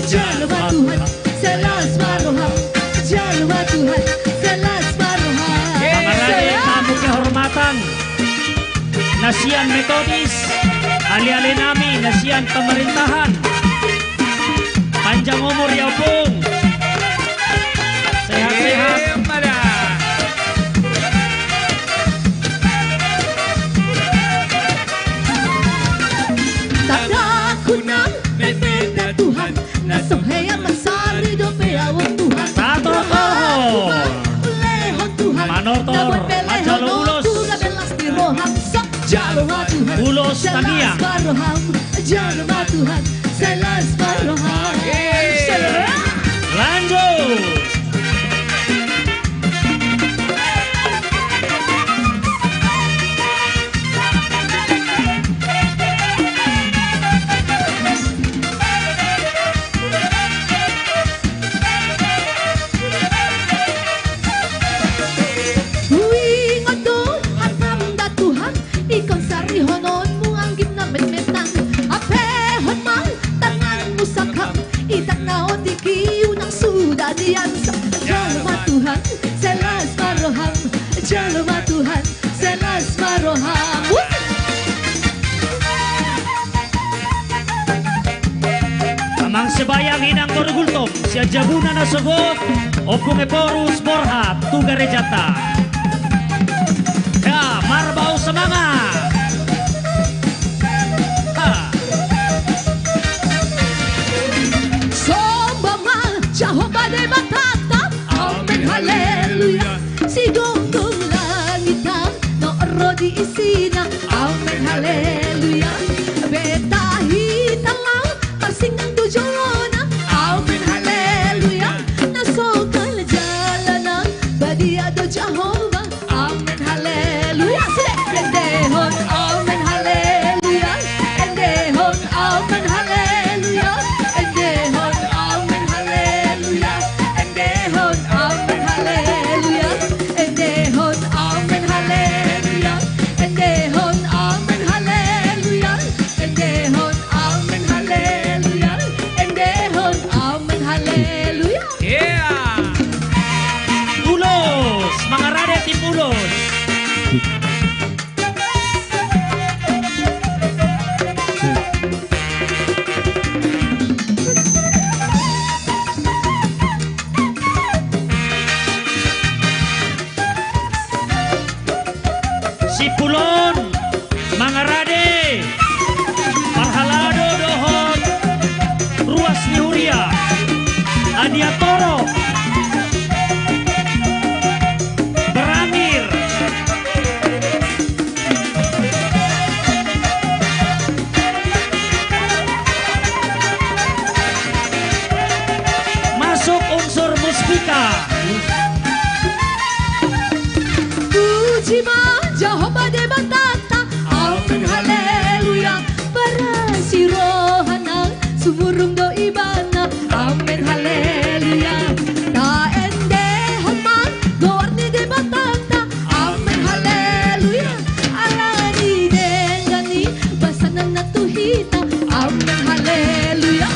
Jalwa Tuhan. Selas maroham. Jalwa Tuhan. Selas maroham. Pangarade tamu kehormatan. Nasian Metodis. Ali-ali nami nasian pemerintahan. Panjang umur ya Pung. Sehat-sehat. Tanda kunang bebeda Tuhan. Nasohea masari dope awak Tuhan. Tator Torohon. Lehon Tuhan. Manortor, Nabuat belehon Majalo Ulos. Tuhan belas di roham. Sok jalwa Tuhan. Ulos tamiang. Selas maroham. Jalwa Tuhan. Selas maroham. Lanjut. Tuwing ado, hanam da Tuhan, ikaw Torgultom, si Ajabuna Nasogot, Opung Eporus Borhat, Tugarejata. Ya, Marbau semangat. Sombongan Jehovah de Batata, amen haleluya. Si gonggong langitan no rodi isina, amen haleluya. Betahi talang pasingang tujona, amen haleluya. Nasokal jalanan badia do Jehovah, amen haleluya. Endehon amen haleluya. Endehon amen haleluya. Endehon amen haleluya. Endehon amen haleluya. Endehon amen haleluya. Endehon amen haleluya. Endehon amen haleluya. Endehon amen haleluya. Yeah. Ulos, mga rade tim ulos. Si Pulon, mga rade, Parhalado dohon, Ruas Nihuria, Adiatoro, Berangir, masuk unsur muspika. Puji ma Jehovah de Batata, amen haleluya. Para si rohanang sumurung do ibana, amen haleluya. Ta endehon man goarni de Batata, amen haleluya. Alani dengani basanan natuhita, amen haleluya.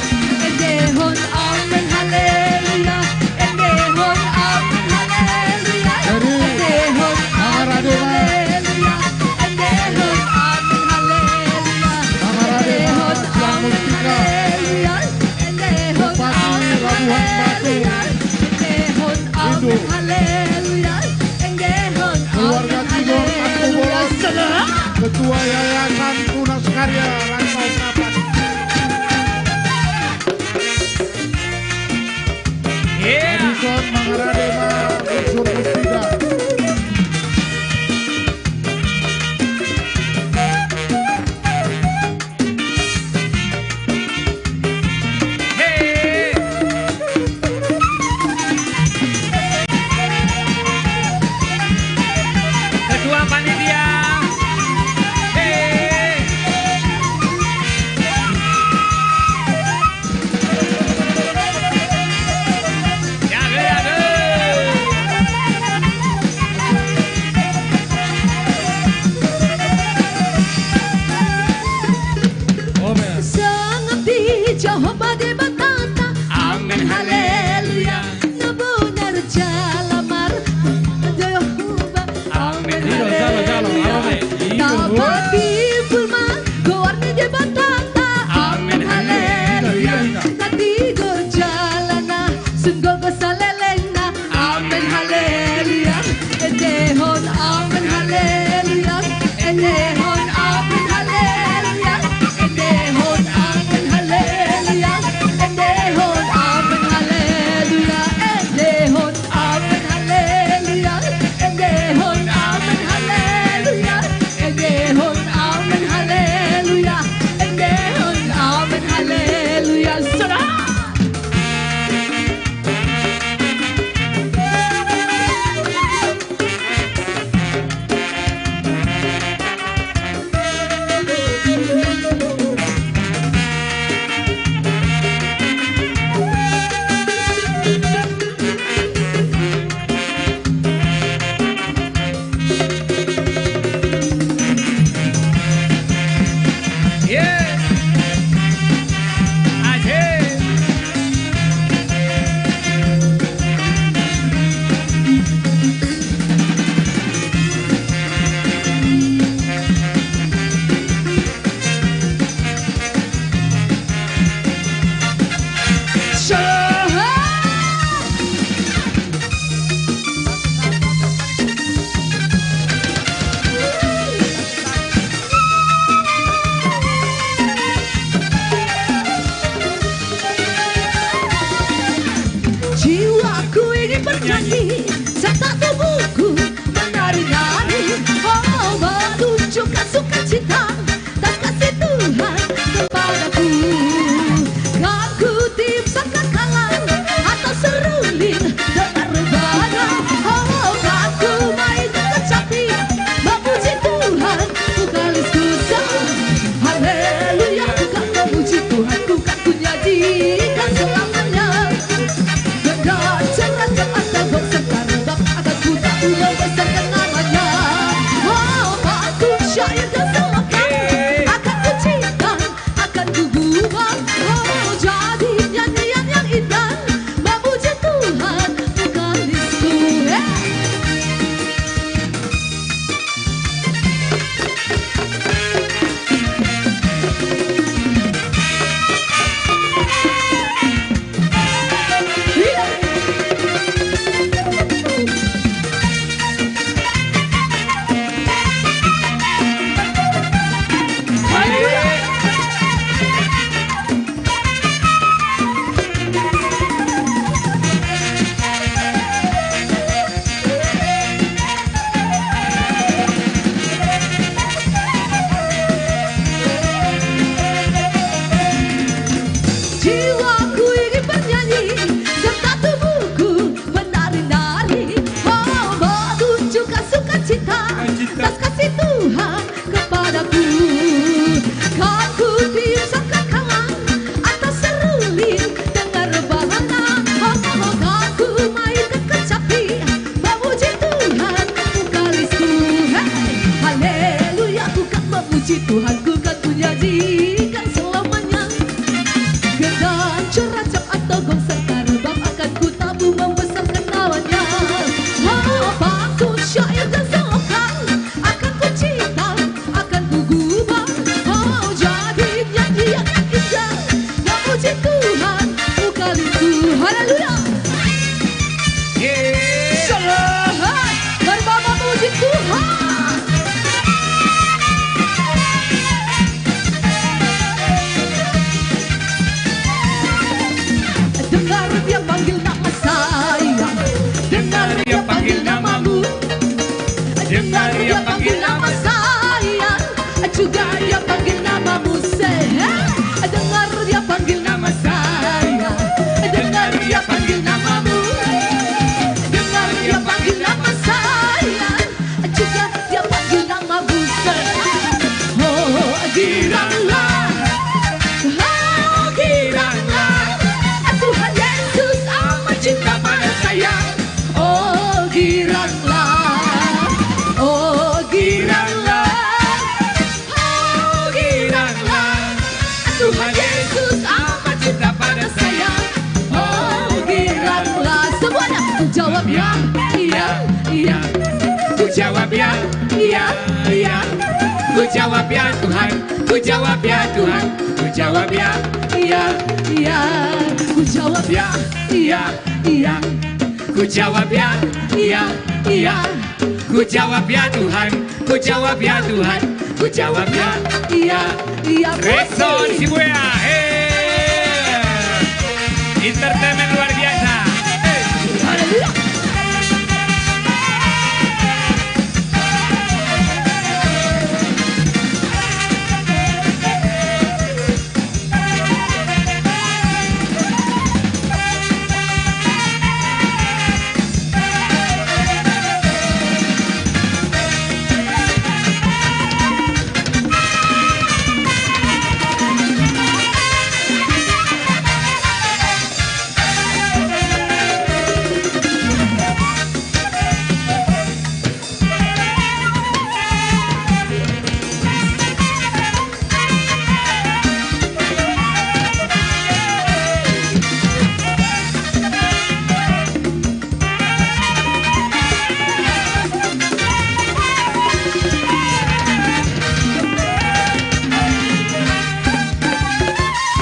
Endehon amen haleluya. Endehon amen haleluya. Endehon amen haleluya. Endehon amen haleluya. Endehon amen haleluya. Endehon amen haleluya. Endehon amen haleluya. Endehon Keluarga amen Tigor haleluya. Bolos, Ketua Yayasan Tunas Karya Rantau Kapan. Yeah. Adison Mangaradema unsur Muspida. Hey. Ketua panitia. Hey. Dengar dia panggil nama saya, dengar dia panggil namamu, dengar dia panggil nama saya, juga dia panggil namamu. Dengar dia panggil nama saya, dengar dia panggil namamu, dengar dia panggil nama saya, juga dia panggil namamu. Oh, giranglah, oh giranglah, Tuhan Yesus amat cinta pada saya. Oh giranglah, oh giranglah, oh giranglah, Tuhan Yesus amat cinta pada saya. Oh giranglah. Semuanya ku jawab ya, iya, iya. Ku jawab ya, iya, iya. Ku jawab ya Tuhan, ku jawab ya Tuhan, ku jawab ya, iya, iya. Ku jawab ya, iya, iya. Ku jawab ya, iya, iya. Ku jawab ya Tuhan, ku jawab ya Tuhan, ku jawab ya, iya, iya. Reson Shibuya, entertainment luar biasa. Haleluya.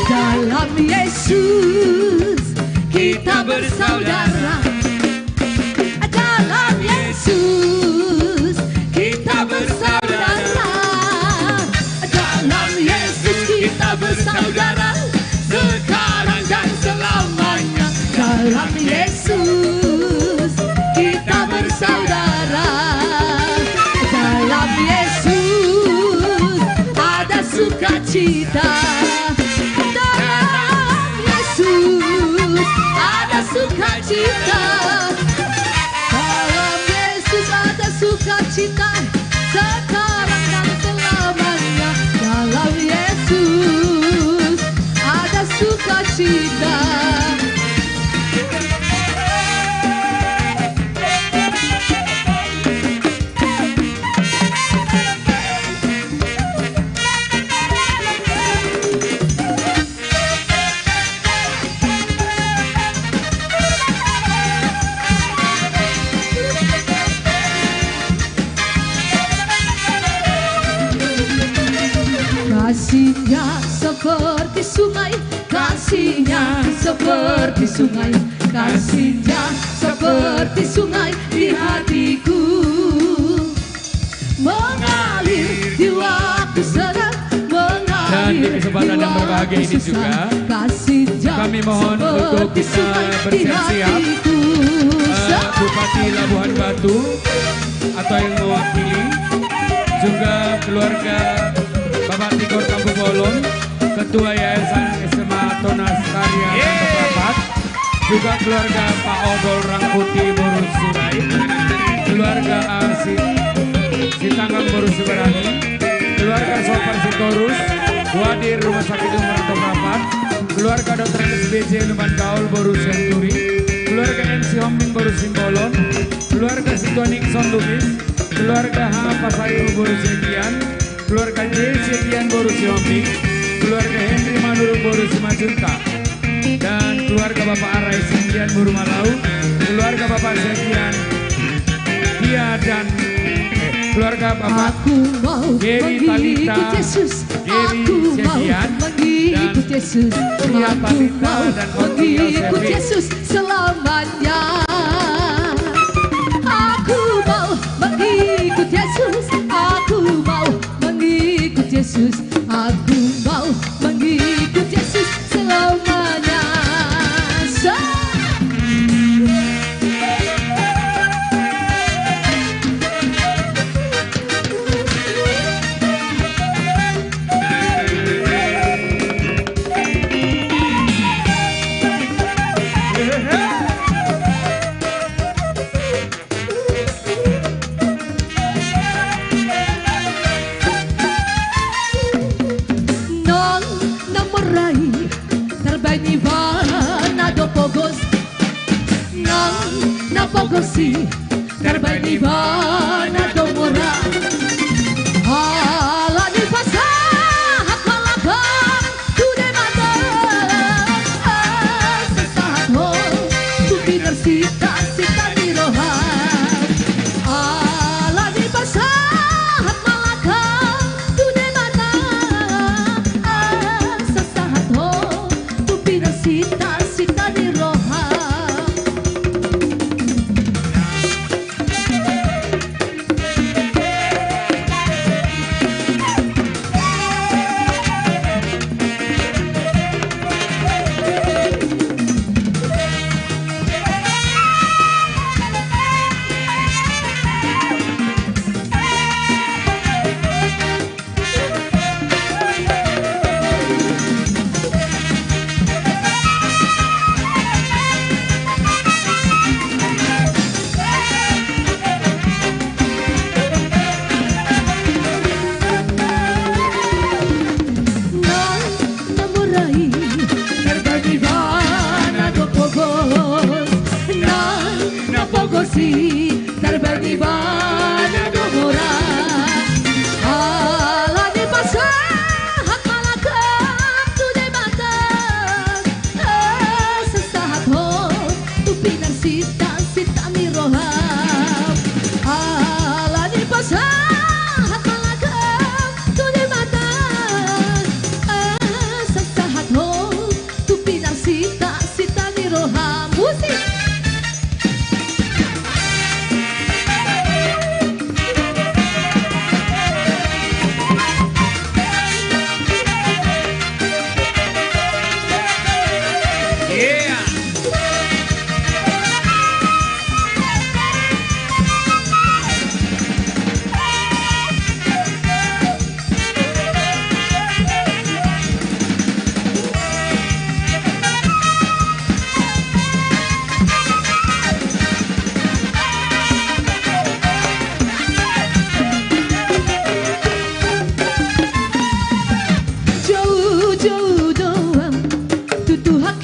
Dalam Yesus kita bersaudara. Dalam Yesus kita bersaudara. Dalam Yesus kita bersaudara, sekarang dan selamanya. Dalam Yesus kita bersaudara. Dalam Yesus ada sukacita. Sukacita, dalam Yesus ada sukacita, sekarang dan selamanya. Dalam Yesus ada sukacita. Kasihnya seperti sungai, kasihnya seperti sungai, kasihnya seperti sungai di hatiku, mengalir di waktu senang, mengalir. Dan di kesempatan yang berbahagia ini juga, kasihnya kami mohon untuk kita bersiap-siap. Bupati Labuhan Batu atau yang mewakili, juga keluarga Bapak Tigor Kampung Bolong, Ketua Yayasan SMA Tonas Karya Rapat, juga keluarga Pak Obol Rangkuti Boru Surai, keluarga Sitanggang Boru Subarani, keluarga Sopar Sitorus, Wadir Rumah Sakit Umar Rapat, keluarga Dr. SBC Luman Gaul Boru Senturi, keluarga MC Hombing Boru Simbolon, keluarga Situan Nixon Lubis, keluarga H. Pasariu Boru Sedian, keluarga J. Sedian Boru Hombing, keluarga Henry Manurung Boru Simajunta, dan keluarga Bapak Arai Sedian Boru Malau, keluarga Bapak Sedian Dia dan keluarga Bapak Geri Talita, Geri Sedian, dan Tia Talita dan mengikut Yesus selamanya. Aku mau mengikut mengikut Yesus, aku mau mengikut Yesus, aku mau mengikut Yesus selamanya. Pogosi terbaik di mana domora ala di pasah halakan sudah mata sesaat ho tu binar sita di rohan ala di pasah halakan sudah mata sesaat ho tu binar sita di rohan. Terbaik di mana domora ala di pasah halakan sudah mata sesaat ho tu pinar sita mi roham ala di pasah halakan sudah mata sesaat ho tu pinar sita mi roham. Musik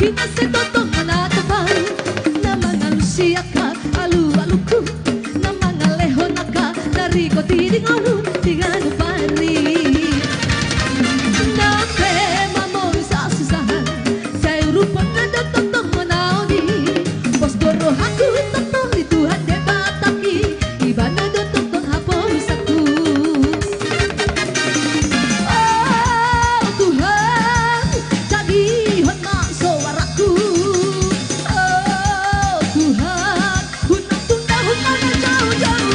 kita setotong menatapang nama ngalusiaka alu-aluku nama ngalehonaka dari koti di ngalu dengan pari nape mamo bisa susahan saya rupa nada totong menauni bos goro aku totong di Tuhan debataki ibana do totong hapo usaku oh Tuhan jadi hotma suaraku oh Tuhan hunang tunda hunang jauh-jauh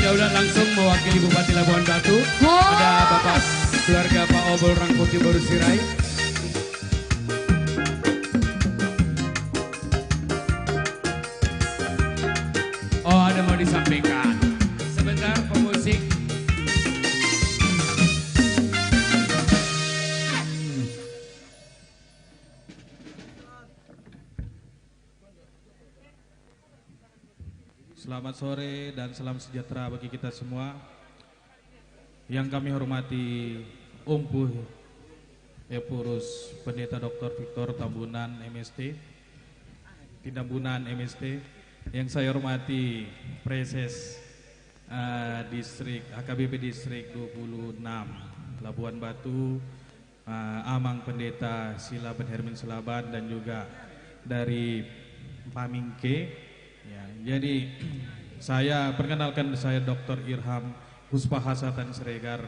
daulat langsung mewakili Bupati Labuan Batu. Ada Bapak keluarga Pak Obol Rangkuti Boru Sirai. Oh, ada mau disampaikan. Sebentar pemusik. Selamat sore dan salam sejahtera bagi kita semua. Yang kami hormati Ompuh Epurus Pendeta Dr. Victor Tambunan MST, Tinambunan MST. Yang saya hormati Preses Distrik HKBP Distrik 26 Labuan Batu, Amang Pendeta Sila Ben Hermin Selaban, dan juga dari Pamingke. Ya, jadi saya perkenalkan, saya Dr. Irham Huspahasatan Siregar,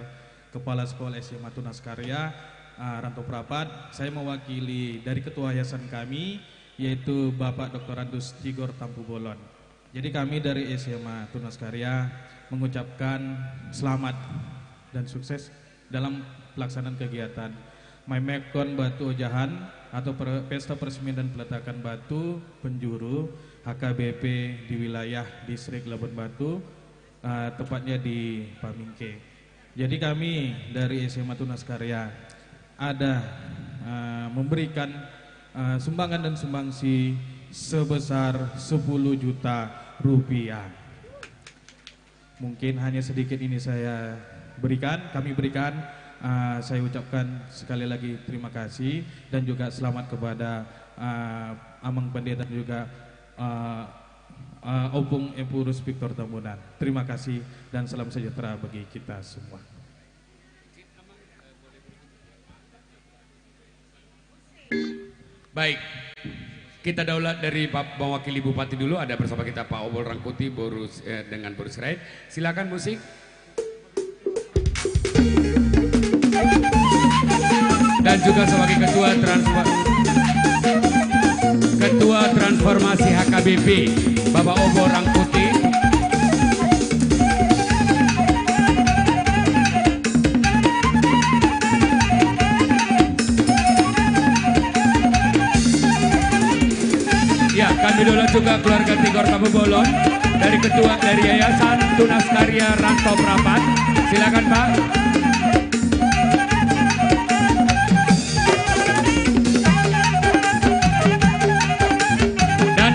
Kepala Sekolah SMA Tunas Karya Rantau Prapat. Saya mewakili dari Ketua Yayasan kami, yaitu Bapak Dr. Andus Tigor Tampu Bolon. Jadi kami dari SMA Tunas Karya mengucapkan selamat dan sukses dalam pelaksanaan kegiatan Maimekon Batu Ojahan atau Pesta Peresmian dan Peletakan Batu Penjuru HKBP di wilayah Distrik Labuan Batu, tepatnya di Pamingke. Jadi kami dari SMA Tunas Karya ada memberikan sumbangan dan sumbangsi sebesar 10 juta rupiah. Mungkin hanya sedikit ini saya berikan, kami berikan. Saya ucapkan sekali lagi terima kasih dan juga selamat kepada Amang Pendeta dan juga Opung Epurus Victor Tambunan. Terima kasih dan salam sejahtera bagi kita semua. Baik, kita daulat dari mewakili Bupati dulu. Ada bersama kita Pak Obol Rangkuti dengan Boru Sirai. Silakan musik. Dan juga sebagai Ketua Transformasi HKBP Bapak Obol Rangkuti. Ya, kami dulu juga keluarga Tigor Tampu Bolon dari Ketua dari Yayasan Tunas Karya Rantau Prapat. Silakan Pak.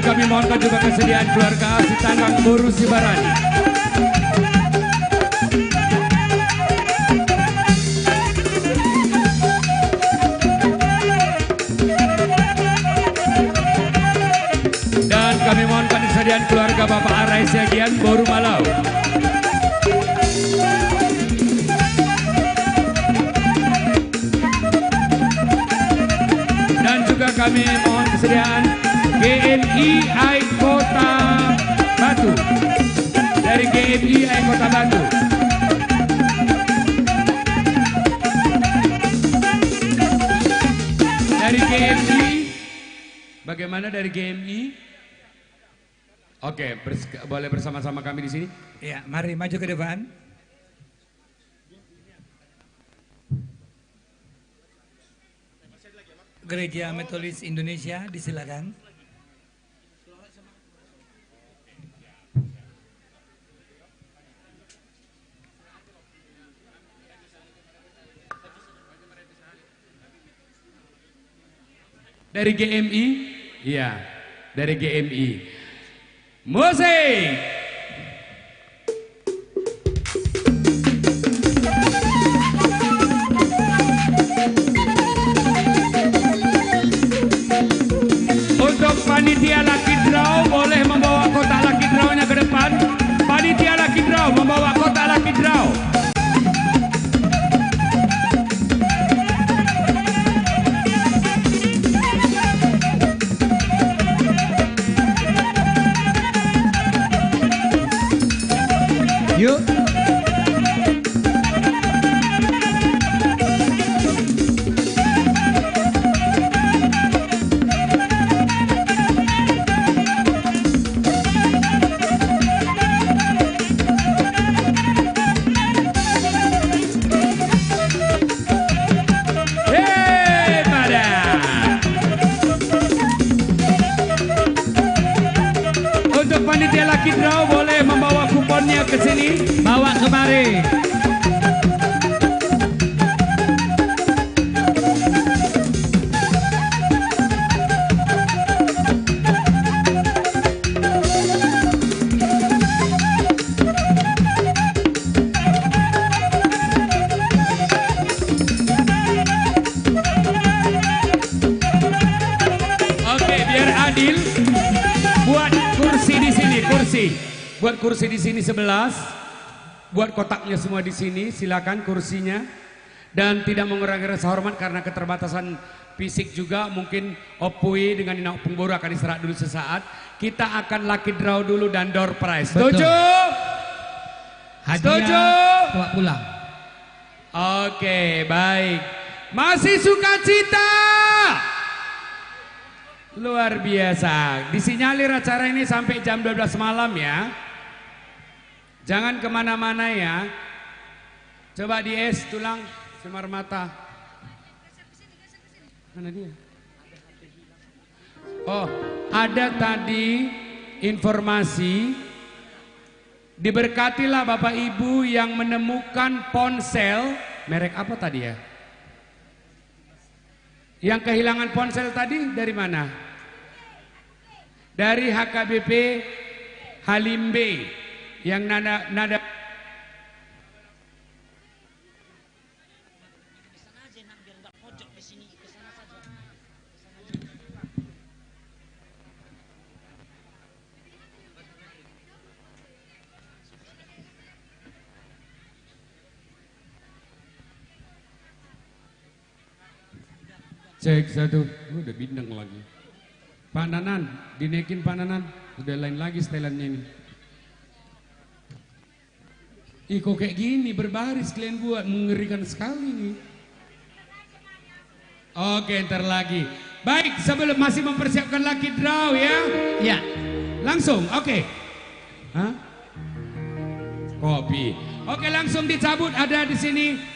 Kami mohonkan juga kesediaan keluarga Asi Tanggang Boru Sibarani. Dan kami mohonkan kesediaan keluarga Bapak Arai Siagian Boru Malau. Dan juga kami mohon kesediaan GMI Kota Batu, dari GMI Kota Batu. Dari GMI, bagaimana dari GMI? Oke, boleh bersama-sama kami di sini. Ya, mari maju ke depan. Gereja Metodis Indonesia, disilakan. Dari GMI? Iya, dari GMI. Musik! Untuk panitia Lucky Draw boleh membawa kotak Lucky Draw-nya ke depan. Panitia Lucky Draw membawa kotak Lucky Draw. Yuk. Untuk panitia Lucky Draw boleh membawa kuponnya ke sini. Bawa kemari. Buat kursi di sini 11, buat kotaknya semua di sini, silakan kursinya. Dan tidak mengurangi rasa hormat karena keterbatasan fisik juga, mungkin Opui dengan Nina Opung Boru akan istirahat dulu sesaat. Kita akan lucky draw dulu dan door prize. Setuju? Setuju? Bawa pulang. Oke, baik. Masih sukacita? Luar biasa. Disinyalir acara ini sampai jam 12 malam ya. Jangan kemana-mana ya. Coba di es tulang semar mata. Mana dia? Oh, ada tadi informasi. Diberkatilah Bapak Ibu yang menemukan ponsel. Merek apa tadi ya? Yang kehilangan ponsel tadi dari mana? Dari HKBP Halimbe. Yang nada cek satu. Udah bintang lagi. Pak Nanan, dinaikin Pak Nanan. Udah lain lagi setelannya ini. Ih kok kayak gini berbaris kalian buat, mengerikan sekali nih. Oke, ntar lagi. Baik, sebelum masih mempersiapkan lucky draw ya. Ya. Langsung, oke. Hah? Kopi. Oke, langsung dicabut, ada di sini.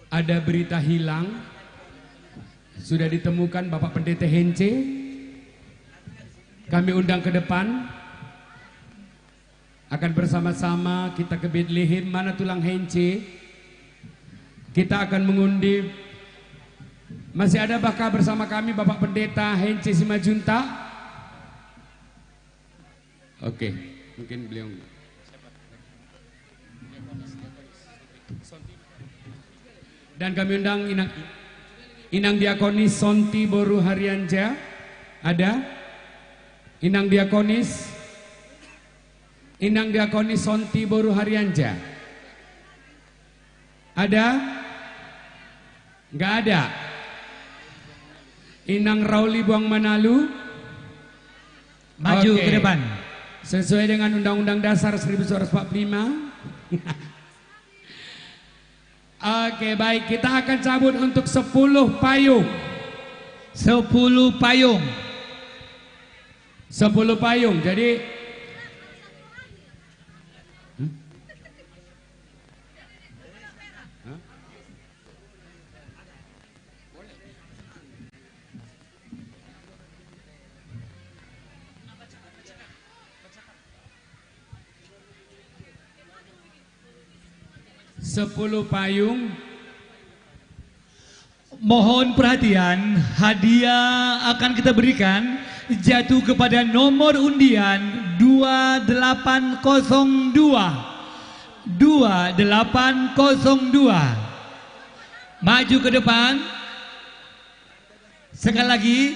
Ada berita hilang. Sudah ditemukan Bapak Pendeta Hence. Kami undang ke depan. Akan bersama-sama kita ke Bethlehem. Mana tulang Hence? Kita akan mengundi. Masih ada bakal bersama kami Bapak Pendeta Hence Simajunta? Oke, mungkin beliau. Dan kami undang Inang Diakonis Sonti Boru Haryanja. Ada? Inang Diakonis Sonti Boru Haryanja. Ada? Enggak ada. Inang Rauli Buang Manalu. Maju ke depan. Sesuai dengan Undang-Undang Dasar 1945. Oke, baik, kita akan cabut untuk 10 payung. 10 payung. 10 payung. Jadi Sepuluh payung. Mohon perhatian, hadiah akan kita berikan jatuh kepada nomor undian 2802. 2802. Maju ke depan. Sekali lagi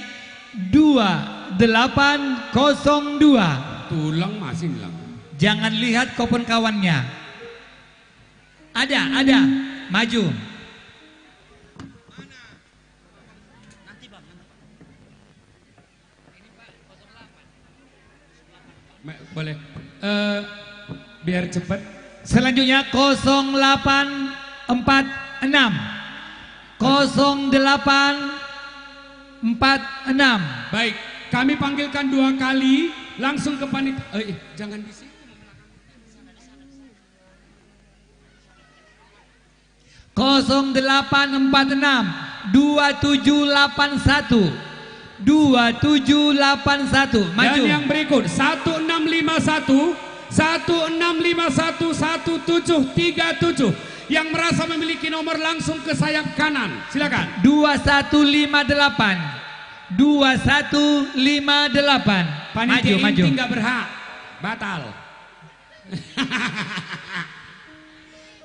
2802. Tulang masih hilang. Jangan lihat kupon kawannya. Ada, maju. Boleh. Biar cepat. Selanjutnya 0846 0846 Baik, kami panggilkan 2 kali langsung ke panitia. Jangan di sini. 0846 2781 2781 maju. Dan yang berikut 1651 1737. Yang merasa memiliki nomor langsung ke sayap kanan. Silakan. 2158 2158. Panitia Maju. inti nggak berhak. Batal.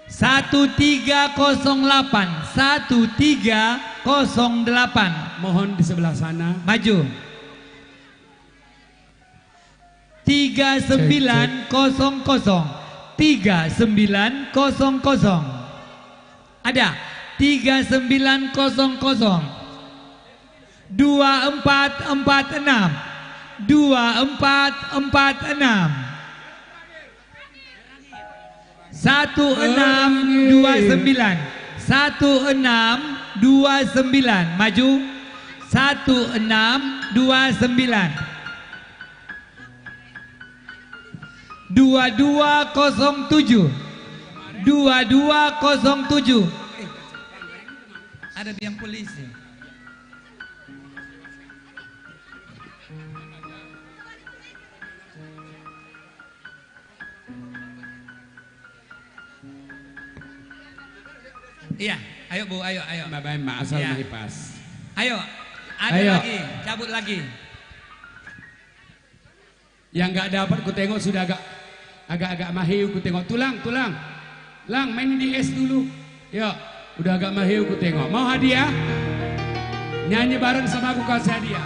1308 1308. Mohon di sebelah sana. Maju. 3900 3900. Ada 3900 2446 2446 1629 1629 maju 1629 2207 2207. Ada biang polisi. Iya, ayo Bu, ayo. Bapak asal Ya. pas. Ayo, ada Ayo. lagi, cabut lagi. Yang nggak dapat ku tengok sudah agak mahiu ku tengok. Tulang. Lang main di es dulu. Yuk, udah agak mahiu ku tengok. Mau hadiah? Nyanyi bareng sama aku kasih hadiah.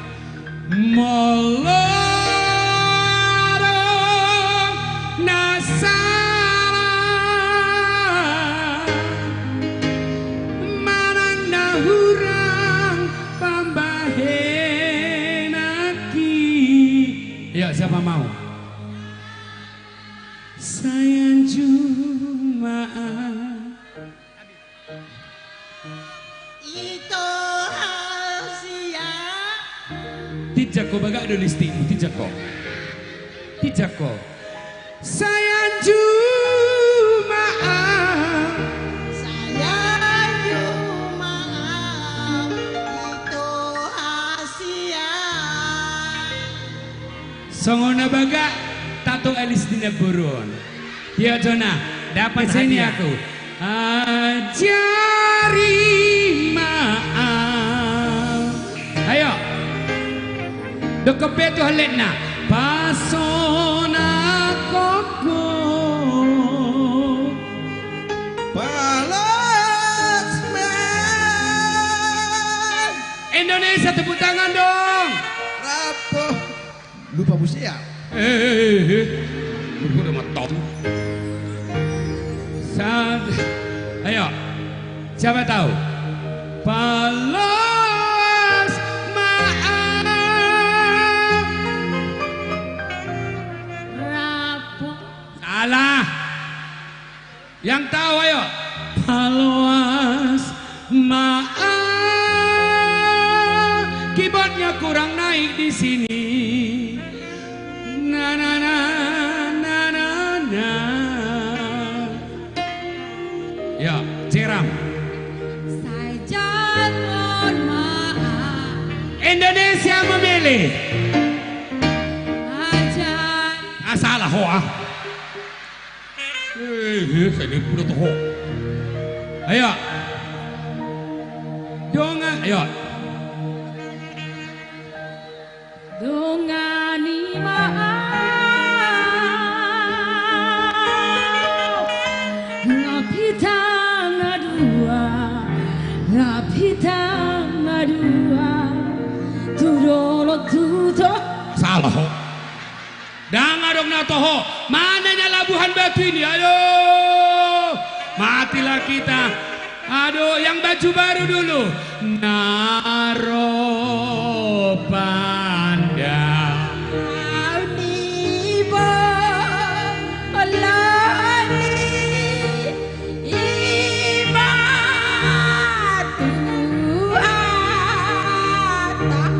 Moloro nasara manang nahurang pambahenaki. Ya, siapa mau? Sayang Jumaat Itu hasia. Tijako baga do listimu Tijako Sayang Jumaat Sayang Jumaat itu hasia. Songona baga tato elis dina burun. Ya Jona, Dapat sini hadiah. aku. Ajari maaf. Ayo. Dokepe tu haletna. Pasona koko. Palasman. Indonesia tepuk tangan dong. Rapo. Lupa musia. Lu udah matop. Ayo, siapa tahu? Palas maaf. Rapo. Salah. Yang tahu ayo. Palas maaf. Keyboardnya kurang naik di sini. Na na na na na na. Ya, Ceram. Saya mohon maaf. Indonesia memilih. Ajan. Salah hoa. Saya udah tahu. Ayo. Donga, ayo. Dongani maaf. Lapita ngadua. Lapita ngadua. Tudolo tudo. Salah ho. Danga dong na toho. Mananya Labuhan Batu ini? Ayo. Matilah kita. Aduh, yang baju baru dulu. Naro pandang. Alnibo. Alani. Ibatu. Ata.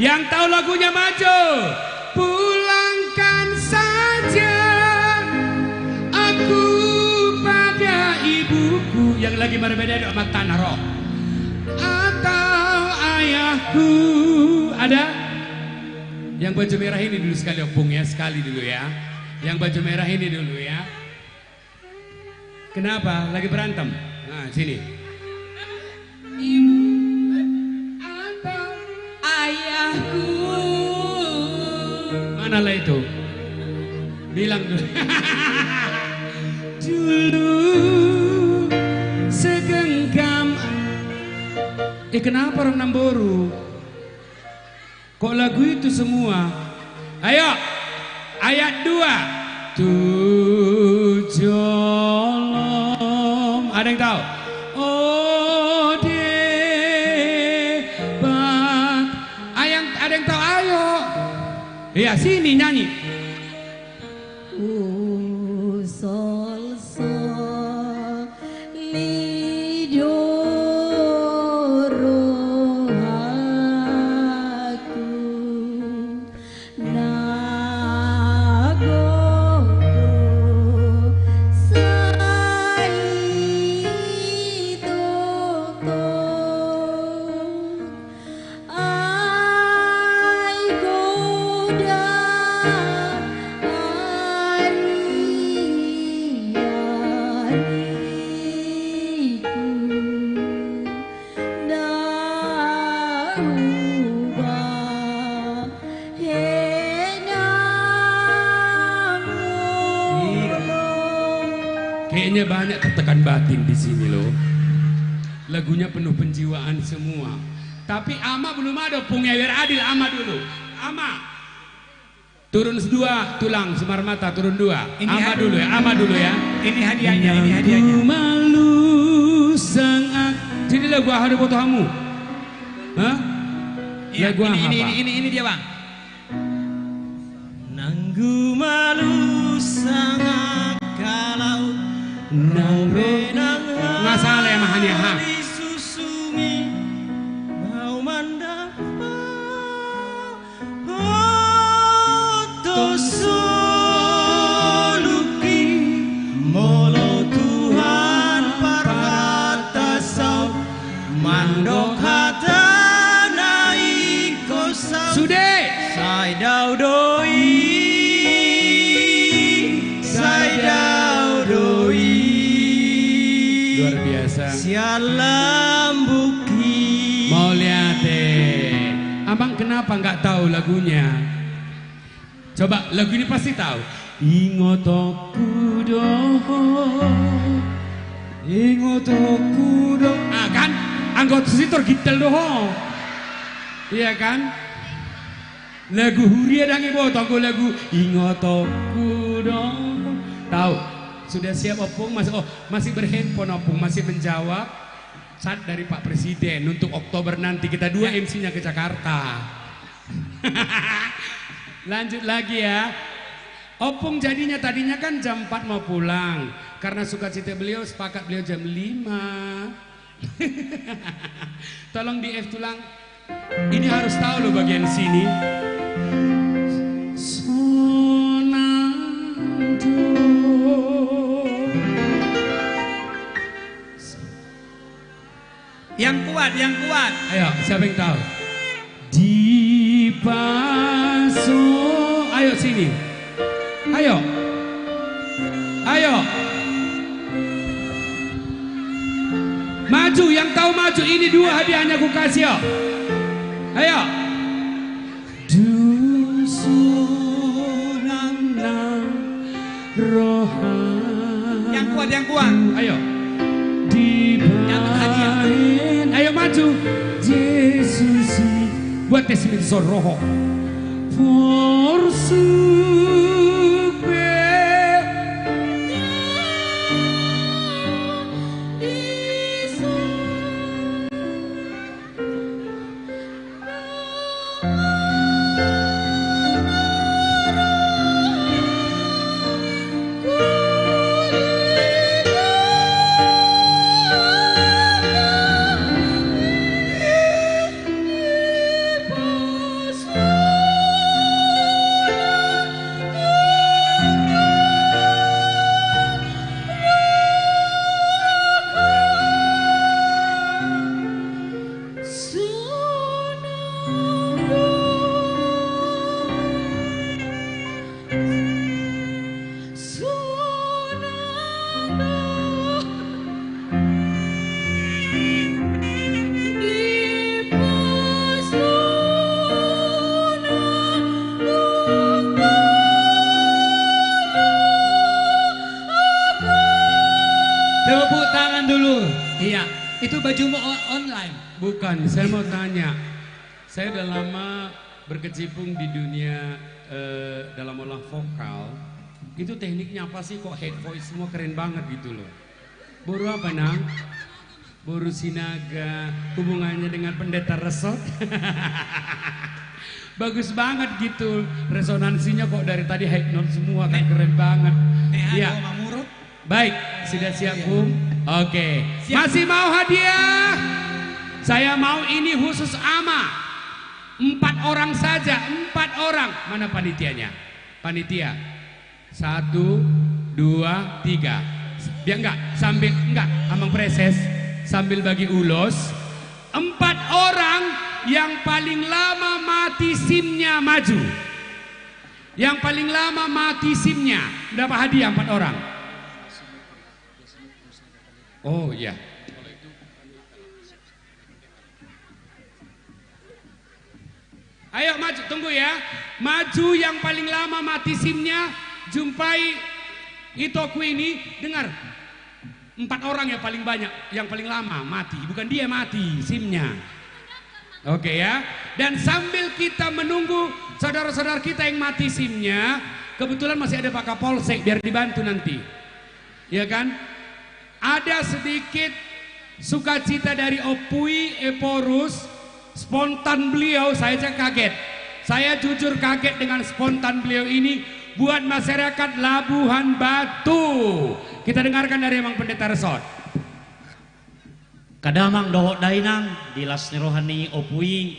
Yang tahu lagunya maju. Pulangkan saja aku pada ibuku. Yang lagi berbeda sama tanah roh. Atau ayahku. Ada? Yang baju merah ini dulu sekali opung ya. Sekali dulu ya. Yang baju merah ini dulu ya. Kenapa? Lagi berantem? Nah sini. Atau ayahku. Manalah itu? Bilang dulu. Dulu segenggam. Kenapa orang Namboru? Kok lagu itu semua? Ayo, ayat 2. Tujolom. Ada yang tahu? Oh debat. Ada yang tahu? Ayo. Iya sini nyanyi. Sol sol lido. Kayaknya banyak tertekan batin di sini loh. Lagunya penuh penjiwaan semua. Tapi Ama belum ada, Pungewer Adil Ama dulu. Ama. Turun 2 tulang semar mata turun 2. Ama dulu ya, Ama dulu ya. Ini hadiahnya, ini hadiahnya. Malu sangat. Jadi lagu Ahadu Foto Hamu. Hah? Ya, lagu apa? Ini dia bang. Nanggu malu sangat kalau nggak salah ya mahani ha. Susumi mau mendapat tosoluki molo Tuhan parata sau mandok hata naik kosau sudah sai daudoi luar biasa. Sialam buki. Mau lihat abang kenapa nggak tahu lagunya? Coba lagu ini pasti tahu. Ingotokudo, ingotokudo. Ah kan? Anggota sitor gitel doho. Iya kan? Lagu Huria dangi bawa tanggo lagu Ingotokudo. Tahu? Sudah siap Opung? Masih berhandphone Opung, masih menjawab chat dari Pak Presiden untuk Oktober nanti kita 2 MC-nya ke Jakarta. Lanjut lagi ya. Opung tadinya kan jam 4 mau pulang. Karena sukacita beliau sepakat beliau jam 5. Tolong di F tulang. Ini harus tahu loh bagian sini. Yang kuat, yang kuat. Ayo, siapa yang tahu? Di paso. Ayo sini. Ayo. Ayo. Maju, yang tahu maju. Ini 2 hadiahnya ku kasih yo. Ayo. Yang kuat, yang kuat. Ayo. Ayo maju. Yesus buat tes roho. cuma online. Bukan, saya mau tanya. Saya udah lama berkecimpung di dunia dalam olah vokal. Itu tekniknya apa sih kok head voice semua keren banget gitu loh. Boru apa nang? Boru Sinaga, hubungannya dengan pendeta resort. Bagus banget gitu, resonansinya kok dari tadi high note semua kan keren banget. Iya. Baik, sudah siap Bung? Oke. Masih mau hadiah? Saya mau ini khusus ama. 4 orang saja, 4 orang. Mana panitianya? Panitia. 1, 2, 3. Biar enggak, sambil enggak, Amang Preses sambil bagi ulos. 4 orang yang paling lama mati SIM-nya maju. Yang paling lama mati SIM-nya dapat hadiah 4 orang. Oh iya. Ayo maju, tunggu ya. Maju yang paling lama mati SIM-nya. Jumpai Itoku ini, dengar. 4 orang yang paling banyak, yang paling lama mati. Bukan dia mati, SIM-nya. Oke ya. Dan sambil kita menunggu saudara-saudara kita yang mati SIM-nya, kebetulan masih ada Pak Kapolsek biar dibantu nanti. Ya kan? Ada sedikit sukacita dari Opui Eporus, spontan beliau, saya kaget. Saya jujur kaget dengan spontan beliau ini buat masyarakat Labuhan Batu. Kita dengarkan dari Mang Pendeta Resort. Kadamang dohok dainang dilas rohani Opui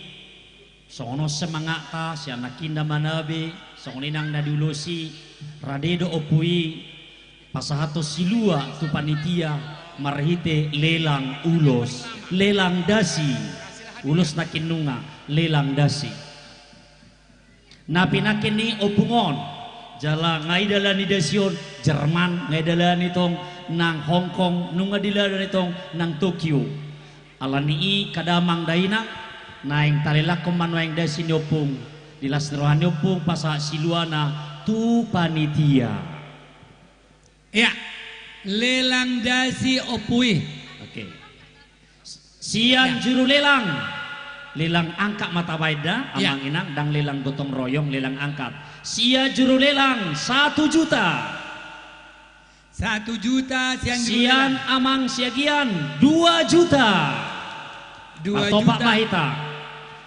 sono semangat ta si anak kinda manabe soninang nadulusi radedo Opui pasahato silua tu panitia marhite lelang ulos lelang dasi ulos nakinunga lelang dasi napinakin ni opungon jala ngaidalan ni dasion Jerman ngaidalan itong nang Hong Kong nunga diladan itong nang Tokyo alani kadamang dainang naing talilak kumanwaing dasi nyopung dilas rohani opung pasa siluana tu panitia. Ya, lelang dasi Opui. Oke. Sian juru lelang. Lelang angkat mata baida, amang inang, dan lelang gotong royong, lelang angkat. Sia juru lelang 1 juta. 1 juta sian juru Sian lelang. amang siagian 2 juta. 2 Atau Pak juta. Mahita.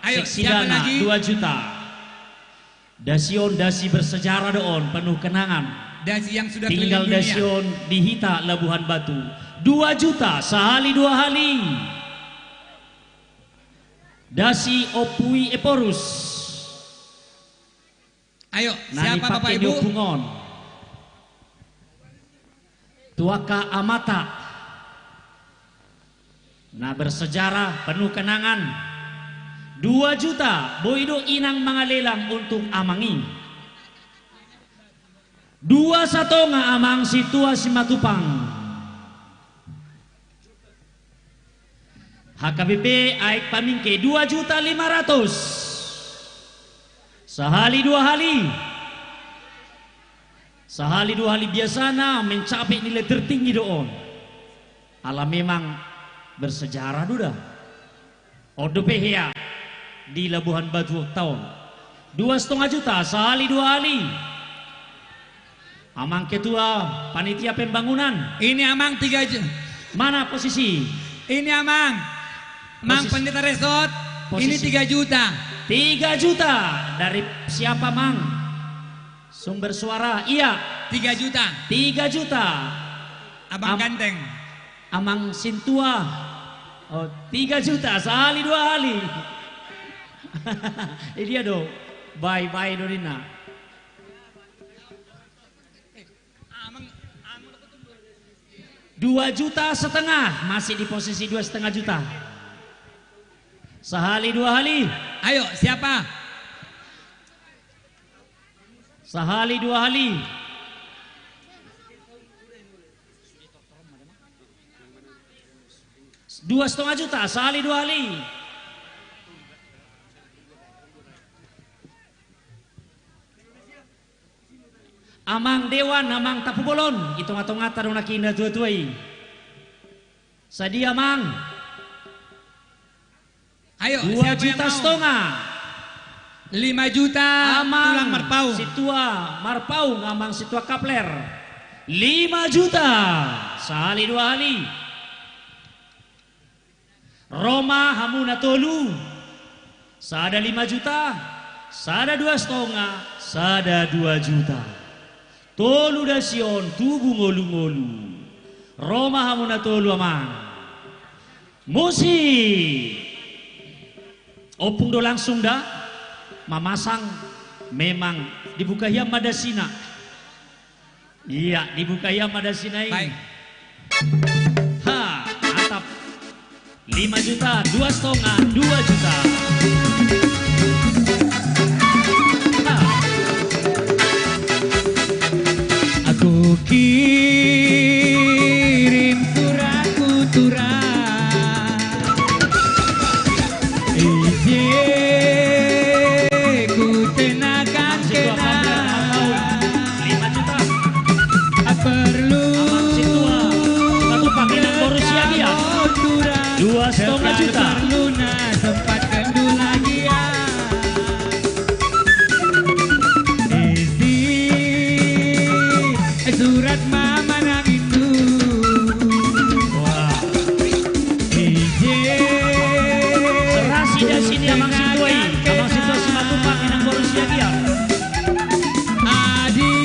Ayo, Seksi siapa dana lagi? 2 juta. Dasion dasi bersejarah doon, penuh kenangan. Dasi yang sudah tinggal keliling dunia. dasion di Hita Labuhan Batu 2 juta sehali 2 hari. Dasi Opui Eporus. Ayo, siapa Bapak Ibu? Pungon. Tuaka Amata. Nah bersejarah penuh kenangan 2 juta Boido inang mangalelang untuk amangi 2 satonga amang situa simatupang HKBP aik pamingke 2.500.000 sehali 2 hari sehali 2 hari biasana mencapai nilai tertinggi doon alam memang bersejarah duda Odo Pehia di Labuhan Batu tahun 2,5 juta sehali 2 hari. Amang ketua panitia pembangunan. Ini amang 3 juta. Mana posisi? Ini amang. Mang Pendeta Resort. Ini 3 juta. 3 juta dari siapa mang? Sumber suara. Iya. 3 juta. 3 juta. Abang Ganteng. Amang Sintua. Oh 3 juta sehali 2 hari. Ini dia do. Bye bye Dorina. 2,5 juta masih di posisi 2,5 juta sehali 2 hari. Ayo siapa? Sehali 2 hari. 2,5 juta sehali 2 hari. Amang Dewan, amang Tapubolon, itu ngatong-ngata dong nakinda tua-tuai. Sadia mang, Ayo, 2 siapa yang juta mau? setengah. 5 juta Amang tulang marpau. Situa marpau ngamang situa kapler. 5 juta. Sehali 2 hari. Roma Hamuna Tolu. Sada 5 juta. Sada 2,5. Sada 2 juta. Tolu dasion tubuh ngolu-ngolu. Roma Hamuna Tolu amang. Musik. Opung do langsung dah. Mamasang memang dibuka ya madasina. Iya, dibuka ya madasina ini. Baik. Ha, atap. 5 juta, 2,5, 2 juta. Ha. Aku kirim suratku turah. Setengah juta. Luna sempat kendu lagi ya. Isi surat mama nang itu. Wah. Serasi dah sini amang situai. Amang situasi matupak inang Borussia dia. Adi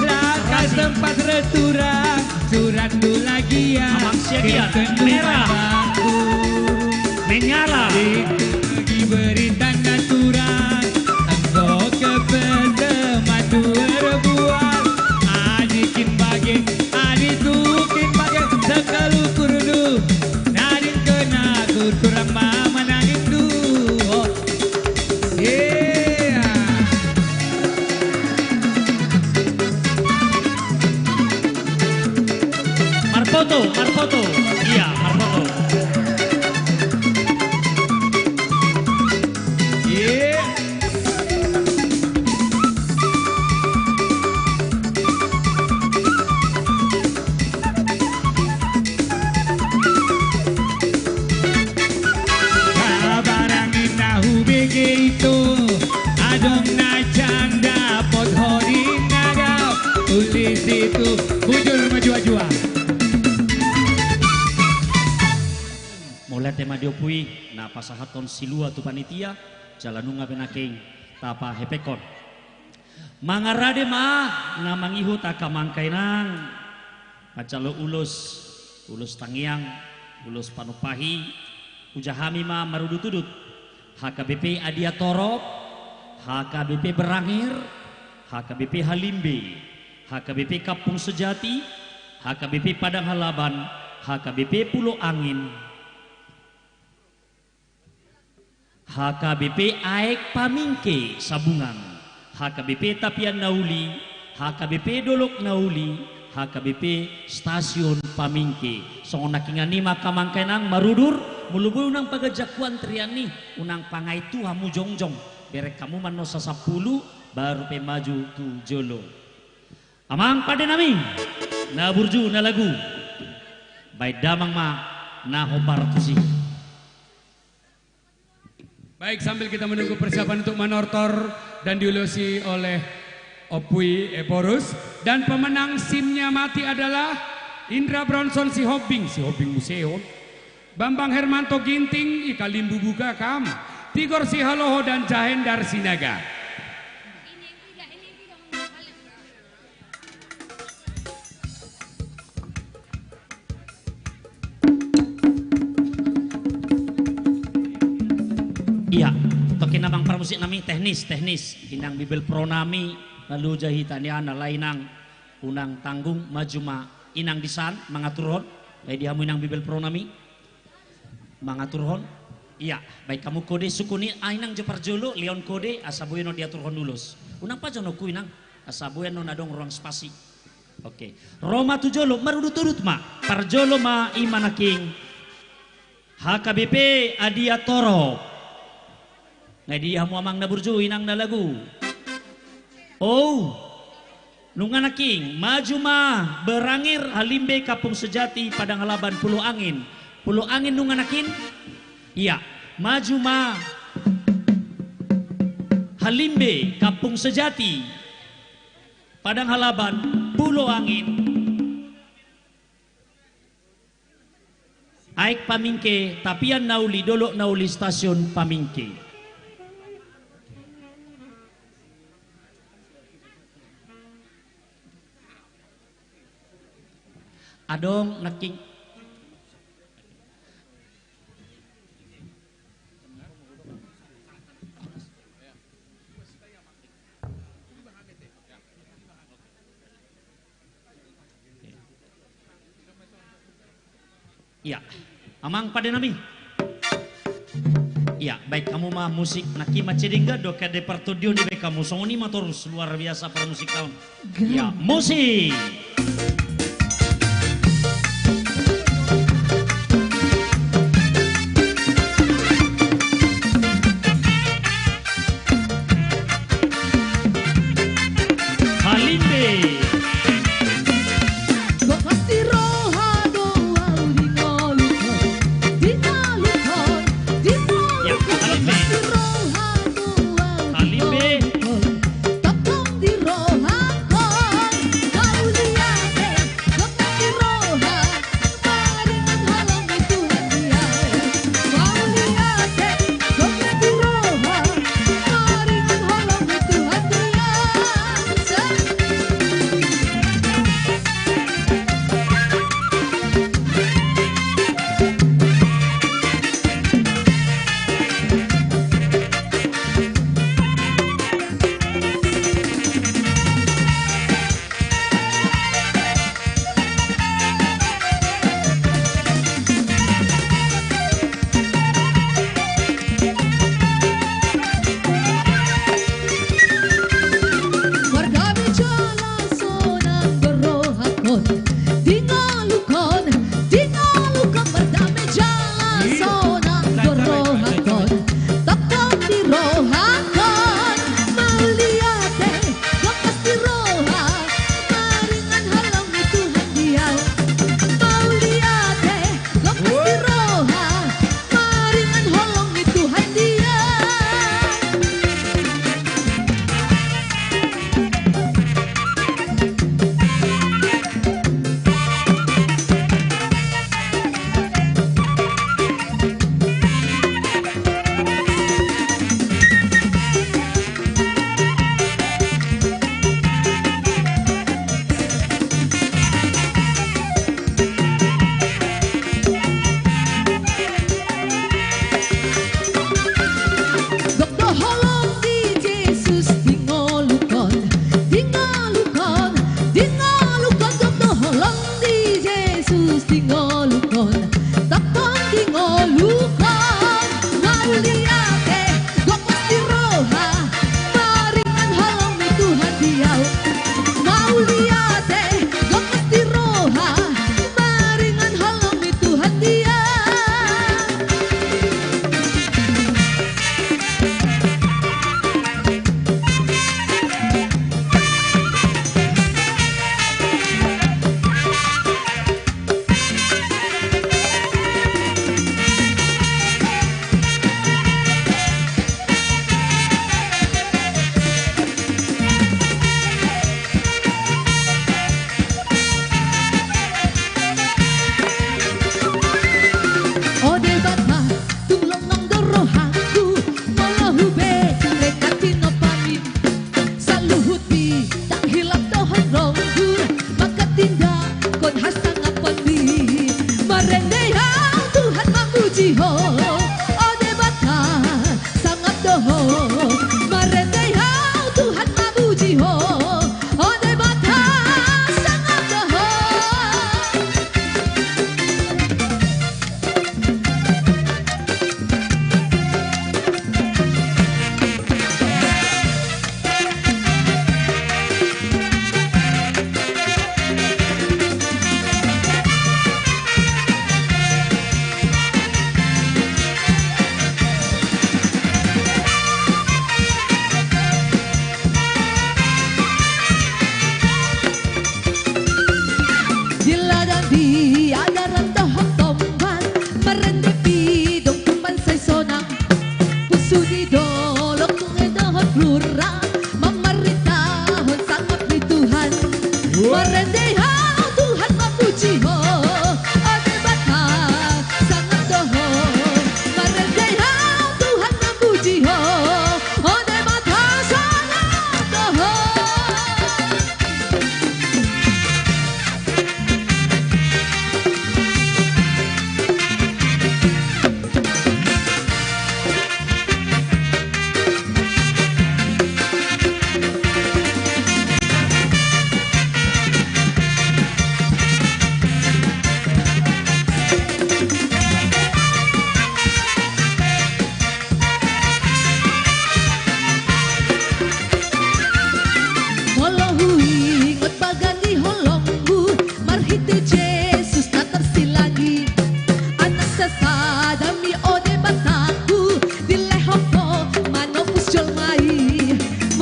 laka sempat returang. Surat du lagi ya. Amang siagia merah menyala lagi beri tanda surat. Engkau kepedeman 2 bulan. Adikin bagian, aditukin bagian. Sekalu kurdu nadin kena kurang mama nangin du. Oh. Yeah. Marfoto. Iya, Marfoto. Yeah. Kabarang inahu begitu. Adong na canda pot hodin nagap. Tulis itu bujur maju-ajua. Mulai tema diopui na pasahaton silua tu panitia jalanunga penaking tapa hepekon mangarade mah ngamangihu takamangkainang pacalo ulus tangiang ulus panupahi ujahami mah marudut-udut HKBP Adia Torop, HKBP Berangir, HKBP Halimbe, HKBP Kampung Sejati, HKBP Padang Halaban, HKBP Pulau Angin, HKBP Aek Pamingke Sabungan, HKBP Tapian Nauli, HKBP Dolok Nauli, HKBP Stasiun Pamingke. Songon nakingani maka mangkenang marudur mulubu unang pagajakuan triani unang pangai tu hamu jongjong berek kamu manosa 10 baru pe maju tu jolo. Amang pada nami na burju na lagu baik damang ma na hopar tusi. Baik, sambil kita menunggu persiapan untuk manortor dan diulusi oleh Opui Eporus, dan pemenang SIM-nya mati adalah Indra Bronson si Hobbing Museum, Bambang Hermanto Ginting Ika Limbu Buka Kam, Tigor si Haloho dan Jahendar Sinaga. Iya, tokin namang pramusik nami teknis inang bibel pro nami lalu jahitani ana lainang unang tanggung majuma inang disan mangaturhon kay dihamu inang bibel pro nami mangaturhon. Iya, baik kamu kode sukuni inang jepar jolo leon kode asabueno diaturhon lulus unang pa jono ku inang asabueno nadong ruang spasi. Oke, Roma tu jolo marudut-udut ma parjolo ma imanaking HKBP Adia Toro ngadi hamu amang naburju inang nalagu. Oh, nungan naking maju mah Berangir Halimbe Kampung Sejati Padang Halaban Pulau Angin nungan nakin Iya, maju ma. Halimbe, Kampung Sejati, Padang Halaban, Pulau Angin. Aik Pamingke, Tapian Nauli, Dolok Nauli Stasiun Pamingke. Adong naking ya, amang pada nami. Ya, baik kamu mah musik naki macedingga do kade pertudio di baik kamu songoni matorus luar biasa para musik tahun. Ya, musik.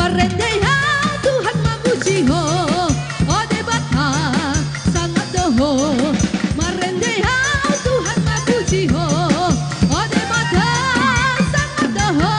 Marendeha Tuhan mamuji ho, oh debata sangat doho. Marendeha Tuhan mamuji ho, oh debata sangat doho.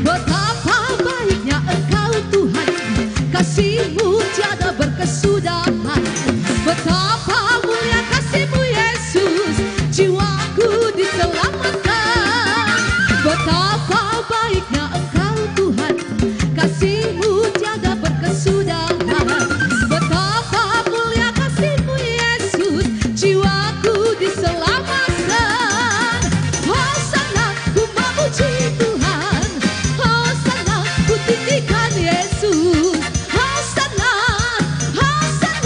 Betapa baiknya Engkau Tuhan, kasih-Mu tiada berkesudahan. Betapa mulia kasih-Mu Yesus, jiwaku diselamatkan. Betapa baiknya Engkau Tuhan, kasih-Mu tiada berkesudahan. Betapa mulia kasih-Mu Yesus, jiwaku diselamatkan. Hosana ku memuji Tuhan, Hosana ku tinggikan Yesus. Hosana, Hosana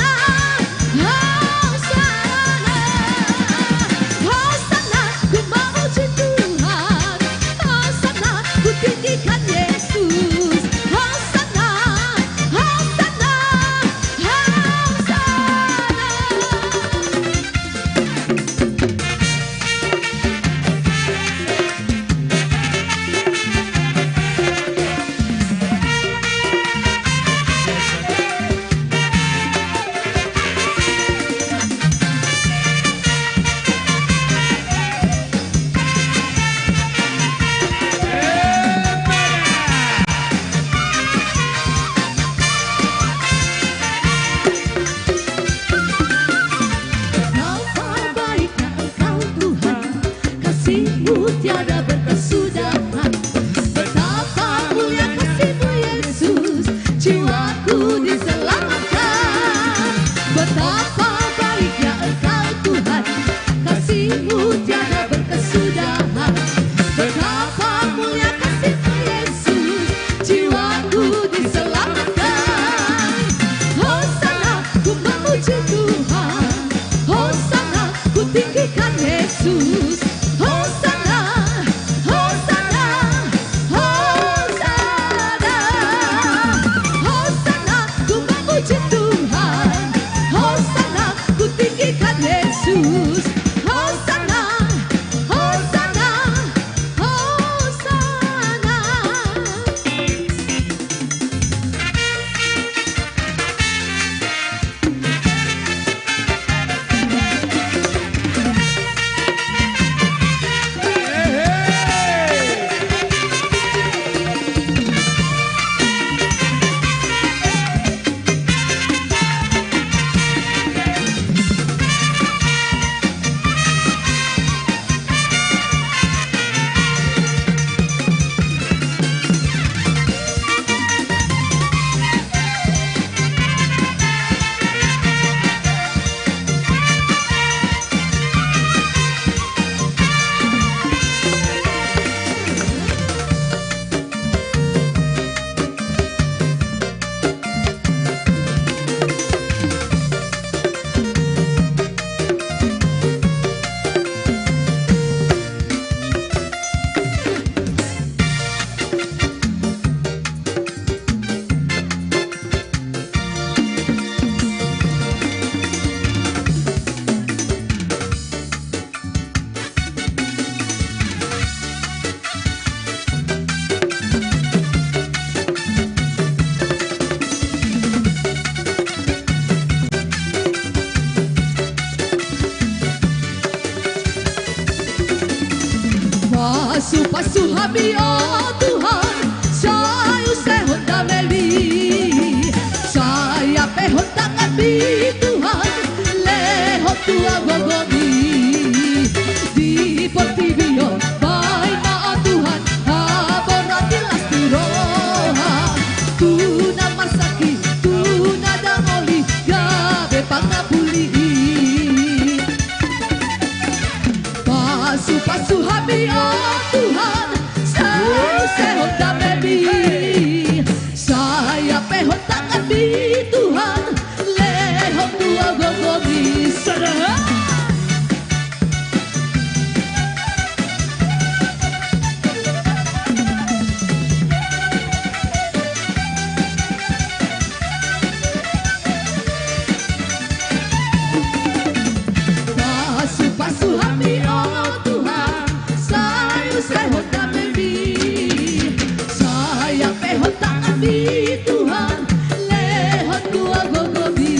nabi Tuhan lehon tua gogobi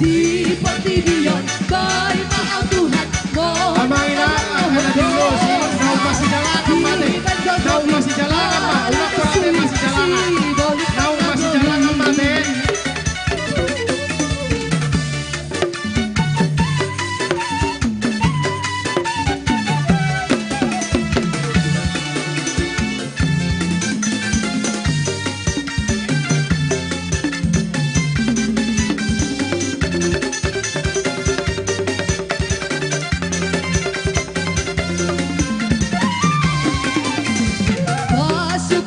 di pertidion baik maaf Tuhan Amainan dulu sih, kau masih jalan mati, kau masih jalan apa? Ulah kurang masih jalan, kau masih jalan mati.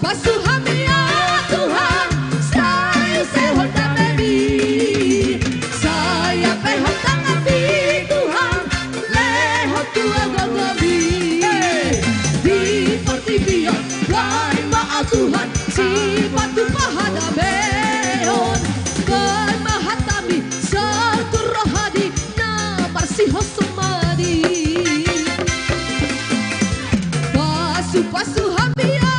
Pasu hamia Tuhan saya sehon dan baby saya pehon tangan di Tuhan lehon tua gogobi di pertibion lain maaf Tuhan si batu pahada beon kan mahatami satu rohadi na barsiho sumadi pasu hamia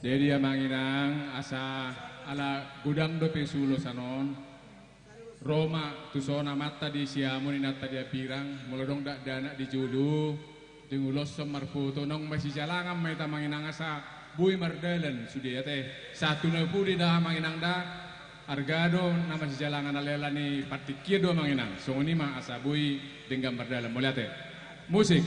Jadi manginang asa ala gudang dope sulo sanon Roma tusona mata di siamun inata dia pirang mulodong dak dana di judu dingulos semarputo nong masih jalangan maita manginang asa bui mardalan sudia teh satu nepudi dah manginang da argado nama si jalangan alela ni patikir do manginang so ini mah asa bui dengan mardalan mulia teh musik.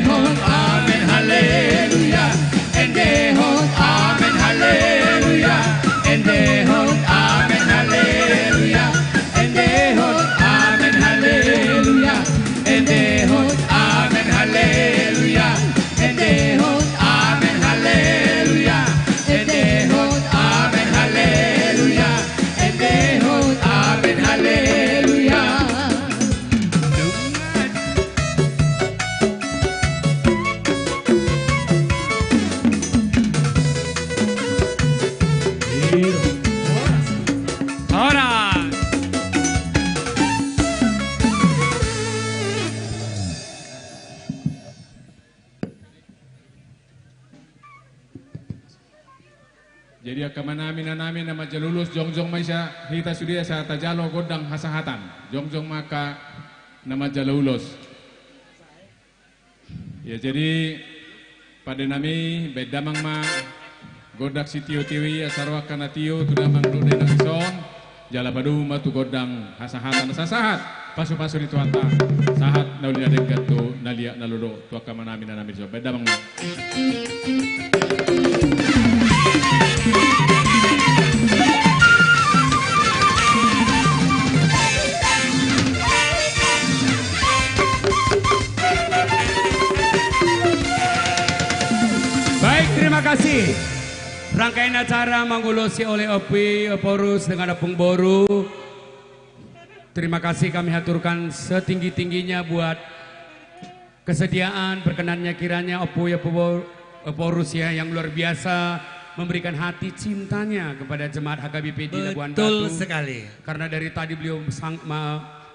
endehot, amen, haleluya. Endehot, amen, haleluya. Endehot, amen, haleluya. Endehot, amen, haleluya. Endehot, amen, haleluya. Endehot, amen, haleluya. Endehot, amen, haleluya. Endehot, amen, haleluya. Ahora. Jadi akamanami nanami nama jalulus jongjong maisha hita sudia sa tajalo godang hasahatan jongjong maka nama jalulus. Ya jadi pada nami bedamang ma godak si tio tiwi asarwa kana tio tu damang dude nang ison jala padu ma tu godang hasahatan sasahat pasu-pasu ni tuanta sahat nauli adeng gatu nalia naludo tu akamanami nanami so bedamang ma. Baik, terima kasih. Rangkaian acara manggulosi oleh Opi Eporus dengan Apung Boru. Terima kasih kami haturkan setinggi-tingginya buat kesediaan berkenannya kiranya Opi Eporus ya yang luar biasa memberikan hati cintanya kepada jemaat HKBP di Labuan Batu. Betul sekali. Karena dari tadi beliau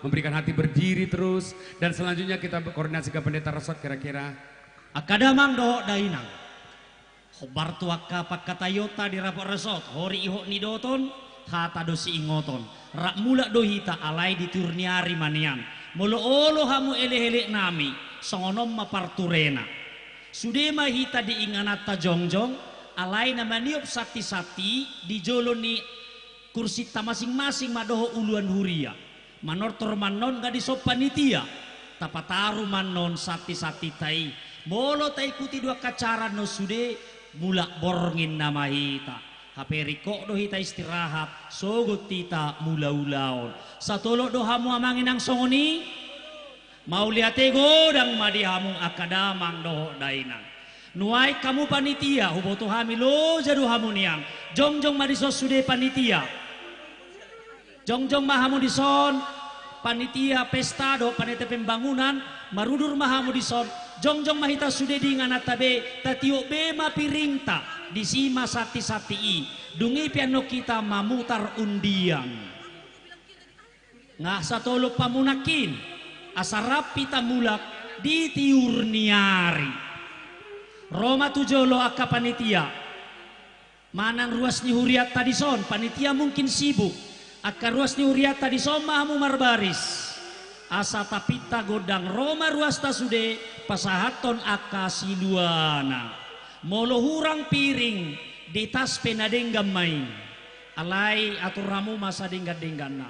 memberikan hati berdiri terus dan selanjutnya kita berkoordinasi ke Pendeta Resort kira-kira. Akadamang do dainang. Hobar tuaka pakatayota di rapor resort. Hori iho ni doton. Hata dosi ingoton. Rak mula dohita alay di turniari manian. Molo olo hamu ele-ele nami. Songonom maparturena. Sudema hita di inganata jongjong. Alay na maniop sati-sati. Di jolo ni kursi ta masing-masing madoho uluan huria. Manortor manon gadi sopanitia. Tapataru manon sati-sati tai. Molo ta ikuti dua kacaran no sude. Mula borngin nama hita haperi kok do hita istirahat sogot tita mula ulaon satolo do hamu amangin ang songoni mau liate godang madi hamung akadamang do dainang nuai kamu panitia huboto hamilo jadu hamu niang jongjong madisos sude panitia jongjong mahamu dison panitia pesta do panitia pembangunan marudur mahamu dison jongjong mahita sude di nganatabe tatio bema piringta di sima sati-sati i dungi piano kita mamutar undian nga satolo pamunakin asarap pita mulak di tiurniari Roma tujolo akka panitia manang ruas ni huriat tadison panitia mungkin sibuk akka ruas ni huriat tadison mahamu marbaris asa tapita godang Roma ruas tasude pasahaton akka siluana molo hurang piring di tas penadenggam main alay aturamu masa denggan-denggana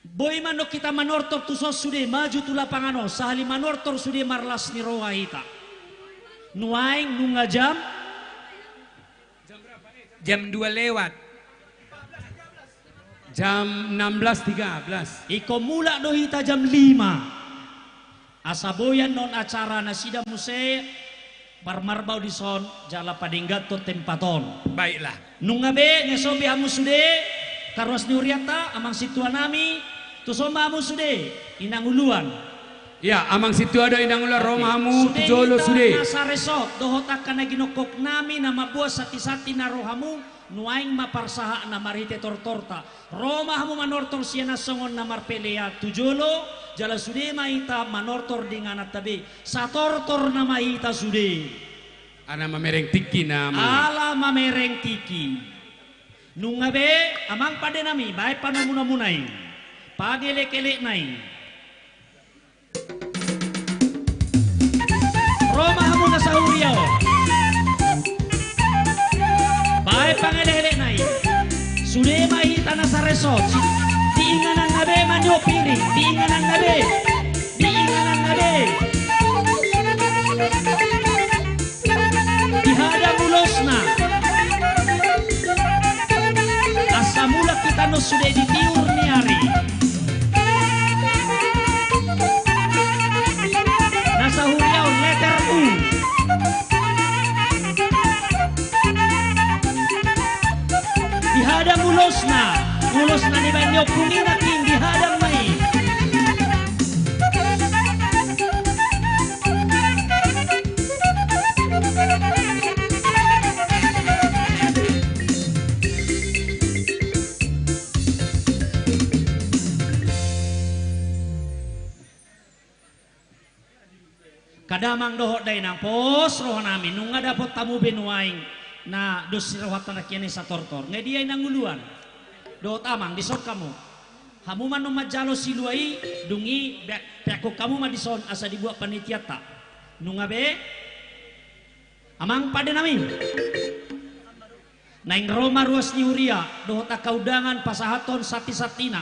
boy manok kita manortor tusos sude maju tu lapangano sahali manortor sude marlas ni roha hita nuaing nunga jam 2 lewat jam 16.13 iko mula do hita jam 5 asaboyan non acara nasida muse barmarbau di son jala padinggat to tempaton baiklah nunga be ngesobi hamu sude karwas ni uriata amang situa nami tusoma hamu sude inang uluan ya amang situ ada inang uluan Roma hamu tujolo sude nasa resort dohot akan naginokok nami nama buas sati-sati na rohamu nuaing maparsaha na marite tortorta Roma hamu manortor siya na songon na marpelea tujolo jala sude mahita manortor dengan tabi sa tortor na mahita sude ana mamereng tiki na ala mamereng tiki nunga be amang pade nami bae panamunamunay pagelek-elek nai Roma hamu na sa uriao bae pangelek-elek nai sude mahita na sa resort diinganan nabe manyo piring diinganan nabe Ulos na ni banyo punginaking dihadang may. Kadamang dohot day nang pos roh namin nung nga dapat tamu benuaing na dos rohat na kini sa tortor nga di ay nanguluan dohot amang disot kamu hamuman no majalo siluai dungi peko kamu madison asa dibuat panitia ta nung nga be amang pada namin naing Roma ruas ni Uria dohot akaudangan pasahaton sati-satina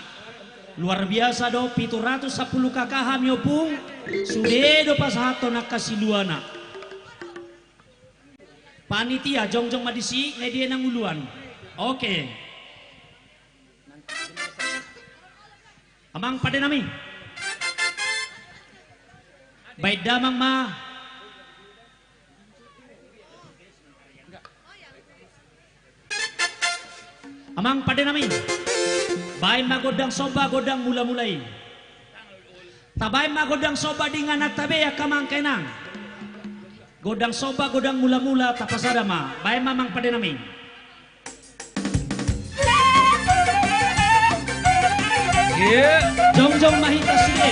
luar biasa do 710 kakak hamiopung sudah do pasahaton nakasiluana panitia jongjong madisi ngedia nang uluan oke amang pada nami baik damang ma amang pada nami baik magodang soba godang mula-mulai tabay magodang soba di nganak tabe ya kamang kenang godang soba godang mula-mula tapasada ma baik mamang pada nami jong-jong mahita sile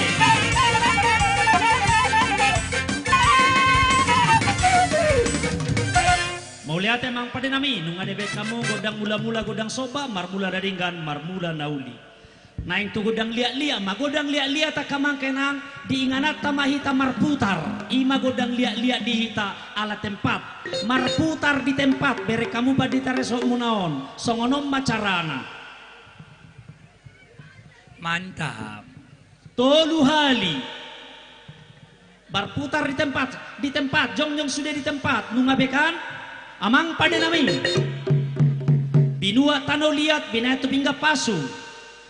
mau lihat emang pada nami nung ada kamu godang mula-mula godang soba marmula daringan marmula nauli naing tu godang liat-liat ma godang liat-liat tak kamang kenang diinganat tamahita marputar ima godang liat-liat dihita ala tempat marputar di tempat bere kamu badita resok munaon songonom macarana mantap tolu hali berputar di tempat jong-jong sudah di tempat nung abekan amang pada nami binua tano liat binatu bingga pasu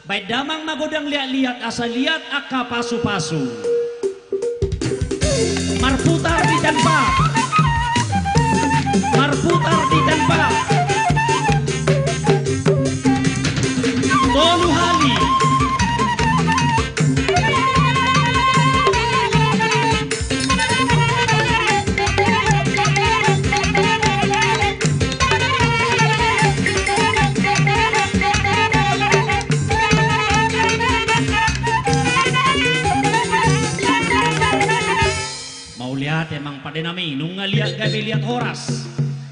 baik damang magodang liat-liat asal liat aka pasu-pasu marputar di tempat marputar di tempat tolu hali emang pada nami nung ngaliat gabi liat horas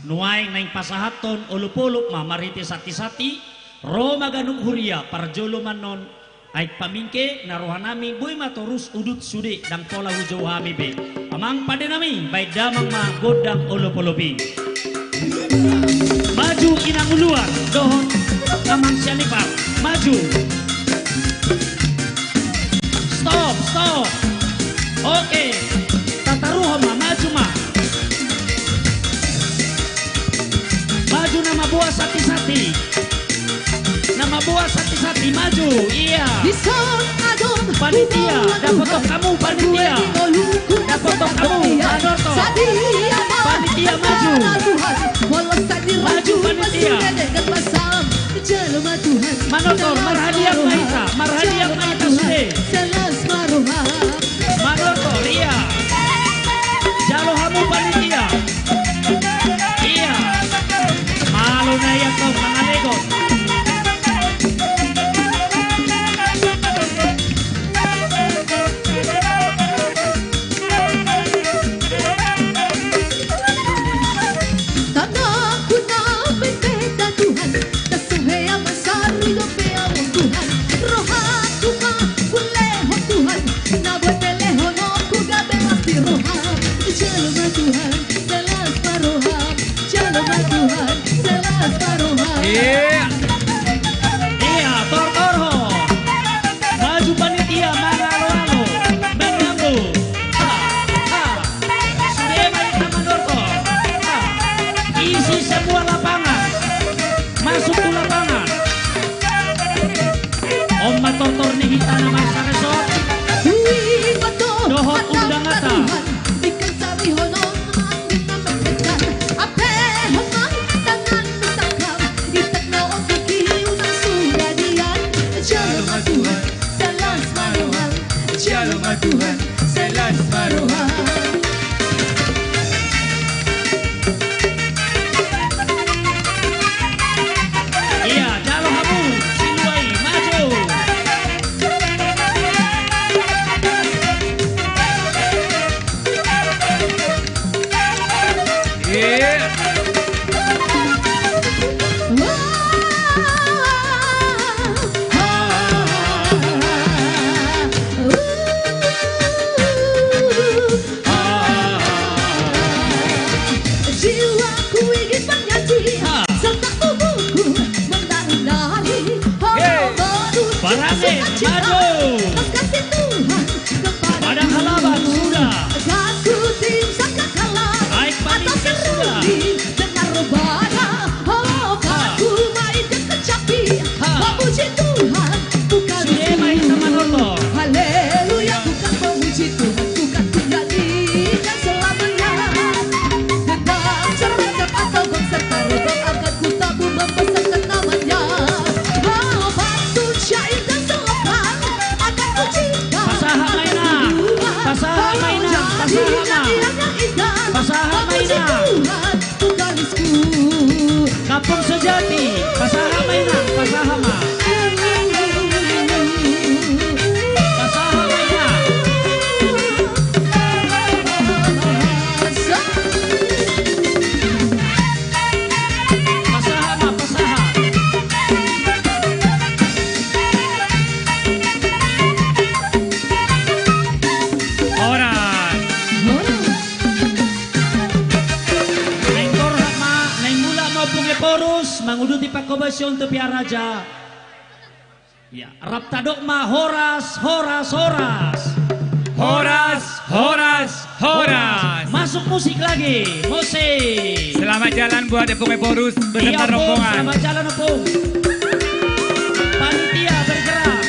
nuaing naing pasahaton ulup-ulup mariti sati-sati Roma ganung huria parjolo manon aik pamingke narohanami boy matorus udut sude dang pola hujau hami be amang pada nami baik damang ma godang ulup-ulupi maju inang uluan dohon amang sianipar maju stop oke taruh maju nama buah sati-sati maju iya panitia dapat kamu panitia dapat kamu Manorto panitia maju panitia Manorto marhadiah maita sude Manorto iya jalo hamu panitia iya malu na yan to mga lego Iya, tortorho, maju panitia, mangalo-alo, mengambu, sudah main taman tortor, isi semua lapangan, masuk ke lapangan, omat tortor nih kita nama saresot, dohot undang ata, taruhan. Iya, Jalo Habu, Siluai, maju. Jiwaku ingin menyanyi serta tubuhku menari-nari. Parade, maju. Kasih Tuhan kepada Padang halaman sudah. Kasku tim sangka kalah Baik, panitia sudah. dengan rebana. Oh, aku main ke kecapi. Memuji Tuhan bukan Sudah main sama motor. Haleluya, bukan memuji Tuhan, bukan menyanyikan selamanya. Dengan ceracap atau gong serta rogong akan ku tabu membesarkan namanya. Oh, batu syair dan selokan akan ku cipta. Pasaha mainan, pasaha mainan, pasaha ma. Pasaha mainan. Tuhan bukan rizku. Kampung Sejati, pasaha mainan, pasaha ma. Pasaha mainan. Pasaha ma, pasaha. Orang. Naing korhak ma, naing mula maupun eporus, manguduti pakobasyon tepi raja. Ya, rap tadok ma horas, horas, horas. Horas, horas, horas. Masuk musik lagi, musik. Selamat jalan buat Epung Eporus beserta Iya, Pung, rombongan. selamat jalan, Pung. Panitia bergerak.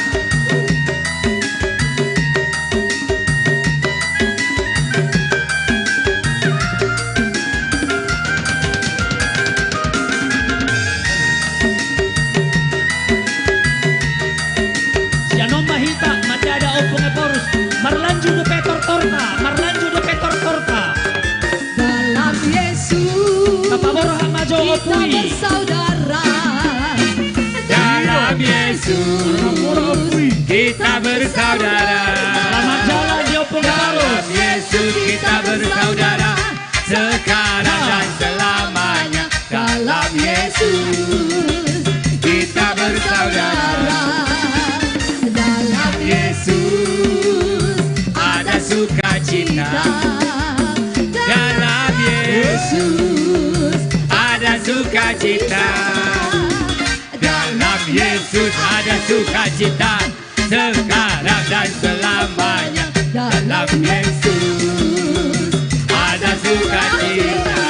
Sianom mahita, mati ada Opung Eporus. Marlanju de Petor Torta, Marlanju de Petor Torta. Dalam Yesus Kapaboroh Majo kita Opui. bersaudara. Dalam Yesus kita bersaudara. Selamat jalan di Opung Dalam Eporus. Yesus kita bersaudara. Sekarang dan selamanya. Dalam Yesus kita bersaudara. Dalam Yesus ada sukacita. Dalam Yesus ada sukacita. Dalam Yesus ada sukacita. Sekarang dan selamanya. Dalam Yesus ada sukacita.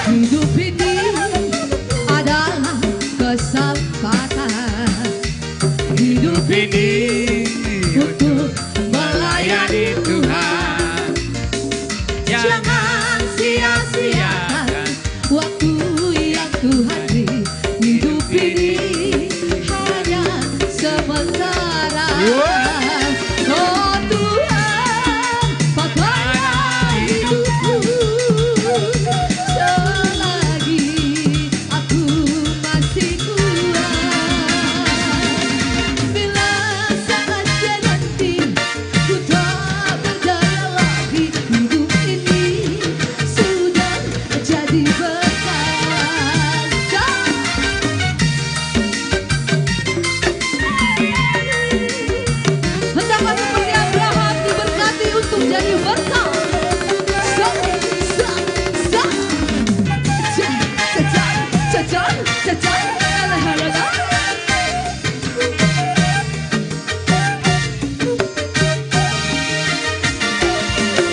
hidup ini adalah kesempatan. Hidup ini untuk melayani Tuhan. Jangan sia-siakan waktu yang Tuhan beri. Hidup ini hanya sementara. Oh Tuhan, pakailah hidupku selagi aku masih kuat. Bila saatnya nanti ku tak berdaya lagi, hidup ini sudah jadi berkat. Betapa seperti Abraham diberkati untuk jadi berkat.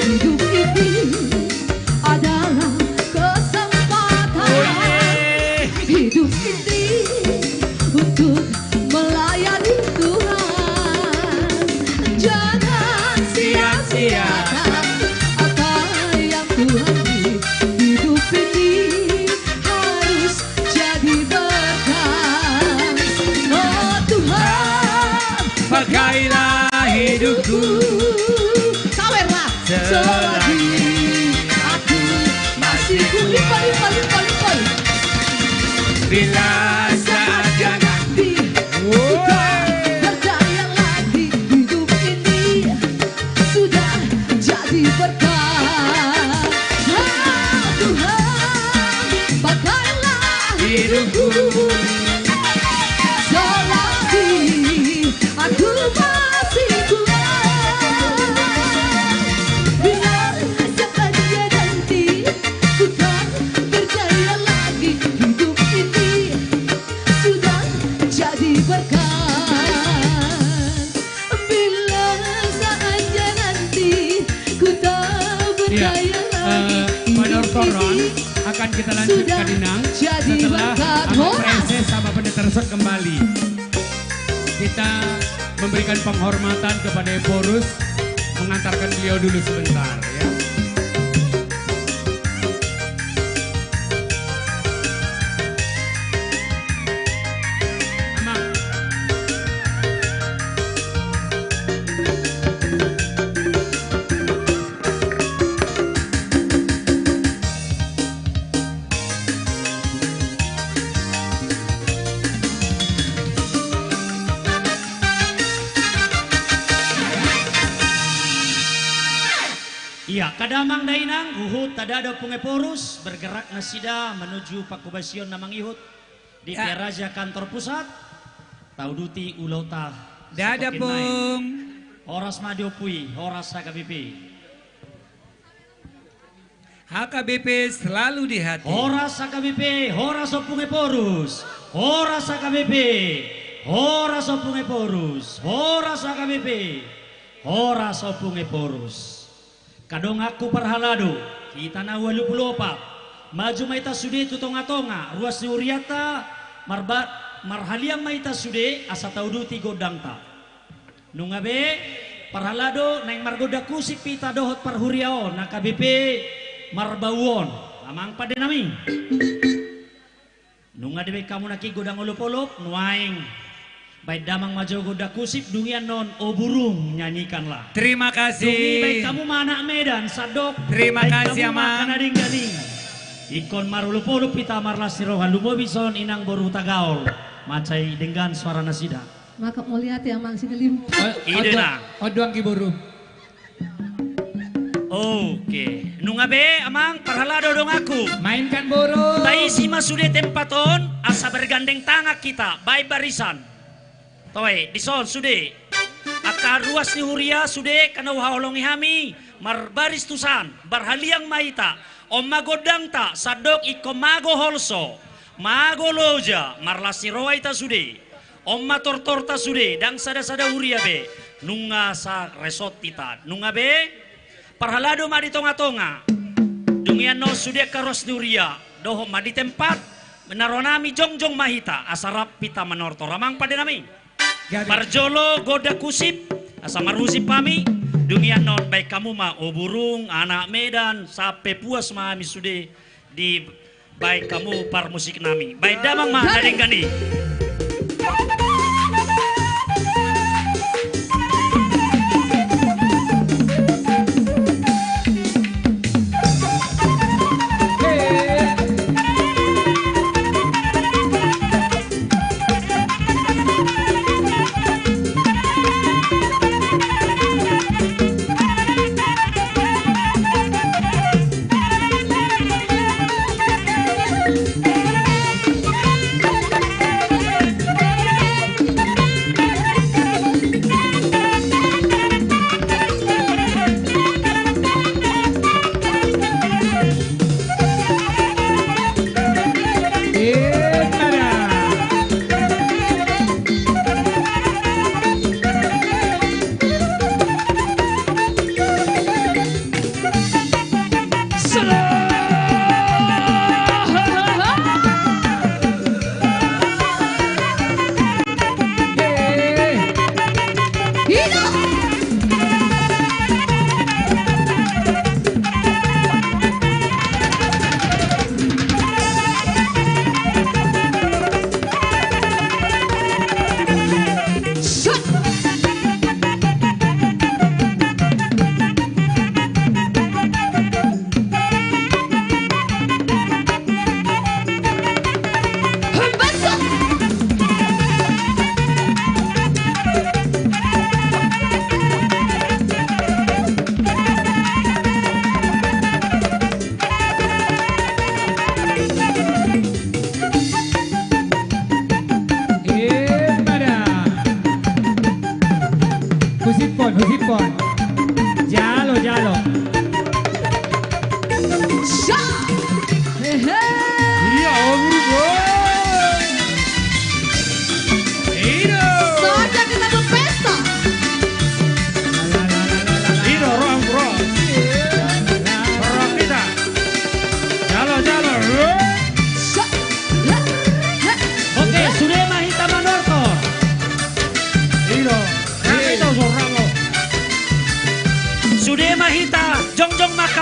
Hidup ini adalah kesempatan. hidup ini untuk melayani Tuhan. Jangan sia-siakan apa yang Tuhan beri. Hidup ini harus jadi berkah. Oh Tuhan, pakailah hidupku sawerlah selagi aku masih limpah. bila saatnya nanti kita berdaya lagi. Hidup ini sudah jadi berkah. Oh Tuhan, pakailah hidupku selagi aku masih kuat. Bila saatnya nanti ku tak berdaya lagi. Hidup ini sudah jadi berkah. Bila saatnya nanti ku tak berdaya lagi. Menurut Koron akan kita lanjutkan Inang setelah Ahmad Reze sama Pendeta Resot kembali. Kita memberikan penghormatan kepada Eporus, mengantarkan beliau dulu sebentar ya. Iya, kadamang dainang uhud tadada pungeporus bergerak nasida menuju pakubasion namang ihut di Piaraja kantor pusat tauduti ulota dada pung horas madiopui horas HKBP selalu di hati. Horas HKBP horas pungeporus horas HKBP horas pungeporus horas HKBP horas pungeporus. Kadong aku parhalado kita na 84 maju maita sude tutonga-tonga ruas ni uriata marhaliang maita sude asa tauduti godangta nungabe parhalado nang margoda kusik pita dohot parhuriao na KBP marbawon amang pade nami nungadebe kamu naki godang olop-olop nuaing baik damang majo goda kusip dungian non oburung nyanyikanlah. Terima kasih. Dungi baik kamu mana Medan sadok. Terima kasih Amang. Gading ikon marulupolo pita marlas sirohan lumobison inang boru tagaol macai dengan suara nasida. Maka mau lihat yang Mang Sinelim. Ide na. Odoang kiboru. Oke, nungabe amang parhalado dong aku. Mainkan boru. Taisi masude tempaton asa bergandeng tangak kita baik barisan. Toy, dison sude. Akar ruas ni huria sude kana haolongi hami marbaris tusan barhaliang maita om magodang ta sadok iko mago holso mago loja marlasi roaita sude om matortor ta sude dang sada-sada huria be nunga sa resort tita nunga be parhalado ma di tonga-tonga dungian no sude karos ni huria doho ma di tempat menaronami jongjong mahita asarap pita menortor ramang pada nami Parjolo goda kusip asa marusip pami dunia non baik kamu mah oburung anak Medan sampai puas mami sude di baik kamu par musik nami baik damang mah gading gani.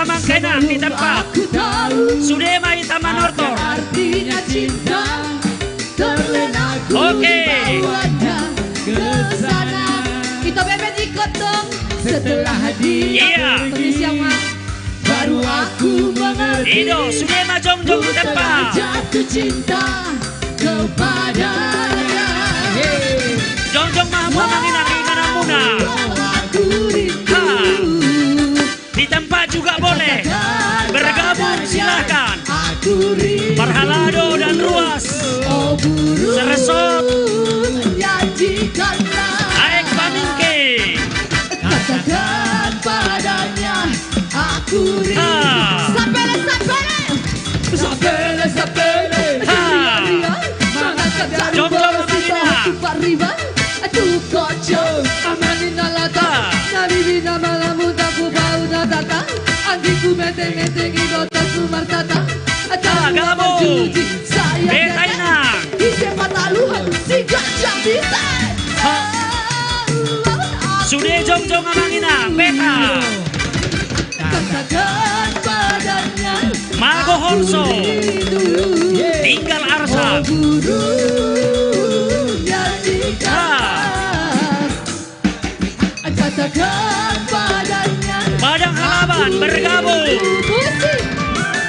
tamang kena di tempat. Aku tahu Sudah mai taman ortor. artinya cinta, terlena ku Oke. bawanya ke sana. Kita bebek ikut dong. Setelah dia Iya. permisi yang mah, baru aku mengerti. Ido sudah ma jong-jong di tempat. Jatuh cinta kepadanya. Jong-jong mah mau manginang ingana muna. Aku rindu. Ha. Di tempat juga boleh. Bergabung silahkan. Aku rindu. Perhalado dan ruas. Oh burung, Seresot. janjikanlah. Aek pamingke. Katakan padanya aku rindu. Ha. Sapele, sapele. Sapele, sapele. Ha. Ria, mengangkat jarum Jom-jom besi Amanina. satu pariba. Aduh kocok, Amanina lata. Ha. Nabibina malamu taku bau natata. Anggiku meteng-meteng idota sumartata. gabung. Berjuji, saya Betainang. di tempat taluhan si gajah bisa. Sudah jong-jong amanginang. Beta. Katakan padanya Mago Honso. rindu. Tinggal Arsan. Oh burung yang dikat. Katakan padanya Padang Halaban bergabung. musik.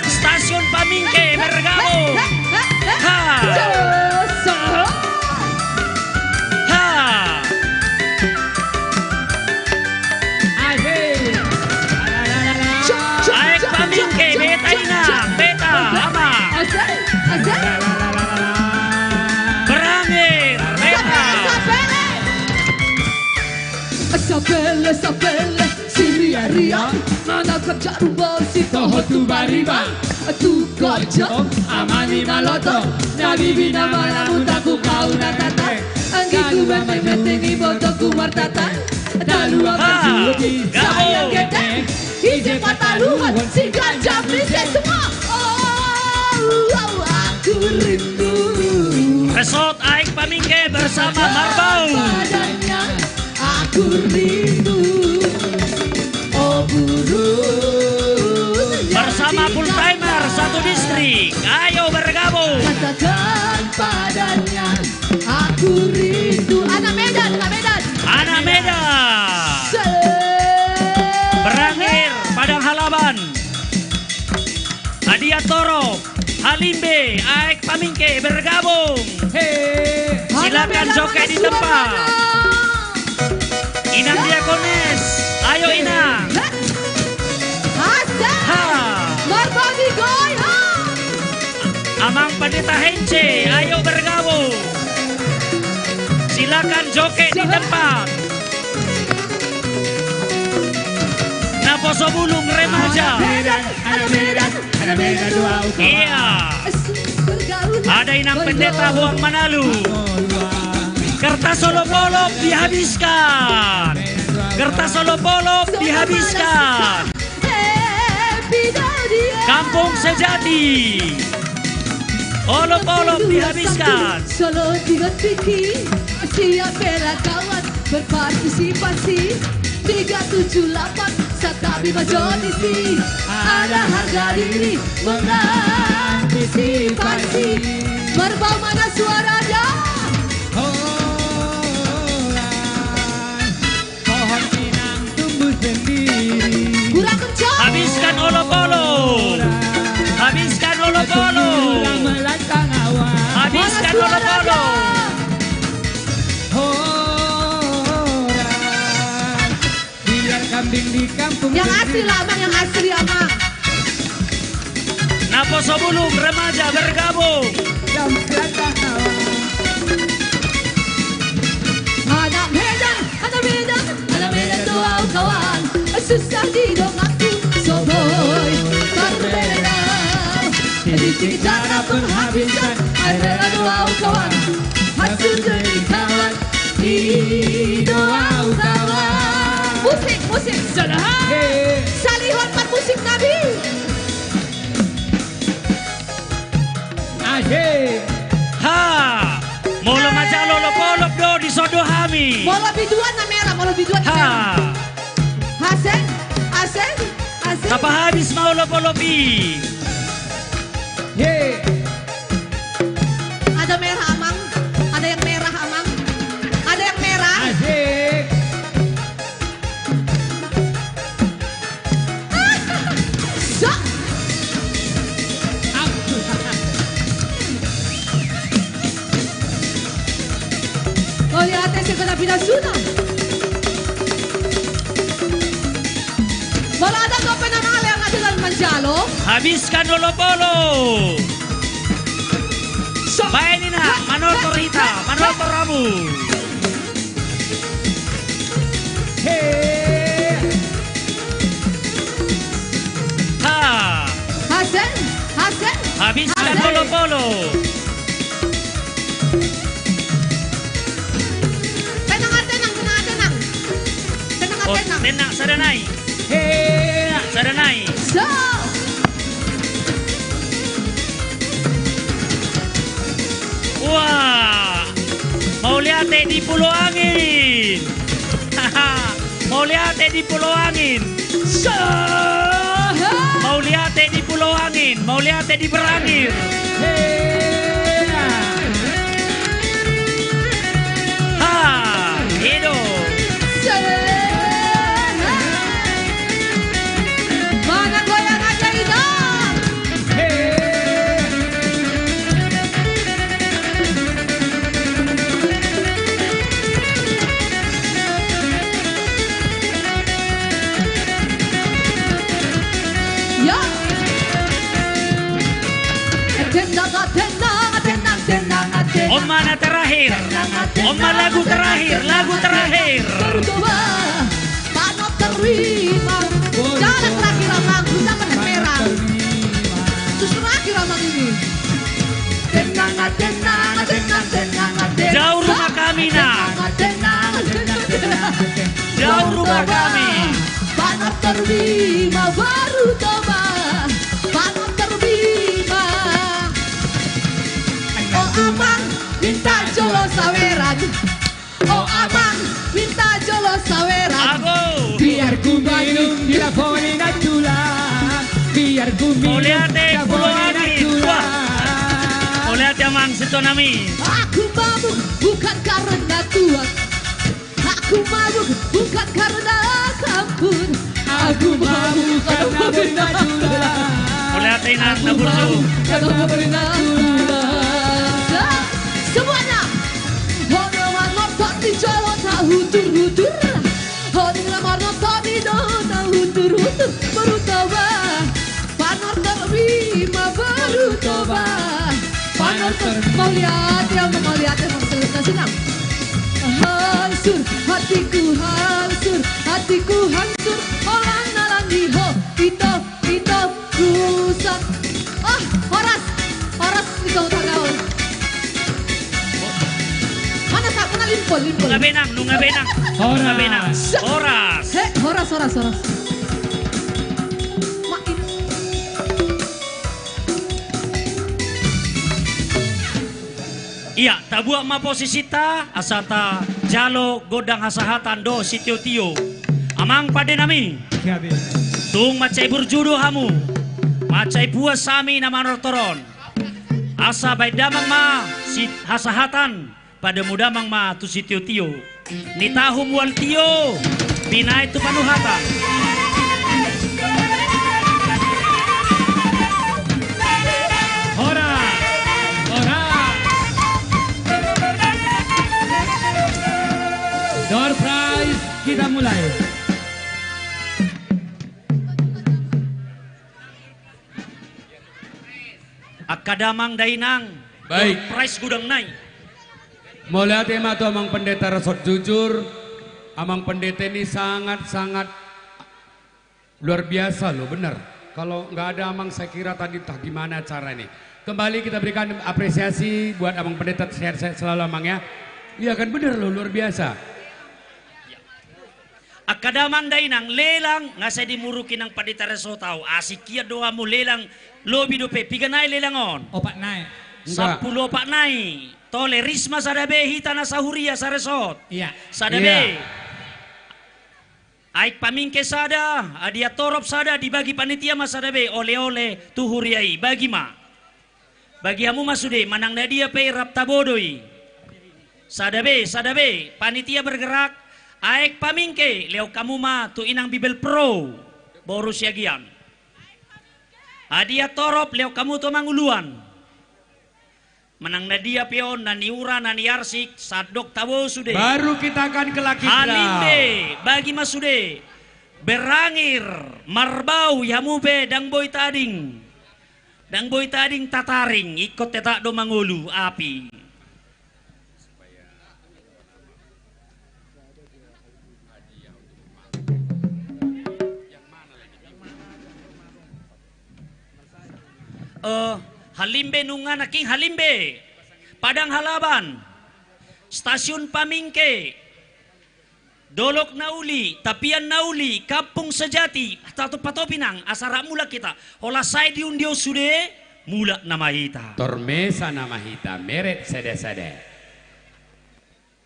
Stasiun Pamingke bergabung. Ha. Ha. Aek Pamingke Betainang. Beta. Ama. Berangir. Beta. Sapele, sapele, si ria-ria. Mana jarum besi toho tu bariba. Tu kocok, amani maloto. Nabibina malamu taku kau natata. Anggiku benteng-benteng ibotoku martata. Talua berjudi, sayang gede. Ije pataluhan, si gajah bisa semua. Oh, aku rindu. Resort Aek Pamingke bersama Marbau. Padanya aku rindu. Oh burung Bersama full timer satu distrik. Ayo bergabung. katakan padanya aku rindu. Anak Medan, anak Medan. Anak Medan. Berangir Padang Halaban. Hadiah Toro. Halimbe. Aek Pamingke bergabung. Silakan joget di tempat. Inang Diakones. Ayo Inang. Hasan. Ha. Marbagi goy ha. Amang Pendeta Hence. Ayo bergabung. Silakan joget di tempat. Naposo Bulung Remaja. Anak Medan, anak Medan dua utama. Iya. Ada Inang Pendeta Buang Manalu. Kertas Solopolop dihabiskan. Kertas Solopolop dihabiskan. Kampung Sejati. Olop-olop dihabiskan. Solo 3 siap bela kawan berpartisipasi. 378 Satabi Majonisi. Ada harga diri mengantisipasi. Merbau mana suaranya? Pohon pinang tumbuh sendiri. Kurang kencang. Habiskan olop-olop. Habiskan olop-olop. Melantang awan. Habiskan Mana olop-olop. Orang biar kambing di kampung. Yang asli lah, Amang, yang asli Amang. Naposo Bulung Remaja bergabung. Yang melantang awan. Anak Medan, anak Medan, anak Medan doa kawan. Susah didong aku, soboy berbeda. Jadi cara penghabisan, adalah doa kawan. Hasil jadi kawan, di doa kawan. Musik, musik, salihon pan musik Nabi. Asyik. Ha. Molo ngajak lolop-olop do di Sodohami. Molo biduan na merah, molo biduan na Ha. merah. Hasen, hasen, hasen. Tapa habis mau lopo-lopi. Ye. Ada merah Amang, ada yang merah Amang, ada yang merah. Asik. Sok. Oliate seconda fila suda. Wala ada ko penamali ang adalan manjalo. Habiskan lolo-polo. Baik Nina, Manoto Rita, Manoto Ramu. Hey. Ha, Hasen, Hasen. habiskan lolo-polo. Tenang, tenang, tenang, tenang. Tenang, Oh, tenang. tenang, sadanay. Hey. Sadanay. So. Wah, mau lihat di Pulau Angin. Haha, mau lihat di Pulau Angin. So. Mau lihat di Pulau Angin, mau lihat di Berangin. Hey. Ha, itu. Mana goyang aja Idam. Ya. Tenang, tenang, tenang, tenang, tenang. Om mana terakhir? Om lagu terakhir, lagu terakhir. Berdoa, panot terima. Jangan terakhir Amang, kita kena merah. Terus terakhir Amang ini. Tenang, tenang, tenang, tenang, tenang. Jauh rumah kami nak. Tenang, tenang, tenang. Jauh rumah kami. Panot terima, baru coba. Panot terima. Oh Amang, minta jolo saweran. Oh Amang, minta jolo saweran. Aku. Biar ku minum di lavori natula. Biar ku Mau minum lihat di Pulau lavori Angin. natula. Wah. Mau lihat Mang Sitonami. Aku mabuk bukan karena Tuhan. Aku mabuk bukan karena ampun. Aku mabuk karena benda Tuhan. Mau lihat Inang Naburju. Karena benda Tuhan. Semuanya. Hono nonton di Jawa tak hutur-hutur. Hono nonton di Jawa tak hutur-hutur. Baru coba. Panor terima baru coba. Panor mau lihat ya mau lihat ya mau senang. Hancur hatiku hancur hatiku hancur. Orang nalang di ho itu rusak. Ah Horas itu tagawan. Mana tak kenal limpol. Nunga benang. Nunga benang. Horas. Horas. Iya, tabuak ma posisi ta asata jalo godang hasahatan do sitio tio. Amang pade nami. Tung macai burjudo hamu. Macai puas sami na manortoron. Asa bay damang ma si hasahatan pada mudamang ma tu sitio tio. Ni tahum wal tio. Pinay tu panuhatan. Door prize, kita mulai. Akadamang dainang. Baik. Price gudang naik. Mau lihat ya tuh Amang Pendeta resort jujur. Amang Pendeta ini sangat-sangat luar biasa loh, bener. Kalau nggak ada Amang saya kira tadi gimana cara ini. Kembali kita berikan apresiasi buat Amang Pendeta, sehat-sehat selalu Amang ya. Iya kan bener loh, luar biasa. Akadaman dainang lelang ngasay dimurukin ng padita resotao. Asikia doa mo lelang lobi do pe piganay lelangon. Opat naik. 10 pak nai. Tole risma sadabe hita na sa huria sa resort. Iya. Sadabe. Aik pamingke sada, adia torop sada dibagi panitia mas sada be oleh-oleh tuhuriai bagi ma. Bagi hamu masude manang nadia pe rap tabodoi. Sada be, panitia bergerak. Aik pamingke leo kamu ma tu inang bibel pro boru siagian. Adia torop leo kamu tu manguluan. Menang nadia pion naniura naniarsik sadok tabo sude. Baru kita akan ke laki Halimbe bagi masude berangir marbau yamupe dang boy tading tataring ikut tetak do mangulu api. Halimbe nungan aking Halimbe Padang Halaban Stasiun Pamingke Dolok Nauli Tapian Nauli Kampung Sejati Tatu Patopinang asara mula kita hola sai diundio sude mula nama hita Tormesa nama hita meret sede-sede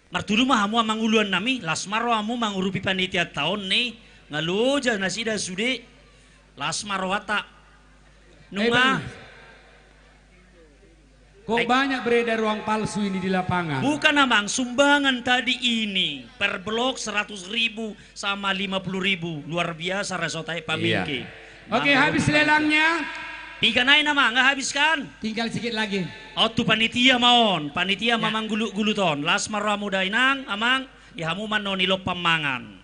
martulu mah hamu manguluan nami lasmaro hamu mangurupi panitia tahun nih ngaluja nasida sude lasmaro wata nunga kok banyak beredar ruang palsu ini di lapangan? Bukan Amang, sumbangan tadi ini per blok 100.000 sama 50.000 luar biasa resotai pamingke. Iya. Oke, habis lelangnya. Tiga naik nama, nggak habiskan? Tinggal sedikit lagi. Oh tuh panitia maon, panitia mamang gulu-guluton. Las marramu dainang, Amang, ya hamu manoni lo pamangan.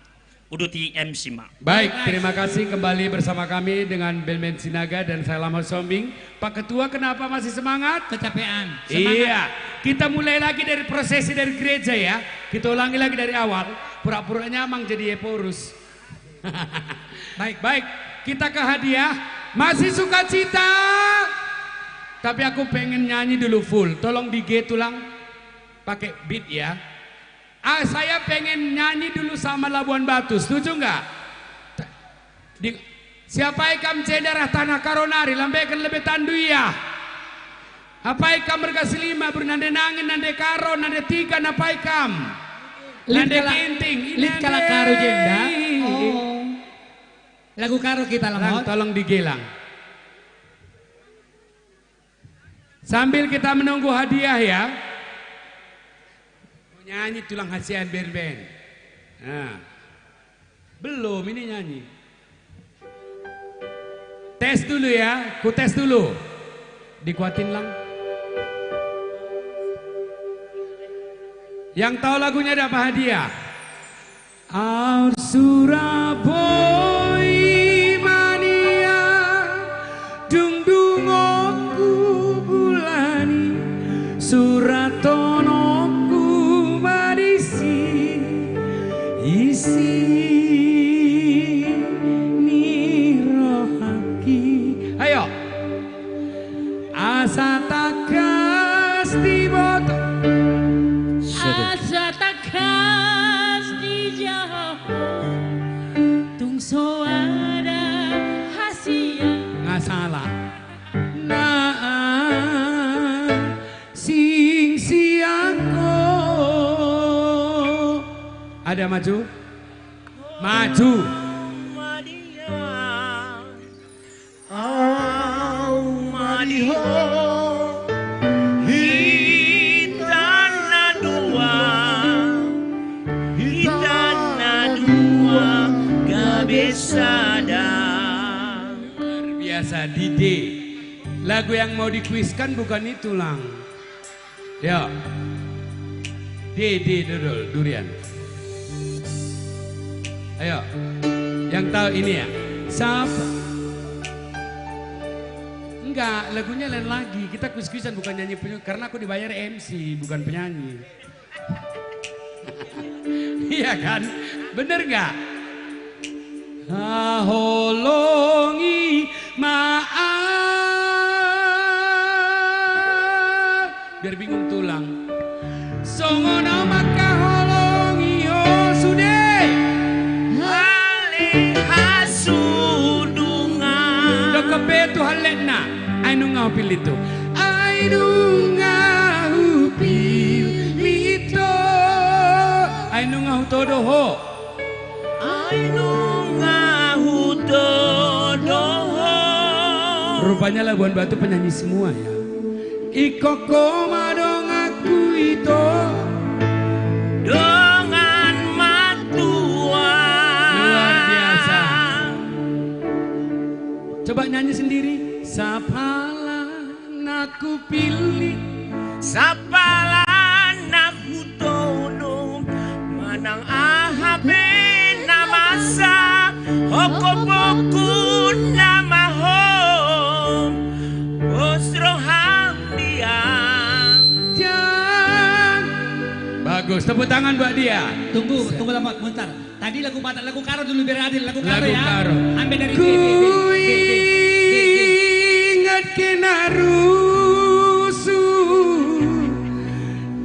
Uduti MC ma. Baik, terima kasih kembali bersama kami dengan Belmen Sinaga dan saya Lama Sombing. Pak Ketua kenapa masih semangat? Kecapean. Iya, kita mulai lagi dari prosesi dari gereja ya. Kita ulangi lagi dari awal. Pura-puranya Amang jadi Eporus. Baik, kita ke hadiah. Masih sukacita. Tapi aku pengen nyanyi dulu full. Tolong di G tulang pakai beat ya. Saya pengen nyanyi dulu sama Labuan Batu, setuju nggak? Siapa ikam cedarah tanah karonari, lambaikan lebih tanduia. Apa ikam berkasih lima, bernande nangin, nande karo, nande tiga, napa ikam? Nande kinting, Lid kala karo jenda. Oh. Lagu karo kita lamot. Tolong digelang. Sambil kita menunggu hadiah ya. Nyanyi tulang hasian ben-ben. Nah. Belum ini nyanyi. Tes dulu ya, ku tes dulu. Dikuatin lang. Yang tahu lagunya dapat hadiah. Our Surabaya mania dung dung aku bulani suratono isi nirohaki ayo asa takas di boto asa takas di jauh tungso ada hasia nggak salah sing siangko ada maju hitana dua gabesada biasa Dide lagu yang mau dikuiskan bukan itu lang ya Dede dodol durian. Ayo, yang tahu ini ya. Siapa? Enggak, lagunya lain lagi. Kita kuis-kuisan bukan nyanyi penyanyi. Karena aku dibayar MC, bukan penyanyi. Iya kan? Bener nggak? Holongi maaf. Biar bingung tulang. Songono maka holongi oh sudah. Kebetu halena, ainu ngau pilito, ainu ngau pilito, ainu ngau todoho, ainu rupanya Labuan Batu penyanyi semua ya. Ikoko madong aku itu dengan matua. Luar biasa. Coba nyanyi sendiri. Sapalan aku pilih, sapalan aku tono, manang ahabe namasa, hokoboku nama hom, bosro hamdia. Bagus, tepuk tangan buat dia. Tunggu lama bentar. Tadi lagu karo dulu biar adil, lagu karo Lagu ya. karo. Ambil dari ingat kena rusuh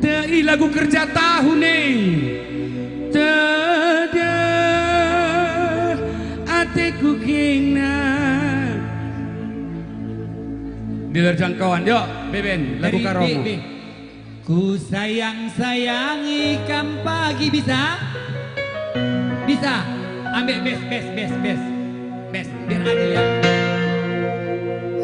tei lagu kerja tahu nih tada atiku kena di luar jangkauan. Yuk Beben, lagu karomu. Ku sayang-sayangi kam pagi bisa? Bisa? Ambil bes biar adil ya.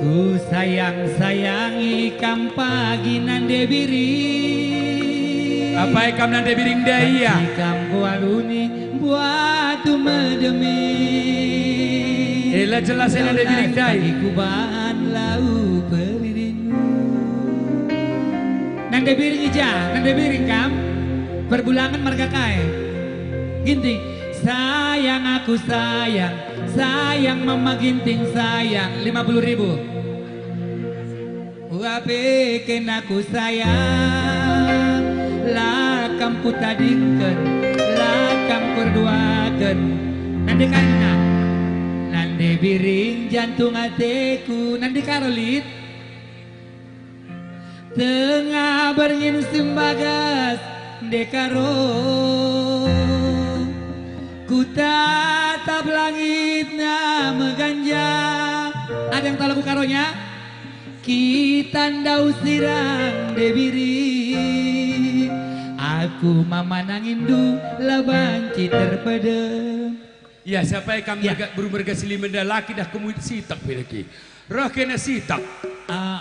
Ku sayang-sayangi kam pagi nande biring. Apa ikam nande biring daya? Ikam kualuni buatu medemi. Ela jelas nande biring daya. Kubahan lau peririnmu. Nande biring ija, nande biring kam. Perbulangan marga kae. Ginting, sayang aku sayang. Sayang mama ginting sayang 50.000. Wabekin aku sayang, lakam ku tadingken, lakam kurduaken. Nande kana, nande biring jantung hatiku, nande karolit. Tengah berngin sembagas, dekaro. Ku tatap langitnya meganja. Ada yang tahu lagu karonya? Kita ndau sirang debiri. Aku mamanangindu labanci terpedem. Ya siapa yang kamu berumur sili mendalaki dah kemudian sitak bedaki. Roh kena sitak.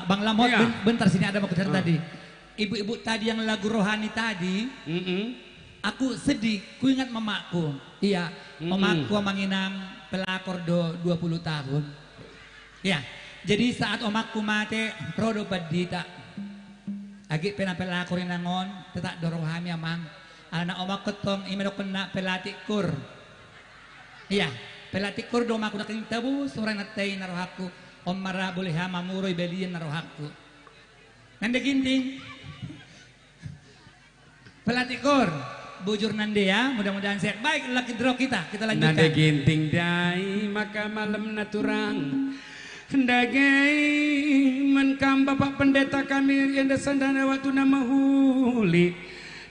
Bang Lamot ya. Bentar sini ada mau cerita tadi. Ibu-ibu tadi yang lagu rohani tadi. Aku sedih, ku ingat mamaku. Iya, mamaku manginang pelakor 20 tahun. Ya, jadi saat omakku mati, prodo padita. Agi pena pelakor nangon, tetak dorohami amang. Anak omak ketong imedok kena pelatikur. Iya, pelatikur do omakku naking tabu, surang natay narohaku. Om marah boleh hama muroy belian narohaku. Nande ginting. Pelatikur. Bujur nande ya, mudah-mudahan sehat. Baik, laki draw kita lanjutkan. Nande ginting dai, maka malam naturang. Dagai menkam bapak pendeta kami yang dasandana waktu nama huli.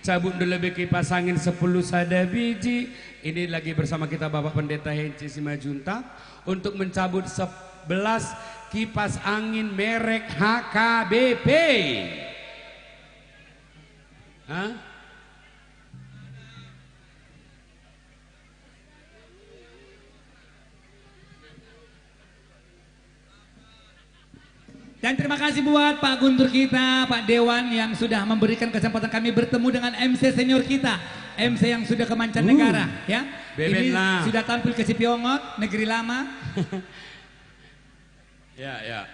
Cabut dulu beki pasangin 10 sada biji. Ini lagi bersama kita bapak pendeta Henci Simajunta untuk mencabut 11 kipas angin merek HKBP. Hah? Dan terima kasih buat Pak Guntur kita, Pak Dewan yang sudah memberikan kesempatan kami bertemu dengan MC senior kita, MC yang sudah ke mancanegara, ya. Ini lah. Sudah tampil ke Cipiongot, negeri lama. Ya.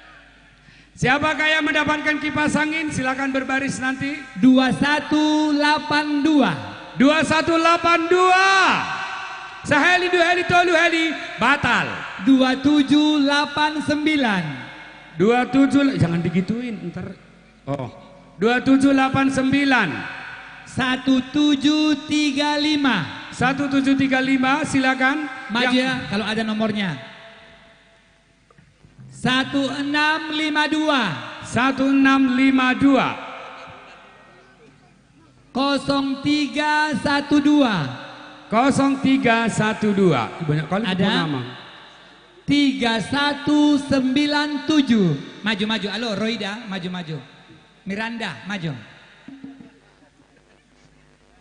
Siapakah yang mendapatkan kipas angin? Silakan berbaris nanti. 2182. 2182. Saheli dua heli tolu heli batal. 2789. 27, jangan digituin ntar. Oh, 2789. 1735. 1735, silakan. Maju ya kalau ada nomornya. 1652. 1652. 0312. 0312. Banyak kali ada nama. 3197. Maju. Halo Roida, maju. Miranda, maju.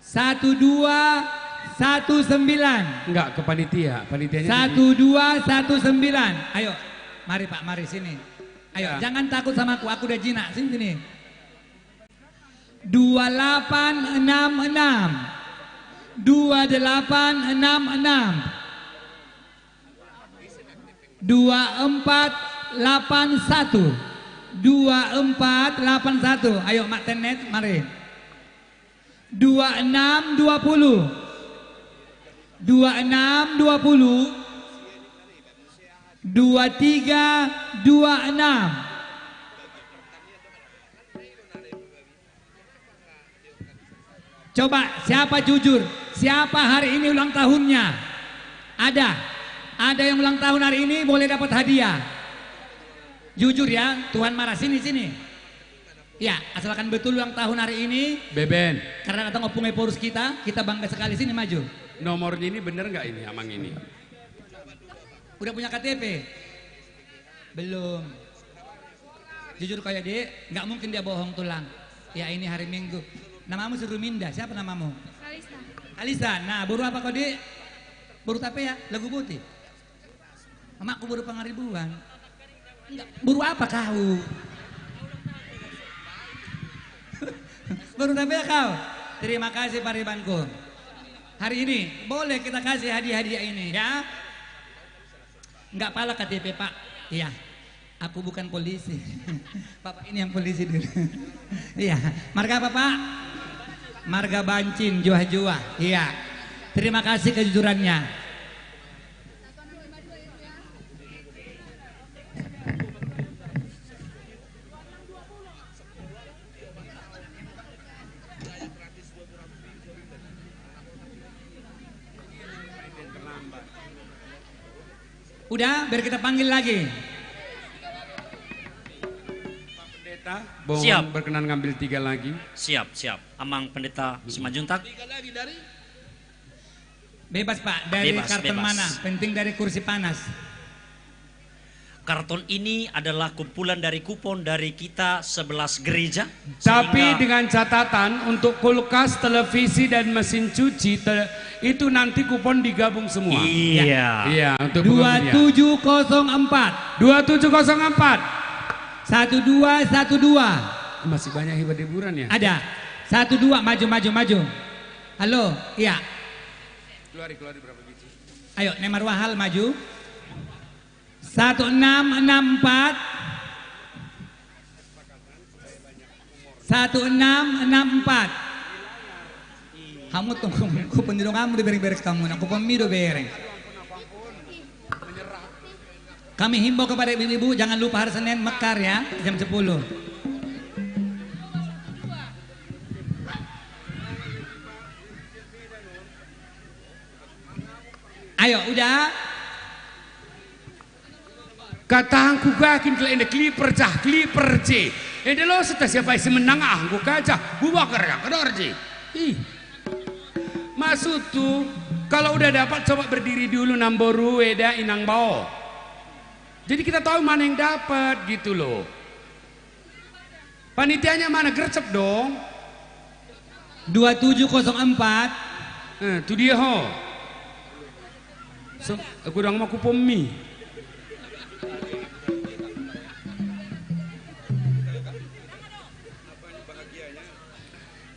1219. Enggak, ke panitia. Panitianya 1219. Ayo, mari Pak, mari sini. Ayo, jangan takut sama aku udah jinak. Sini sini. 2866 2866 2481 2481. Ayo Mak Tenet, mari. 2620 2620 2326. Coba siapa jujur? Siapa hari ini ulang tahunnya? Ada yang ulang tahun hari ini boleh dapat hadiah. Jujur ya, Tuhan marah. Sini sini. Ya, asalkan betul ulang tahun hari ini. Beben. Karena datang opung Eporus kita bangga sekali. Sini maju. Nomornya ini bener nggak ini Amang ini? Udah punya KTP? Belum. Jujur kayak dia, nggak mungkin dia bohong tulang. Ya ini hari Minggu. Namamu Suruminda, siapa namamu? Kalista. Kalista. Nah, buru apa kau dia? Buru tape ya? Lagu putih. Mamaku buru pangaribuan. Enggak, buru apa kau? Buru tape ya kau? Terima kasih paribanku. Hari ini boleh kita kasih hadiah-hadiah ini ya. Enggak pala KTP Pak. Iya. Aku bukan polisi. Bapak ini yang polisi dulu. Iya. Marga apa Pak? Marga Bancin, Juah-Juah. Iya. Terima kasih kejujurannya. Udah, biar kita panggil lagi. Bohong Siap. berkenan ngambil 3 lagi. Siap. Amang Pendeta Simanjuntak. Bebas Pak, dari Bebas, karton bebas. mana? Penting dari kursi panas. Karton ini adalah kumpulan dari kupon dari kita 11 gereja. Tapi Sehingga- dengan catatan untuk kulkas, televisi dan mesin cuci itu nanti kupon digabung semua. Iya. Iya, untuk pengguna. 2704 2704. 1212. Masih banyak hiburan ya? Ada. 12 maju. Halo, iya. Keluar berapa biji? Ayo, Nemar Wahal maju. 1664 1664. Kamu tunggu, kupon di kamu di beres kamu, aku pemido bereng. Kami himbau kepada ibu-ibu jangan lupa hari Senin mekar ya jam 10. Ayo, udah. Katangku gakin ke ende kliper C. Ende lo setas siapa isi menang angku kaca. Buah kerja kedor C. Ih. Maksud tuh kalau udah dapat coba berdiri dulu namboru eda inang bao. Jadi kita tahu mana yang dapat gitu loh. Panitianya mana gercep dong. 2704. Itu dia ho. So, aku udah mau kupon mie.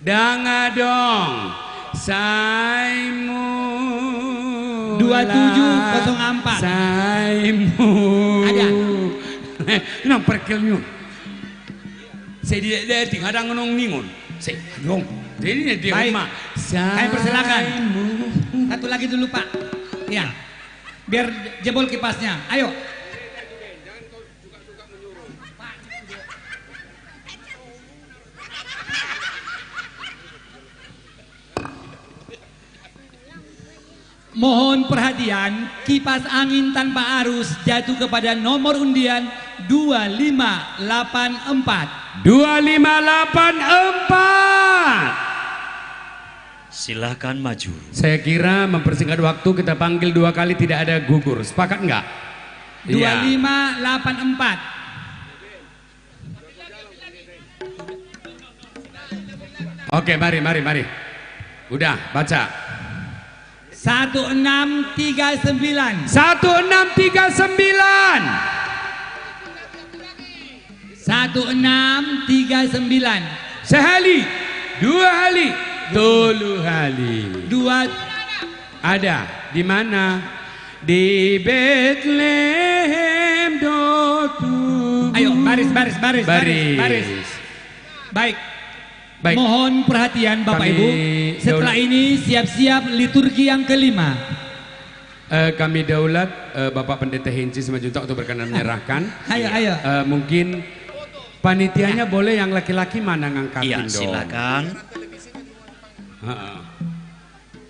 Danga dong. Saimu 2704. Saimu. Ada. Nang perkelnya. Saya tidak tinggal ada ngonong ningon. Saya dong. Jadi dia Baik. rumah. Kami persilakan. Satu lagi dulu Pak. Ya. Biar jebol kipasnya. Ayo. Mohon perhatian, kipas angin tanpa arus jatuh kepada nomor undian 2584. 2584. Silakan maju. Saya kira mempersingkat waktu kita panggil 2 kali tidak ada gugur. Sepakat enggak? 2584. Oke, mari. Udah, baca. 1639. 1639. 1639. Sehali, dua hali, tolu hali. Dua ada di mana? Di Bethlehem dotu. Ayo baris. Baik. Mohon perhatian Bapak Kami Ibu. Setelah ini siap-siap liturgi yang kelima. Kami daulat Bapak Pendeta Henci Simanjuntak untuk berkenan menyerahkan. Ayo. Mungkin panitianya boleh yang laki-laki mana ngangkatin Iya, dong. silakan.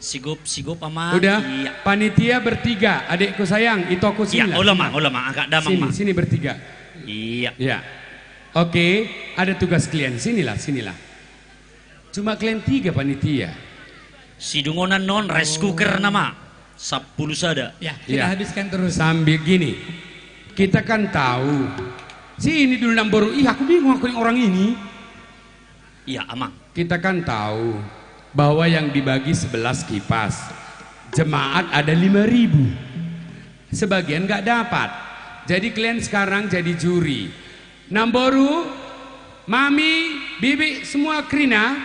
Sigup aman. Udah, iya. panitia bertiga, adikku sayang, itu aku sini. Iya, ulama, agak damang Sini bertiga. Iya. Ya. Oke, ada tugas klien, sinilah. Cuma klien 3 panitia. Sidungonan non rice cooker nama 10 sada. Ya, kita habiskan terus. Sambil gini, kita kan tahu. Ini dulu Namboru, aku bingung aku orang ini. Iya, amang. Kita kan tahu bahwa yang dibagi 11 kipas, jemaat ada 5.000, sebagian nggak dapat. Jadi kalian sekarang jadi juri. Namboru, Mami, Bibi, semua Krina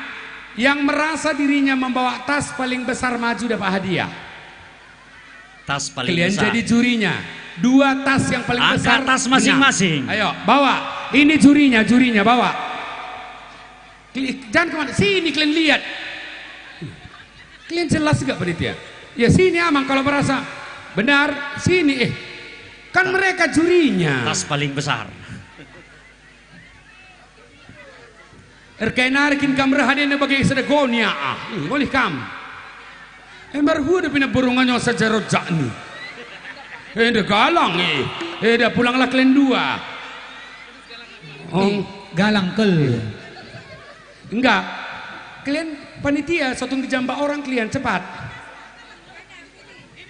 yang merasa dirinya membawa tas paling besar maju dapat hadiah. Tas paling kalian besar. jadi jurinya. 2 tas yang paling Angkat besar. tas masing-masing. Ayo, bawa. Ini jurinya bawa. Jangan kemana, sini kalian lihat. Kalian jelas gak panitia? Ya sini Amang kalau merasa benar, sini kan mereka jurinya. Tas paling besar. Erkainarikin kamera hadirnya bagi sedegonia. Boleh kam. Embar udah pindah burungannya saja rojak nih. Dah galang dah pulanglah kalian 2. Galang kel. Enggak. Kalian panitia satu ngejambak orang kalian cepat.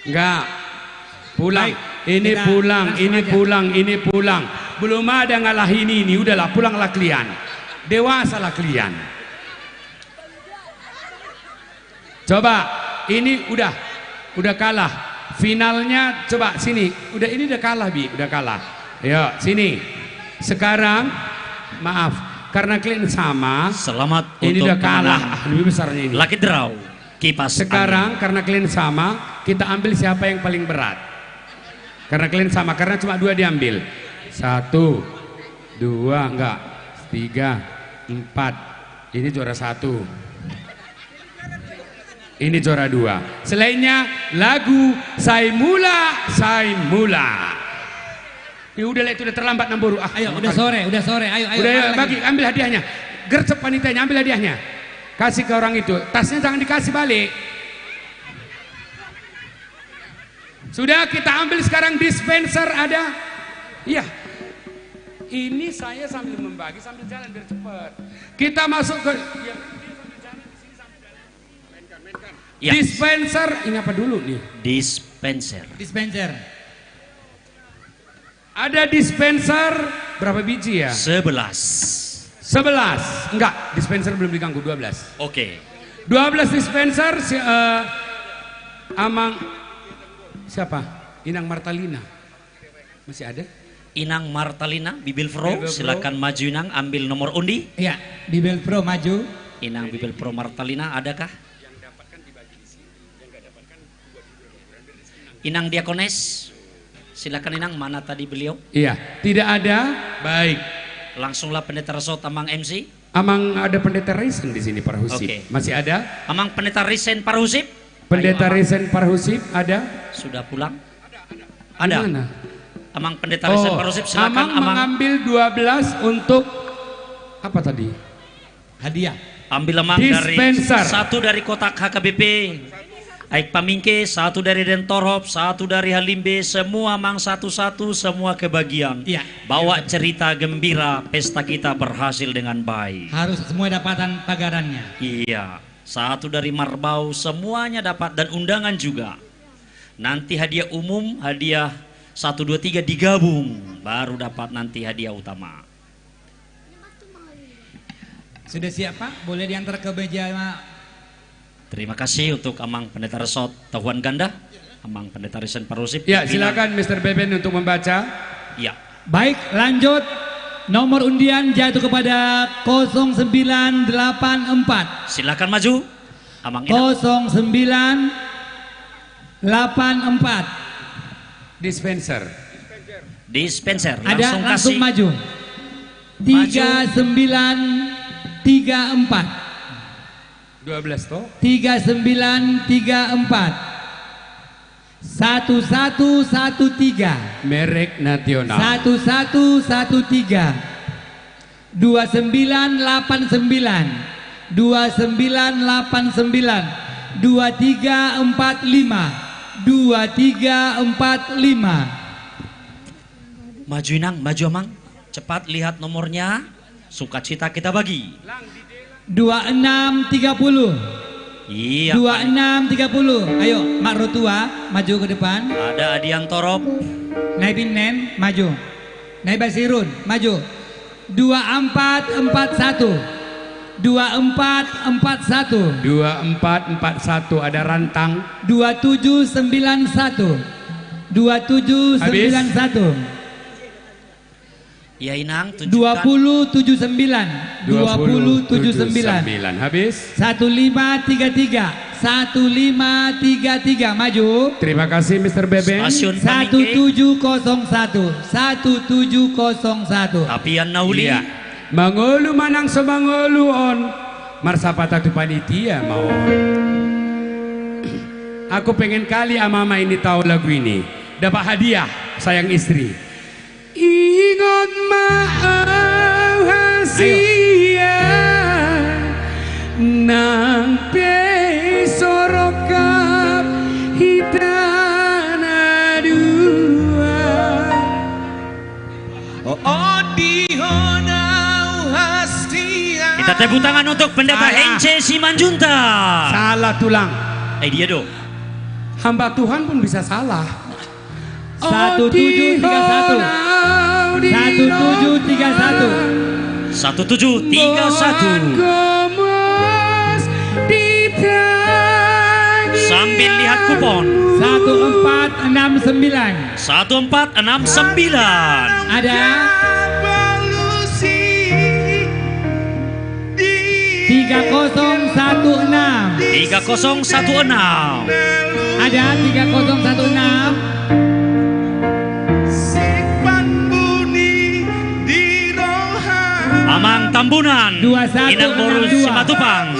Enggak. Pulang. Ini pulang. Belum ada ngalahin ini. Udahlah pulanglah kalian. Dewasalah kalian. Coba ini udah kalah. Finalnya coba sini. Ini udah kalah udah kalah. Ayo sini. Sekarang maaf. Karena kalian sama. Selamat ini untuk udah kalah. Lebih besarnya ini. Lucky draw. Kipas sekarang angin. Karena kalian sama, kita ambil siapa yang paling berat. Karena kalian sama, karena cuma 2 diambil. 1, 2, enggak. 3, 4. Ini juara 1. Ini juara 2. Selainnya lagu Sai Mula. Ya udah itu udah terlambat Namboru. Ayo udah sore. Ayo. Udah bagi ambil hadiahnya. Gercep panitianya ambil hadiahnya. Kasih ke orang itu. Tasnya jangan dikasih balik. Sudah kita ambil sekarang dispenser ada. Iya. Ini saya sambil membagi sambil jalan biar cepat. Kita masuk ke Ya. Dispenser. Ini apa dulu nih? Dispenser. Ada dispenser berapa biji ya? 11. Enggak, dispenser belum diganggu 12. Oke. 12 dispenser Amang siapa? Inang Martalina. Masih ada? Inang Martalina, Bibil Pro, silakan maju Inang, ambil nomor undi. Iya, Bibil Pro maju. Inang Bibil Pro Martalina adakah? Inang Diakones. Silakan Inang, mana tadi beliau? Iya, tidak ada. Baik. Langsunglah Pendeta Resot Amang MC. Amang ada Pendeta Risen di sini Parhusip. Oke. Masih ada? Amang Pendeta Risen Parhusip. Pendeta Risen Parhusip ada? Sudah pulang? Ada. Dimana? Amang Pendeta Risen Parhusip silakan. Amang mengambil 12 untuk apa tadi? Hadiah. Ambil Amang dispenser. dari 1 dari kotak HKBP. Aik Pamingke, 1 dari Dentorhop, 1 dari Halimbe, semua Mang satu-satu, semua kebagian. Iya. Bawa cerita gembira, pesta kita berhasil dengan baik. Harus semua dapatan pagarannya. Iya. 1 dari Marbau, semuanya dapat dan undangan juga. Nanti hadiah umum, hadiah 1, 2, 3 digabung, baru dapat nanti hadiah utama. Sudah siap Pak? Boleh diantar ke meja. Terima kasih untuk Amang Pendeta Resot Tahuan Ganda, Amang Pendeta Risen Parhusip. Ya, silakan Mr. Beben untuk membaca. Ya. Baik, lanjut Nomor undian jatuh kepada 0984. Silakan maju. Amang Ina. 0984. Dispenser. Dispenser. Ada langsung kasih. maju. 3934. 12 toh? 3934. 1113. Merek nasional. 1113. 2989. 2989. 2345. 2345. Maju Inang, maju Amang. Cepat lihat nomornya. Sukacita kita bagi. 2630. Iya. 2630. Ayo, Mak Rotua maju ke depan. Ada Adian Torop. Nai Binen maju. Nai Basirun maju. 2441. 2441. 2441 ada rantang. 2791. 2791. Ya Inang, tunjukkan. 2079. 2079 habis. 1533. 1533 maju. Terima kasih Mr. Beben. Stasiun Pamingke. 1701. 1701. Tapian Nauli. Iya. Mangolu manang semangolu on. Marsapata tu panitia mau. Aku pengen kali mama ini tahu lagu ini. Dapat hadiah sayang istri. Ingat maaf hasia nang pesorokap hitana dua. Oh dihonau hastia. Kita tepuk tangan untuk pendeta Hence Simanjunta. Salah tulang. Dia dong. Hamba Tuhan pun bisa salah. 1731. 1731. 1731. Sambil lihat kupon. 1469. 1469. Ada 3016. 3016. Ada 3016. Amang Tambunan. 2162. Inang Boru Simatupang.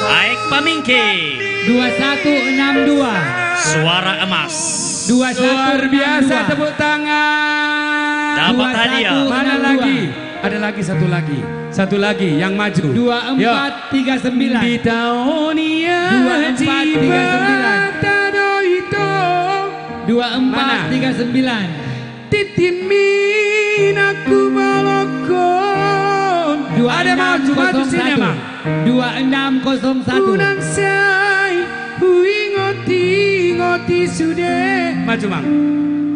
Aek Pamingke. 2162. Suara emas. 2162. Luar biasa, tepuk tangan. Dapat hadiah. Mana lagi? Ada lagi satu lagi. Satu lagi yang maju. 2439. Di tahun yang 2439. 2439. Titimin aku balokon. Ada maju sini emang. 2601. Unang say hui ngoti sudah. Maju mang.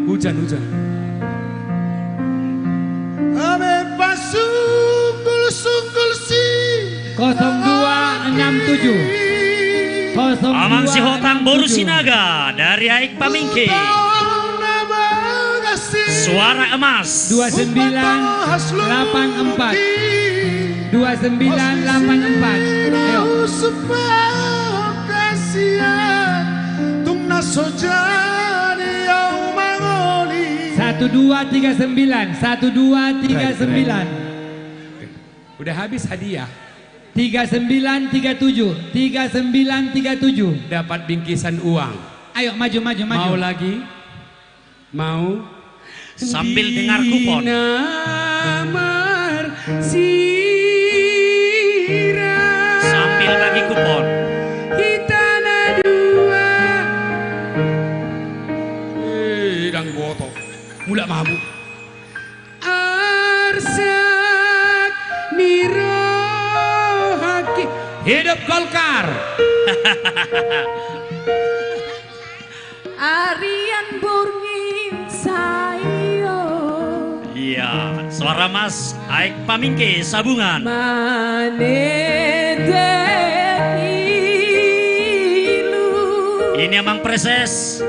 Hujan. Ame pasungkul si 0267. 0267. Amang si Hotang Boru Sinaga dari Aek Pamingke. Suara emas. 2984. 2984. Ayo. 1239. 1239. Udah habis hadiah. 3937. 3937. Dapat bingkisan uang. Ayo maju. Mau lagi? Mau? Sambil dengar kupon. Sambil bagi kupon. Dan boto. Mula mabuk. Arsak nirohaki. Hidup Golkar. Arian Burngin sayo. Iya, suara emas Aek Pamingke Sabungan. Ini emang proses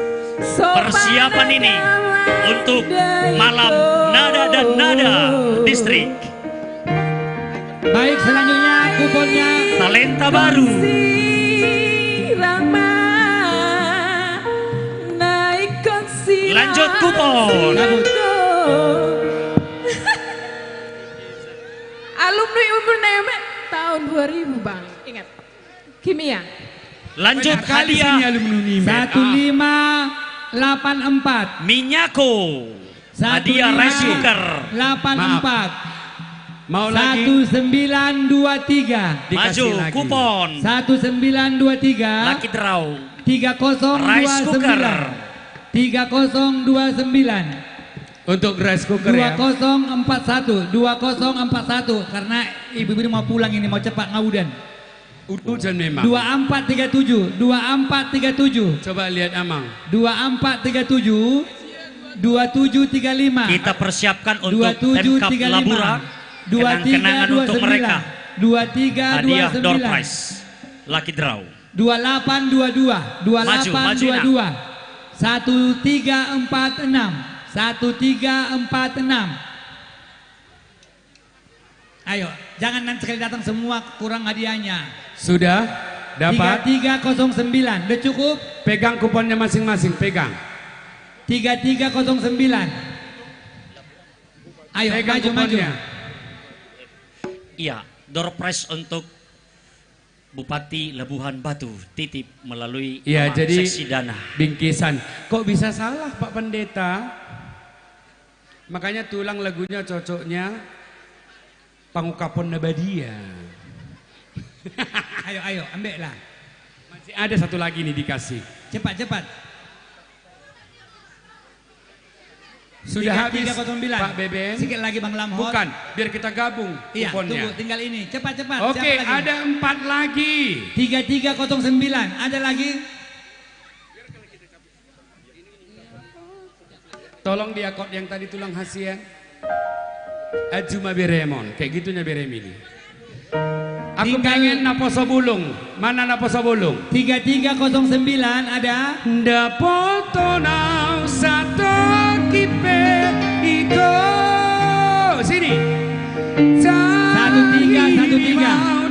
persiapan ini untuk malam nada dan nada distrik. Baik, selanjutnya kuponnya talenta baru. Lanjut kupon. Alumni UNEM tahun 2000 Bang, ingat. Kimia. Lanjut hadiah 1584 Minyako. Hadiah rice cooker 84. Mau lagi 1923. maju kupon 1923 Lucky Draw 3029 3029 untuk rice cooker ya. 2041 karena ibu ini mau pulang ini, mau cepat ngaudan. Hujan memang. 2437 Coba lihat Amang. 2437 2735 kita persiapkan untuk Pemkap Labura kenang-kenangan untuk mereka. 2329 hadiah door prize Lucky Draw 2822 2822 1346 1346. Ayo, jangan nanti sekali datang semua kurang hadiahnya. Sudah dapat 3309. Udah cukup? Pegang kuponnya masing-masing, pegang. 3309. Ayo, pegang maju. Iya, door prize untuk Bupati Labuhan Batu titip melalui jadi seksi dana. Bingkisan. Kok bisa salah Pak Pendeta? Makanya tulang lagunya cocoknya Pangukapon Nabadia. Ayo, ambil lah. Masih ada satu lagi nih dikasih. Cepat. Sudah habis 309. Pak Beben. Sikit lagi Bang Lamhot. Bukan, biar kita gabung Iya, kuponnya. tunggu, tinggal ini. Cepat. Oke, ada 4 lagi. 3309. Ada lagi? Tolong diakot yang tadi tulang hasian. Ajuma Beremon, kayak gitunya Berem ini. Aku pengen naposo bulung. Mana naposo bulung? 3309 ada. Dapoto nau satu kipe iko. Sini. 1313.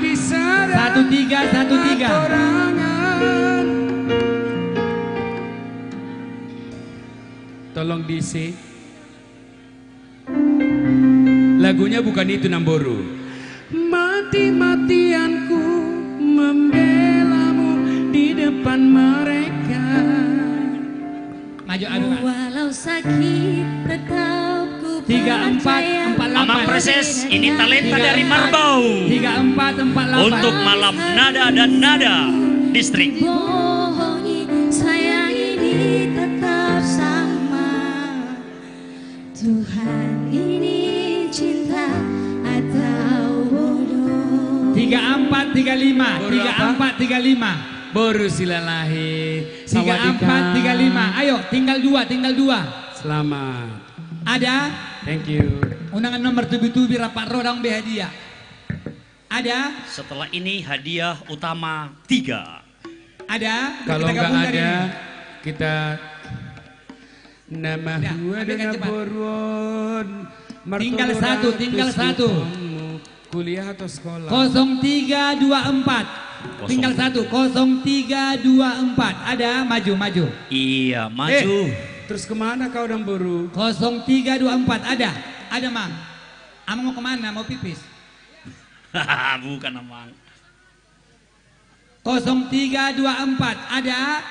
Tolong diisi. Lagunya bukan itu Namboru. Mati-matianku membelamu di depan mereka. Maju aduh. Walau sakit tetap ku 3448. Amang Preses, ini talenta dari Marbau. 3448. Untuk malam nada dan nada distrik. bohongi sayang ini tetap sama. Tuhan ini cinta atau bodoh. 3435. Boru silalahi. 3435. Ayo, tinggal dua. Selamat. Ada? Thank you. Undangan nomor tubi-tubi rapat rodang hadiah. Ada? Setelah ini hadiah utama 3. Ada? Kalau Kita nggak gabung dari ada, ini. kita nama gua dengan boron. Tinggal satu. Kuliah atau sekolah? 0324. Tinggal satu. 0324. Ada? Maju. Iya, maju. Terus kemana kau dan Boru? 0324. Ada Mang. Amang mau kemana? Mau pipis? Bukan Amang. 0324. Ada?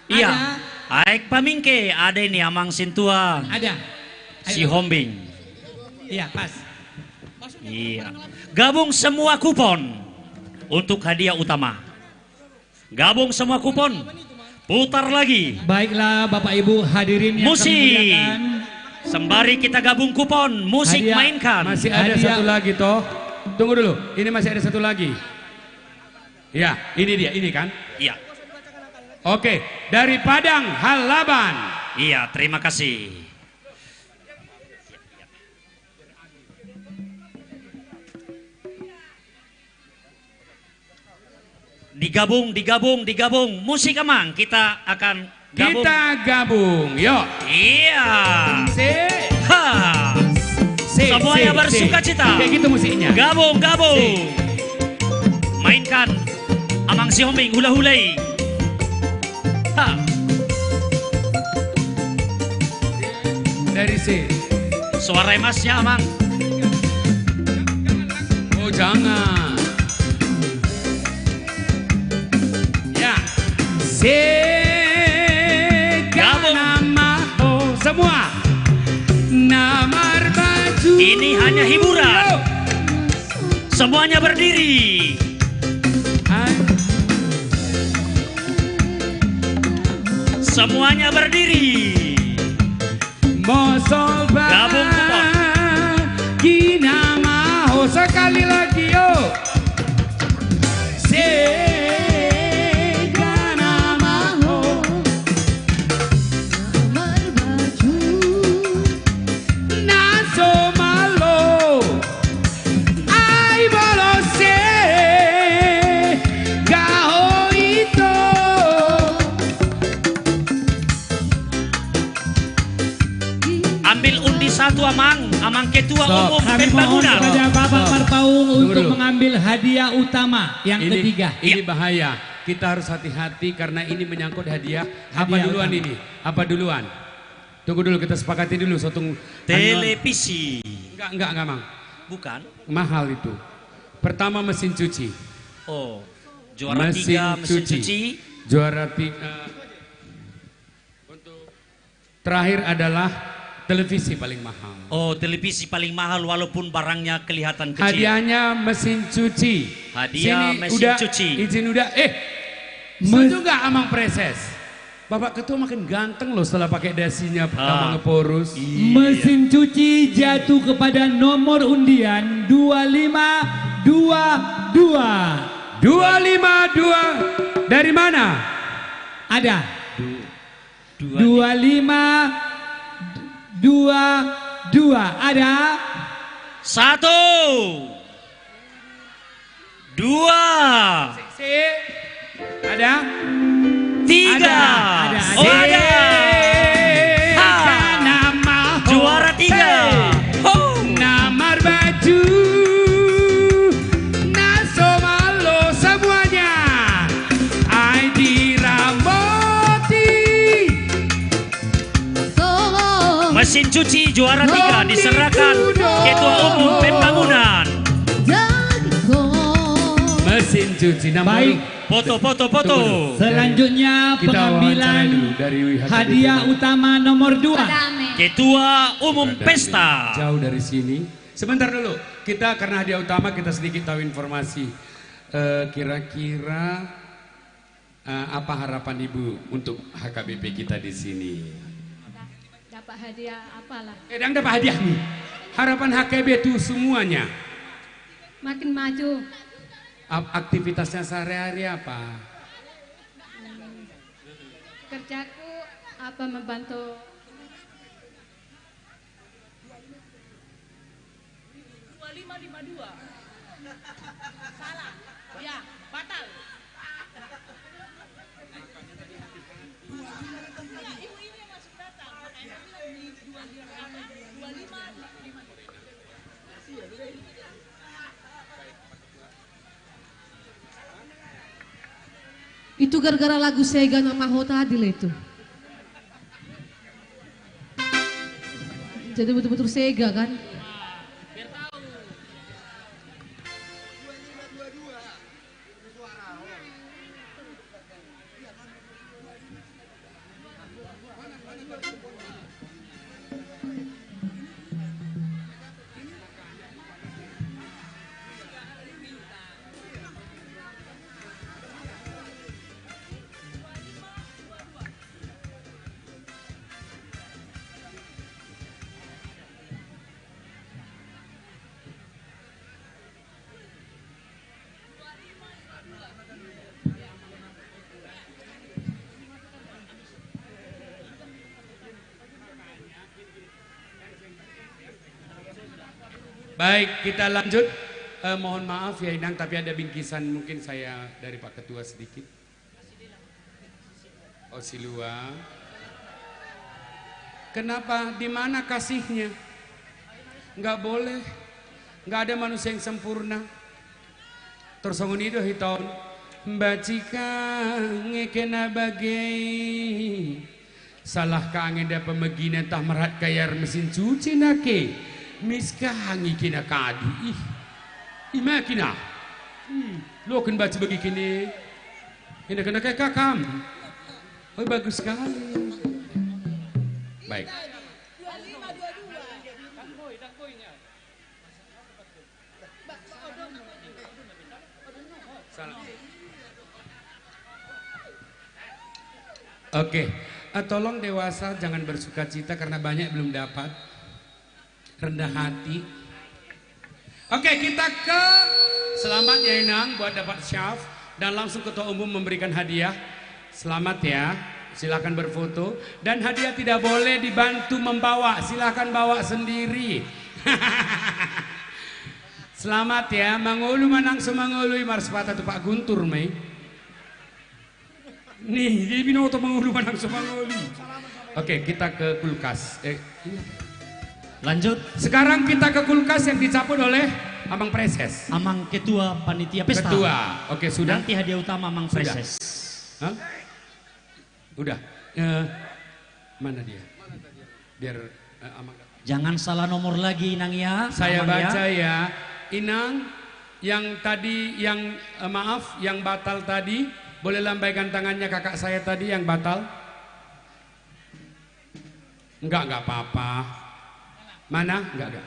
Iya. Aik Pamingke, ada ini Amang Sintua. Ada. Si Hombing. Iya, pas. Iya. Gabung semua kupon untuk hadiah utama. Gabung semua kupon. Putar lagi. Baiklah Bapak Ibu hadirin yang kami Musik. muliakan. Sembari kita gabung kupon, musik Hadiah. mainkan. Masih ada satu lagi toh. Tunggu dulu, ini masih ada satu lagi. Ya, ini dia, ini kan? Iya. Oke, dari Padang Halaban. Iya, terima kasih. Digabung. Musik Amang, kita akan gabung. Kita gabung, yuk. Iya. Si. Ha. Semuanya bersuka cita. Kayak gitu musiknya. Gabung. Mainkan Amang Si Homing hula-hulai. Ha. Dari C. Suara emasnya Amang. Oh jangan. Ya. Nama oh semua. Namar baju. Ini hanya hiburan. Semuanya berdiri. Semuanya berdiri. Mosol Gabung kupon. Gina mau sekali lagi yo. Satu Amang Ketua Umum Kami mohon Pembangunan. kepada Bapak Marpaung untuk dulu. mengambil hadiah utama yang ketiga. Ini bahaya. Kita harus hati-hati karena ini menyangkut hadiah. Apa Hadiah duluan utama. ini? Apa duluan? Tunggu dulu, kita sepakati dulu satu Televisi. Enggak, Mang. Bukan. Mahal itu. Pertama mesin cuci. Oh, juara 3 mesin cuci. Juara 3. Untuk terakhir adalah televisi paling mahal. Oh, televisi paling mahal walaupun barangnya kelihatan kecil. Hadiahnya mesin cuci. Hadiah Sini, mesin udah, cuci. Izin udah. Setuju nggak Amang Preses? Bapak Ketua makin ganteng loh setelah pakai dasinya Amang Eporus. Mesin cuci jatuh kepada nomor undian 2522. 252 dari mana? Ada 2522 ada 1 2 ada 3 ada. Oh ada juara 3 Namar baju Nasomalo semuanya ID Ramoti mesin cuci juara 3 diserahkan Ketua Umum Pembangunan. Mesin cuci baik. Foto. Selanjutnya Kita pengambilan wawancara dulu dari hadiah utama nomor 2. Ketua Umum Pesta. Jauh dari sini. Sebentar dulu. Kita karena hadiah utama kita sedikit tahu informasi. Kira-kira apa harapan Ibu untuk HKBP kita di sini? Dapat hadiah apalah? Yang dapat hadiah nih. Harapan HKB itu semuanya. Makin maju. Aktivitasnya sehari-hari apa? Kerjaku apa membantu 2552. Salah. Ya, batal. Ibu ini yang masuk datang. Makanya bilang di 2552. Itu gara-gara lagu Sega nama Ho tadi lah itu. Jadi betul-betul Sega kan. Baik, kita lanjut. Mohon maaf ya Inang, tapi ada bingkisan mungkin saya dari Pak Ketua sedikit. Oh Silua. Kenapa? Di mana kasihnya? nggak boleh. Nggak ada manusia yang sempurna. Terus ngomong itu hiton. Bacika ngekena bagai. Salah kangen da pemegina tah merat kayar mesin cuci nake. Miska hangi kena kadi. Ima kena. Lo akan baca begini. Ini kena kayak kakam. Oh bagus sekali. Baik. Oke, tolong dewasa jangan bersuka cita karena banyak belum dapat. Rendah hati. Oke, kita ke selamat ya Inang buat dapat syaf dan langsung ketua umum memberikan hadiah. Selamat ya, silakan berfoto dan hadiah tidak boleh dibantu membawa, silakan bawa sendiri. Selamat ya, mangulu manang semangului marspata tu Pak Guntur mei. Nih, dia binoto mangulu manang semangului. Oke, kita ke kulkas. Lanjut. Sekarang kita ke kulkas yang dicabut oleh Amang Preses. Amang Ketua Panitia Pesta. Ketua. Oke, sudah. Nanti hadiah utama Amang Preses. Hah? Udah. Mana dia? Biar Amang. Jangan salah nomor lagi Inang ya. Saya Amang baca ya. ya. Inang yang tadi yang maaf yang batal tadi, boleh lambaikan tangannya kakak saya tadi yang batal. Enggak apa-apa. Mana? Enggak.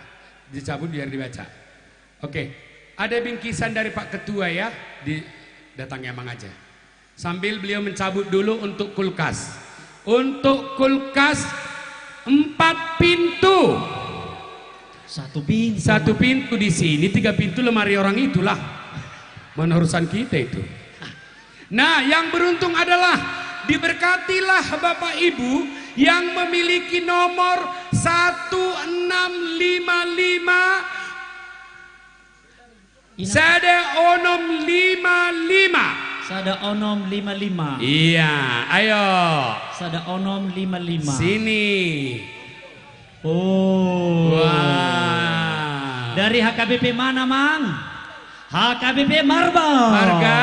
Dicabut biar dibaca. Oke. Ada bingkisan dari Pak Ketua ya. Datangnya Amang aja. Sambil beliau mencabut dulu untuk kulkas. Untuk kulkas 4 pintu. Satu pintu di sini, 3 pintu lemari orang itulah. Mana urusan kita itu. Nah, yang beruntung adalah diberkatilah Bapak Ibu yang memiliki nomor 1655 Sada onom 55. Sada onom 55. Iya, ayo. Sada onom 55. Sini. Oh. Wah. Dari HKBP mana, Mang? HKBP Marga. Marga.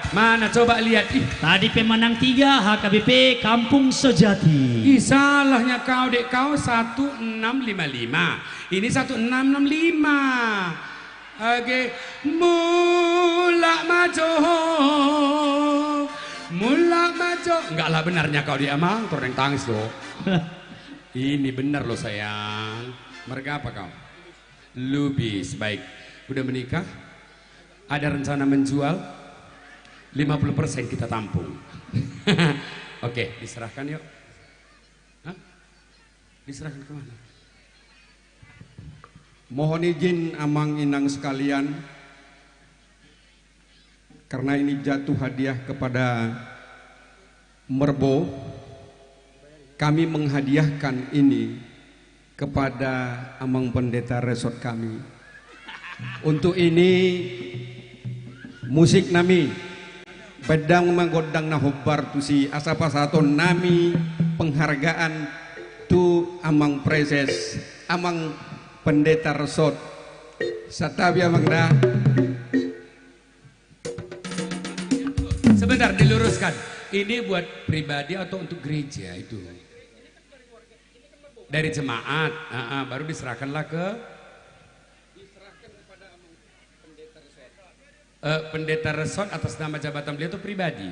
Mana coba lihat. Tadi pemenang 3 HKBP Kampung Sejati. Salahnya kau dek, kau 1655. Ini 1665. Oke, mulak majo. Enggak lah benarnya kau dia Amang, toreng tangis loh. Ini benar loh sayang. Mereka apa kau? Lubis, baik. Udah menikah? Ada rencana menjual? 50% kita tampung. Oke, diserahkan yuk. Hah? Diserahkan kemana? Mohon izin Amang Inang sekalian, karena ini jatuh hadiah kepada Merbo, kami menghadiahkan ini kepada Amang Pendeta Resort kami. Untuk ini musik nami bedang menggodang nahobar tu si asapa satu nami penghargaan tu Amang Preses, Amang Pendeta Resort Satabi Amangda. Sebentar diluruskan. Ini buat pribadi atau untuk gereja itu? Dari jemaat. Baru diserahkanlah ke Pendeta Resort atas nama jabatan beliau itu pribadi.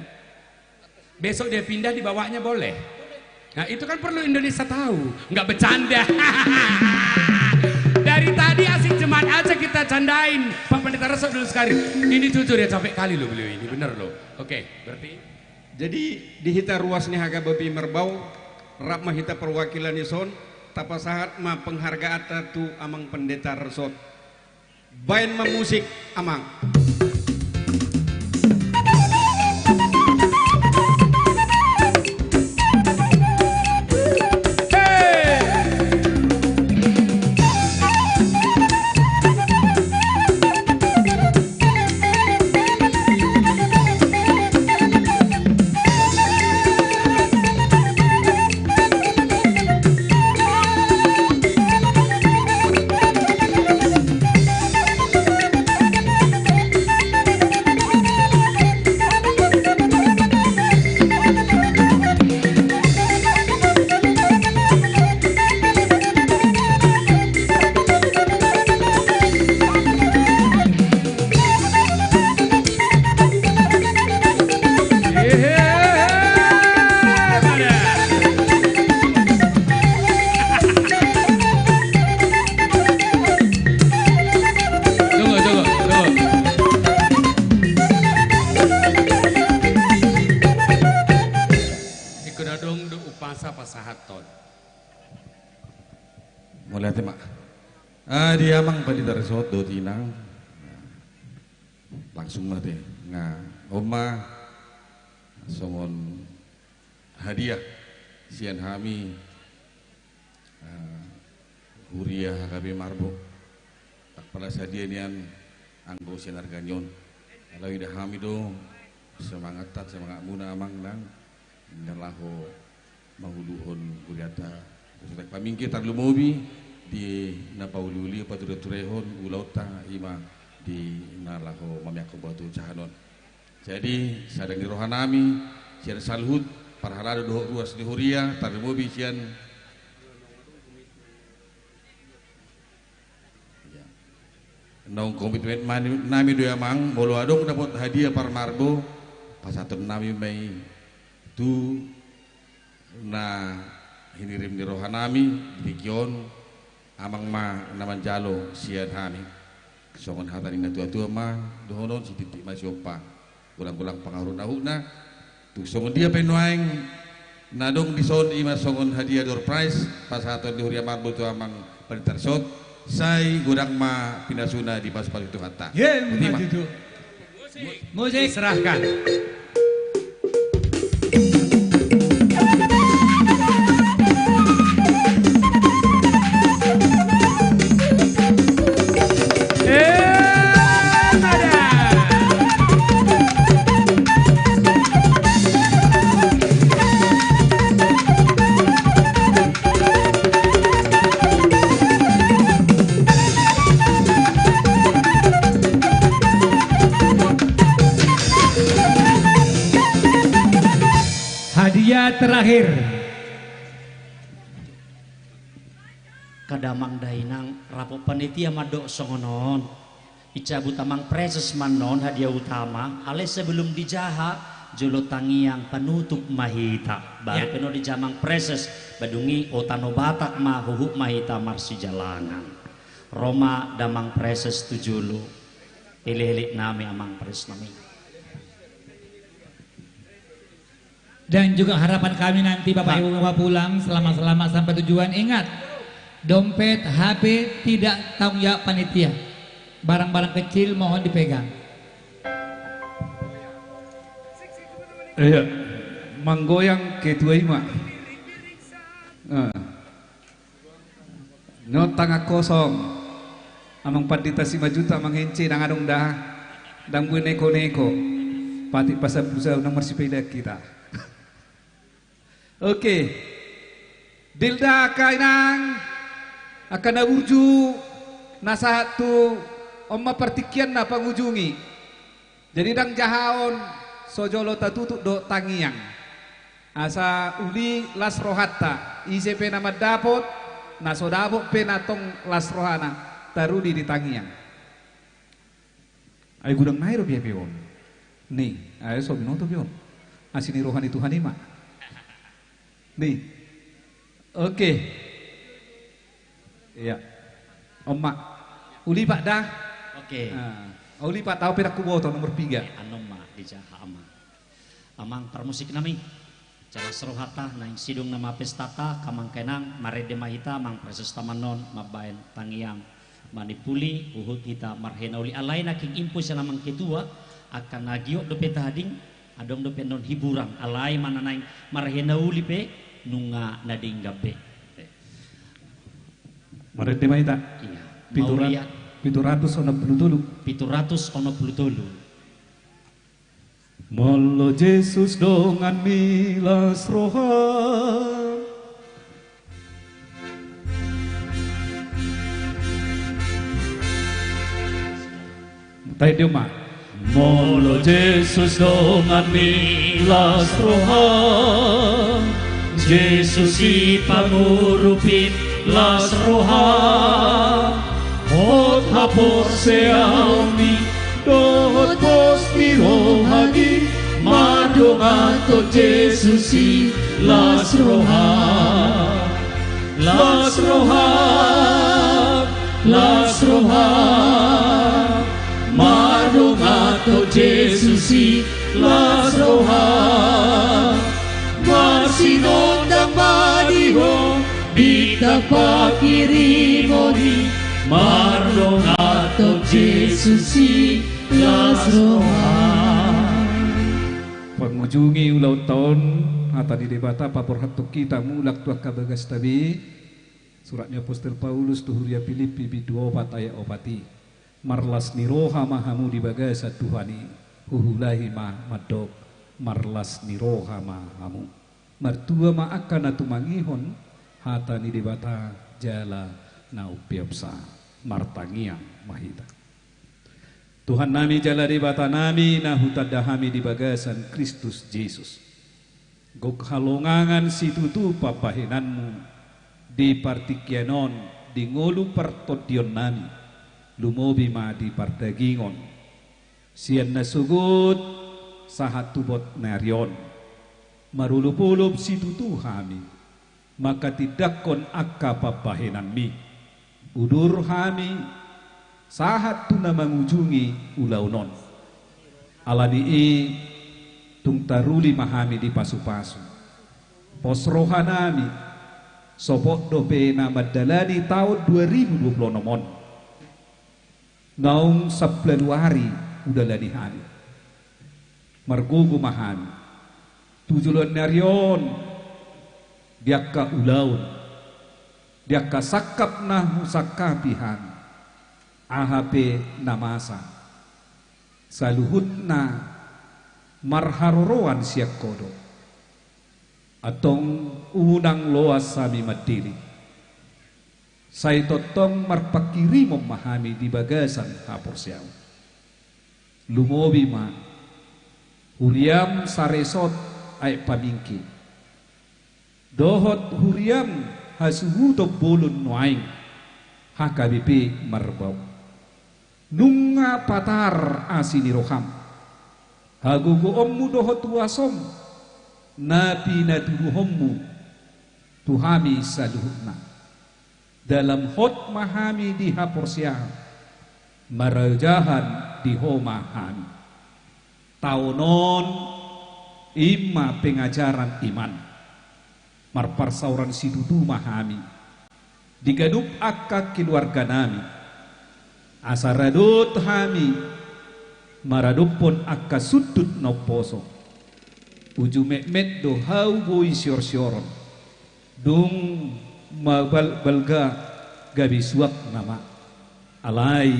Besok dia pindah dibawanya boleh. Nah itu kan perlu Indonesia tahu. Nggak bercanda. Dari tadi asik jemaat aja kita candain Pak Pendeta Resort dulu sekali. Ini jujur ya, capek kali loh beliau ini, bener loh. Oke, berarti jadi dihita ruas nih HKBP Merbau rap mahita perwakilan ison tapasahat ma penghargaan tu Amang Pendeta Resort. Bain memusik Amang. pasahaton. Mulai tema. Dia mang padi resort do tinang. Langsung mah teh. Nga oma songon hadiah sian hami Huria HKB Marbo. Tak pada sadia nian anggo sinar ganyon. Kalau ida hami do semangat muna amang nang ngalaho manguluhon guriata sudah pamingki tar lumobi di napaululi paturehon ulauta ima di nalaho mamiako batu cahanon. Jadi sadang di rohanami sian salhut parhalado doh ruas di Huria tar lumobi sian nong komitmen nami doya mang bolo adong dapat hadiah par marbo pasatun nami mai tu na hinirim di rohanami di kion amang ma naman jalo sian hami songon hataning na tua-tua ma dohonon si titik masiopa ulang-ulang pangaruh nahuna tu songon dia penuaing nadong dison ima songon hadiah door prize pasatun di Huria Marbo tu amang penitarsot sai gudang ma pinasuna di pas itu hatta. Musik serahkan. Terakhir kadamang dainang rapo panitia madok songonon icabut amang preses manon hadiah utama ale sebelum dijaha jolo tangiang penutup mahita baru penuh di jamang preses badungi otano batak ma huhuk mahita marsi jalanan Roma damang preses tujulu pilih-pilih nami amang pres nami. Dan juga harapan kami nanti Bapak Ibu Bapak pulang selama sampai tujuan, ingat dompet, HP tidak tanggung jawab panitia, barang-barang kecil mohon dipegang. Iya, manggoyang ketua ima. Notang kosong, amang padita 5 juta manghenci nang adong dah, dang gue neko-neko, pati pasal pusat nomor sepeda kita. Oke, Dilda kainang akan nabuju nasa tu omma partikian na pangujungi. Jadi dang jahaon sojolo tatutuk do tangiang. Asa uli las rohatta ICP nama dapot naso dapot penatong las rohana tarudi di tangiang. Ay gudang nairo biya pion. Nih, ay so binoto pion. Asini rohani Tuhan ima. Nih, oke, iya, Oma, uli pak dah, oke, uli pak tahu perak kuboto nomor 3. Anoma di jaha amang permusik nami, cara serohata, naing sidung nama pestata, kamang kenang, marede mahita, mang preses tamanon, mabain tangiang, manipuli, uhut hita, marhena uli alai naking impus yang namang ketua, akan nagiok dope tading, adong dope non hiburan, alai mana naing marhena uli pe. Nunga nading gabe. Marede mahita. Iya. 760 dulu. Molo Yesus dongan milas rohan. Tay diuma. Molo Yesus dongan milas rohan. Yesus si pangurupit las roha hot hapor seaumi dohot posti rohagi madongato Yesus si las roha madongato Yesus si las roha Sinodang pakirimoni mardonato Jesusi lasrohan. Pengunjungi ulau tahun hata di debata papor hatuk kita mulak tua kabagas tabi suratnya Apostel Paulus tuhuria Filipi bidua opat ayat opati marlas niroha mahamu di bagasa Tuhani huhulahi madok marlas niroha mahamu martua ma akan atu mangihon hata ni debata jala nau piapsa martangiang mahita. Tuhan nami jala debata nami nahutadahami di bagasan Kristus Yesus. Gok halongangan situtu papahinanmu di partikianon di ngolu partodion nami lumobi ma di pardagingon sian nasugut sahat tubot narion marulupulup situtu hami maka tidak kon akka papahinan mi udur hami sahat tuna mengunjungi ulaunon aladi tung taruli mahami di pasu-pasu posrohanami sopok dope na madalani tahun 2020 nomon naung 10 hari udah lani hari margugu mahami tujulan narion diakka ulaun diakka sakap na husakapihan AHP namasa saluhut na marharoroan siak kodo atong unang loas sami madili say totong marpakiri memahami di bagasan hapor siyaw lumobi ma huriam saresot ay pamingki dohot huriam hasuhuto bulun nuaing HKBP marbau nunga patar asini roham hagugu ommu dohot wasom napi natuduhommu tuhami saluhutna dalam hot mahami di haporsia marajahan di homahami taunon imma pengajaran iman marparsauran sidudu mahami digadup akka keluarga nami asaradut hami maradupon akka sudut no poso uju mekmet do hau boy sior-sioron dung balga gabi suak nama alai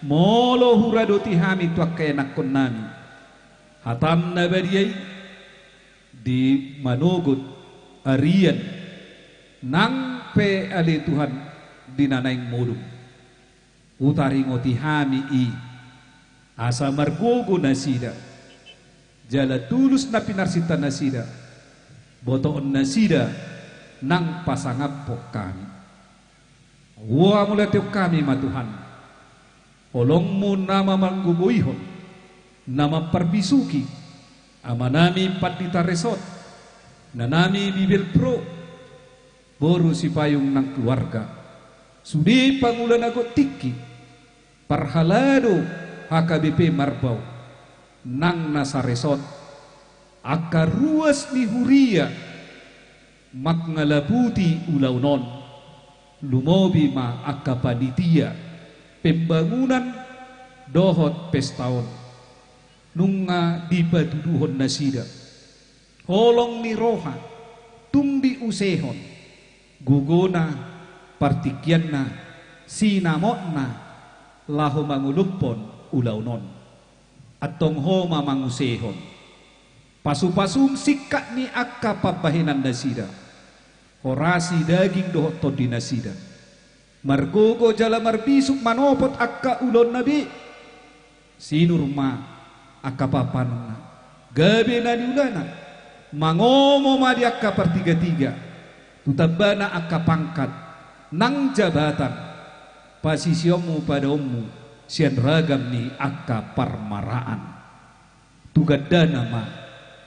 molo huradoti hami tuak kayanakon nami hatam nabadiyay di manugut arian nang pe ali Tuhan dinanaing mulung utari ngoti hami asa margogo nasida jala tulus na pinarsita nasida botoon nasida nang pasangapok kami wa mulatyo kami matuhan olongmu nama manggubuihon nama parbisuki amanami patita resot nanami bibil pro boru si payung ng keluarga sudi pangulan ako tiki parhalado HKBP marbau nang nasaresot akaruas ni huria makngalabuti ulaunon lumobi ma akapanitia pembangunan dohot pestaon nunga dipaduduhon nasida holong ni roha tumdi usehon gugona partikyanna sinamotna laho mangulupon ulaunon atong homa mangusehon pasu-pasung sikat ni akka pabahinan nasida horasi daging dohot to dinasida margogo jala marbisuk manopot akka ulon nabi sinurma akka papanna gabi na diulana mangomo madi akka pertiga-tiga tutabana akka pangkat nang jabatan pasisyomu pada ommu sian ragam ni akka parmaraan tugadana ma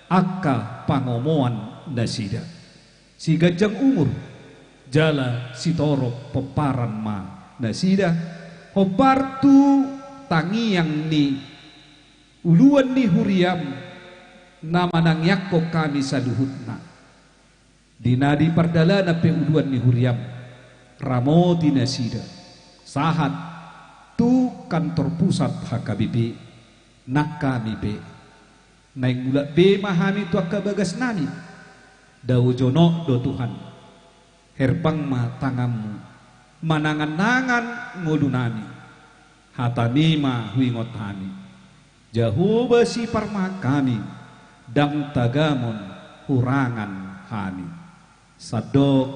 akka pangomoan nasida si gajang umur jala si toro peparan ma nasida hobartu tangiang ni uluan ni huriam nama nang yakko kami saluhutna dinadi pardalana pe uluan ni huriam Ramoti Nasida sahat tu kantor pusat HKBP nak kami be naik mula be mahami tu bagas nami dawu jono do Tuhan herbang ma tangamu manangan-nangan ngolunami hatami ma huingot hani jauh besi parma kami dang tagamon hurangan hani sadok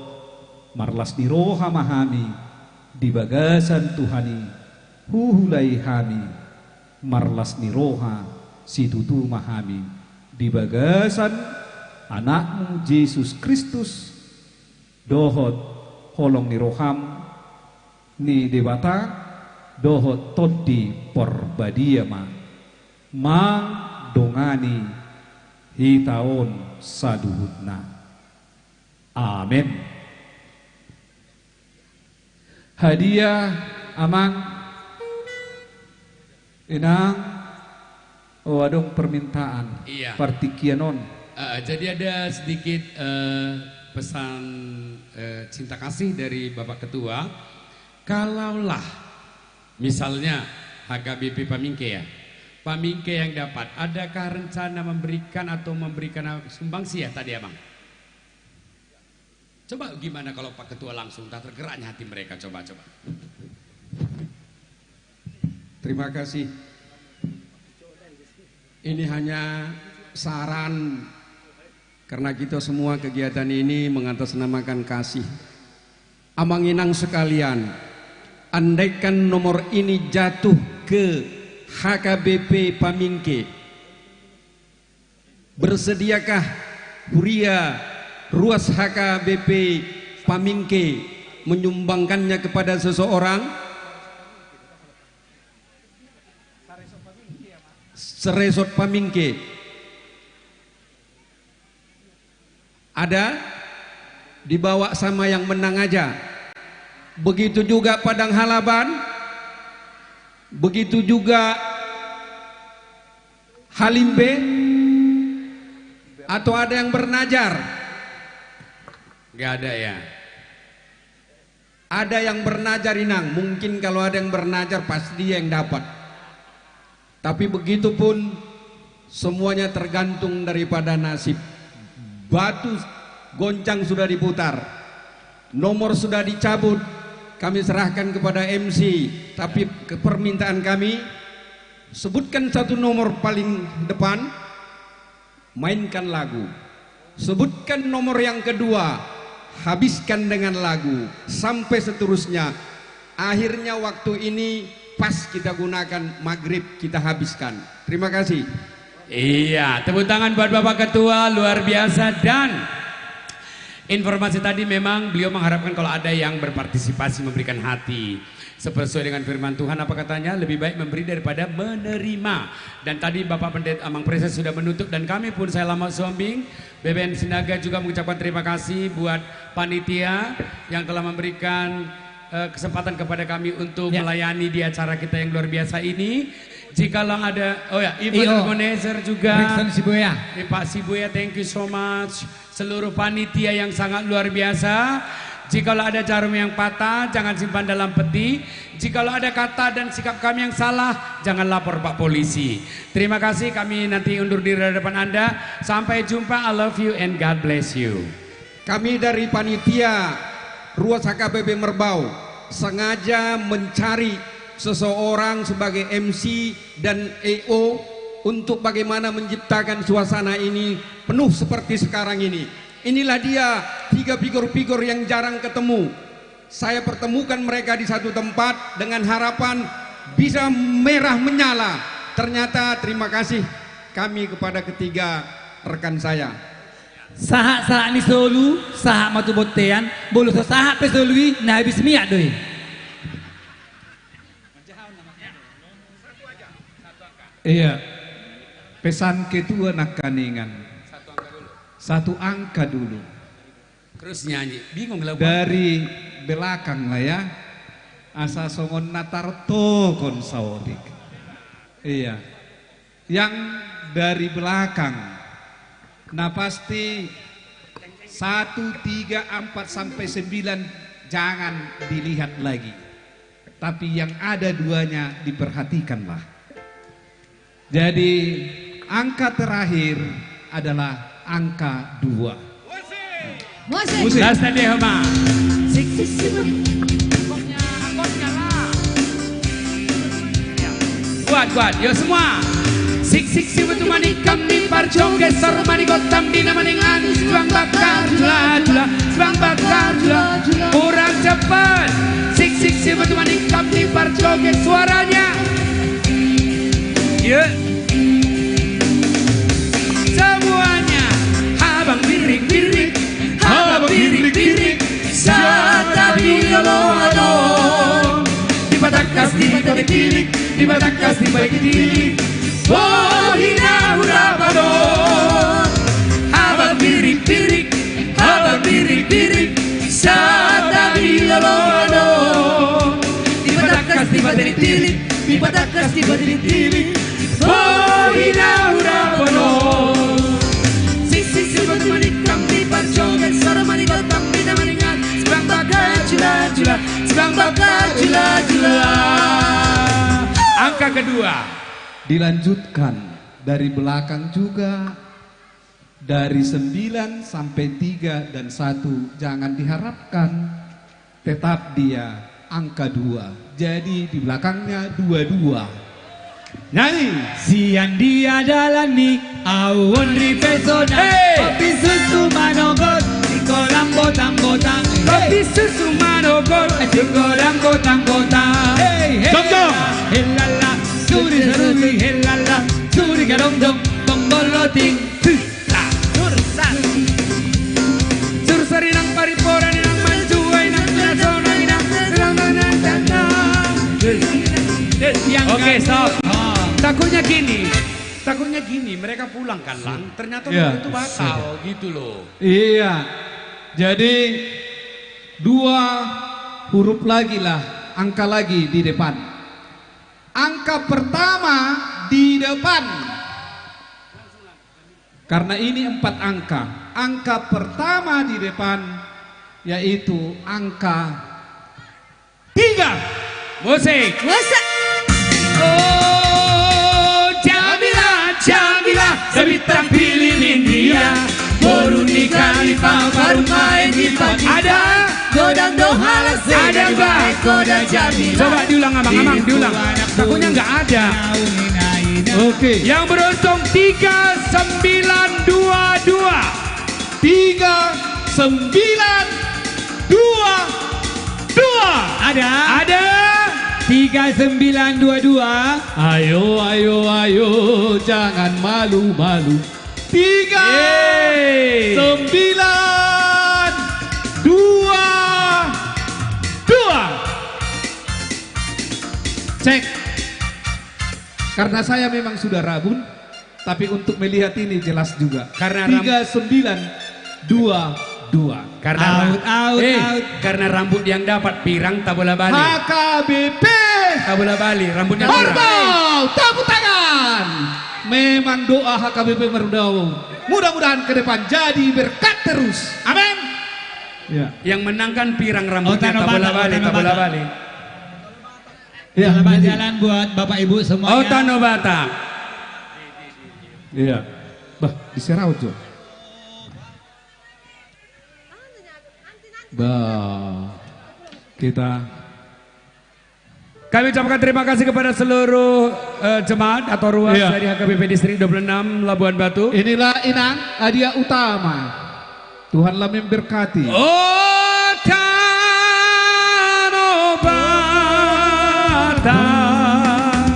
marlas di roha mahami di bagasan Tuhani huhulai hani marlas ni roha si tutu mahami di bagasan anakmu Yesus Kristus dohot holong ni roham ni dewata dohot todi porbadiama mang dongani hitaon saduhutna amin. Hadiah amang inang wadong permintaan partikianon. Jadi ada sedikit pesan cinta kasih dari Bapak Ketua. Kalaulah misalnya HKBP Pamingke ya, Pamingke yang dapat, adakah rencana memberikan atau memberikan sumbangsi ya tadi abang? Coba gimana kalau Pak Ketua langsung, tak tergeraknya hati mereka, coba. Terima kasih. Ini hanya saran karena kita semua kegiatan ini mengatasnamakan kasih. Amanginang sekalian, andaikan nomor ini jatuh ke HKBP Pamingke, bersediakah Huria Ruas HKBP Pamingke menyumbangkannya kepada seseorang? Seresot Pamingke ada, dibawa sama yang menang aja. Begitu juga Padang Halaban, begitu juga Halimbe, atau ada yang bernajar? Gak ada ya. Ada yang bernajar inang, mungkin kalau ada yang bernajar pasti dia yang dapat. Tapi begitu pun semuanya tergantung daripada nasib. Batu goncang sudah diputar, nomor sudah dicabut, kami serahkan kepada MC. Tapi permintaan kami, sebutkan satu nomor paling depan, mainkan lagu. Sebutkan nomor yang kedua, habiskan dengan lagu, sampai seterusnya. Akhirnya waktu ini pas kita gunakan, maghrib kita habiskan. Terima kasih. Iya, tepuk tangan buat Bapak Ketua, luar biasa. Dan informasi tadi memang beliau mengharapkan kalau ada yang berpartisipasi memberikan hati sesuai dengan firman Tuhan, apa katanya, lebih baik memberi daripada menerima. Dan tadi Bapak Pendeta Amang Presa sudah menutup, dan kami pun saya lama Sombing BBN Sinaga juga mengucapkan terima kasih buat panitia yang telah memberikan kesempatan kepada kami untuk melayani di acara kita yang luar biasa ini. Jikalau ada, oh ya, Ibu Organizer juga, Pak Sibuya, thank you so much. Seluruh panitia yang sangat luar biasa. Jikalau ada jarum yang patah, jangan simpan dalam peti. Jikalau ada kata dan sikap kami yang salah, jangan lapor Pak Polisi. Terima kasih, kami nanti undur diri dari depan Anda. Sampai jumpa, I love you and God bless you. Kami dari panitia Ruas HKBP Merbau sengaja mencari seseorang sebagai MC dan EO untuk bagaimana menciptakan suasana ini penuh seperti sekarang ini. Inilah dia, 3 figur-figur yang jarang ketemu. Saya pertemukan mereka di satu tempat dengan harapan bisa merah menyala. Ternyata terima kasih kami kepada ketiga rekan saya. Sahak ni solu, sahak matu botean, bolu sahak pesolui, nah habis miak doi. Iya, pesan ketua nak kaningan. Satu angka dulu. Terus nyanyi, bingung lah. Dari belakang lah ya. Asa songon natarto konsawodik. Iya. Yang dari belakang. Nah pasti 1, 3, 4 sampai 9 jangan dilihat lagi. Tapi yang ada duanya diperhatikanlah. Jadi angka terakhir adalah angka 2. Musik. Last tadi Hama. Kuat, yuk semua. Sik si betul mani kami parjong gesor mani gotam dina maningan sebang bakar jula sebang bakar jula kurang cepat. Sik si betul mani kami parjong suaranya. Yuk. Semuanya habang birik habang birik satabi alo dibatakas dibatilik dibatakas dibatilik. Oh hina hurabado habang birik satabi alo dibatakas dibatilik dibatakas dibatilik. Oh hina hurabado sisi betul manikam di parjongan suara manigotam bina maningan sebang bakar jula sebang bakar jula. Angka kedua dilanjutkan dari belakang juga, dari 9 sampai 3 dan 1. Jangan diharapkan tetap dia angka 2. Jadi di belakangnya 22. Nyanyi. Siang dia jalani awon ripesona kopi susu manogot di kolam botang-botang. Kopi susu manogot di kolam botang-botang. Dong helala suri saruri helala suri garong-dong bonggoloting. Sur-sari nang paripora nang manjuai nang nasona nang Oke, stop. Takutnya gini, mereka pulang kan lang, ternyata itu batal gitu loh. Iya, jadi 2 huruf lagi lah, angka lagi di depan. Angka pertama di depan. Karena ini 4 angka. Angka pertama di depan yaitu angka 3. Musik. Oh, Jamila, sebitang pilih India, baru nikah di baru main di pagi. Ada godang dohala ada enggak? Koda Jamila. Coba diulang abang, diulang. Takutnya enggak ada. Oke. Yang beruntung 3922. 3922. Ada 3922. Ayo, jangan malu-malu. 3922. Cek. Karena saya memang sudah rabun, tapi untuk melihat ini jelas juga. Karena 3922. Karena out. Karena rambut yang dapat pirang tak bola balik. HKBP tak bola balik, rambutnya pirang. Merbau, tepuk tangan. Memang doa HKBP Merbau. Mudah-mudahan ke depan jadi berkat terus. Amin. Ya. Yang menang kan pirang rambutnya tak bola balik, tak bola balik. Ya, selamat jalan buat Bapak Ibu semuanya. Otano Batak. Iya. Bah, diseraut tuh. Kami ucapkan terima kasih kepada seluruh jemaat atau ruas dari HKBP Distrik 26 Labuan Batu. Inilah Inang hadiah utama. Tuhanlah memberkati. Otano Batak,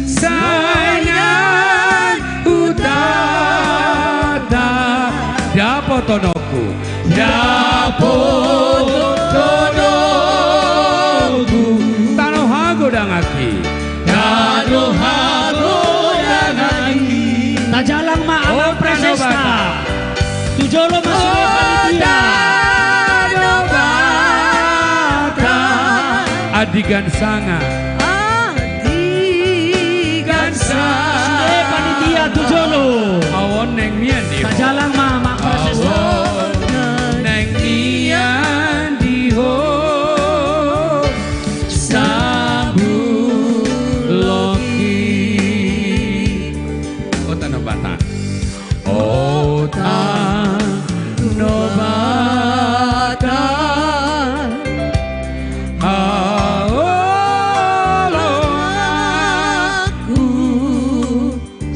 sayang utata, dapotonoku. Tanohago dangaki. Tajalang maalang presesta. Tujolo masuk panitia. Adigan sanga.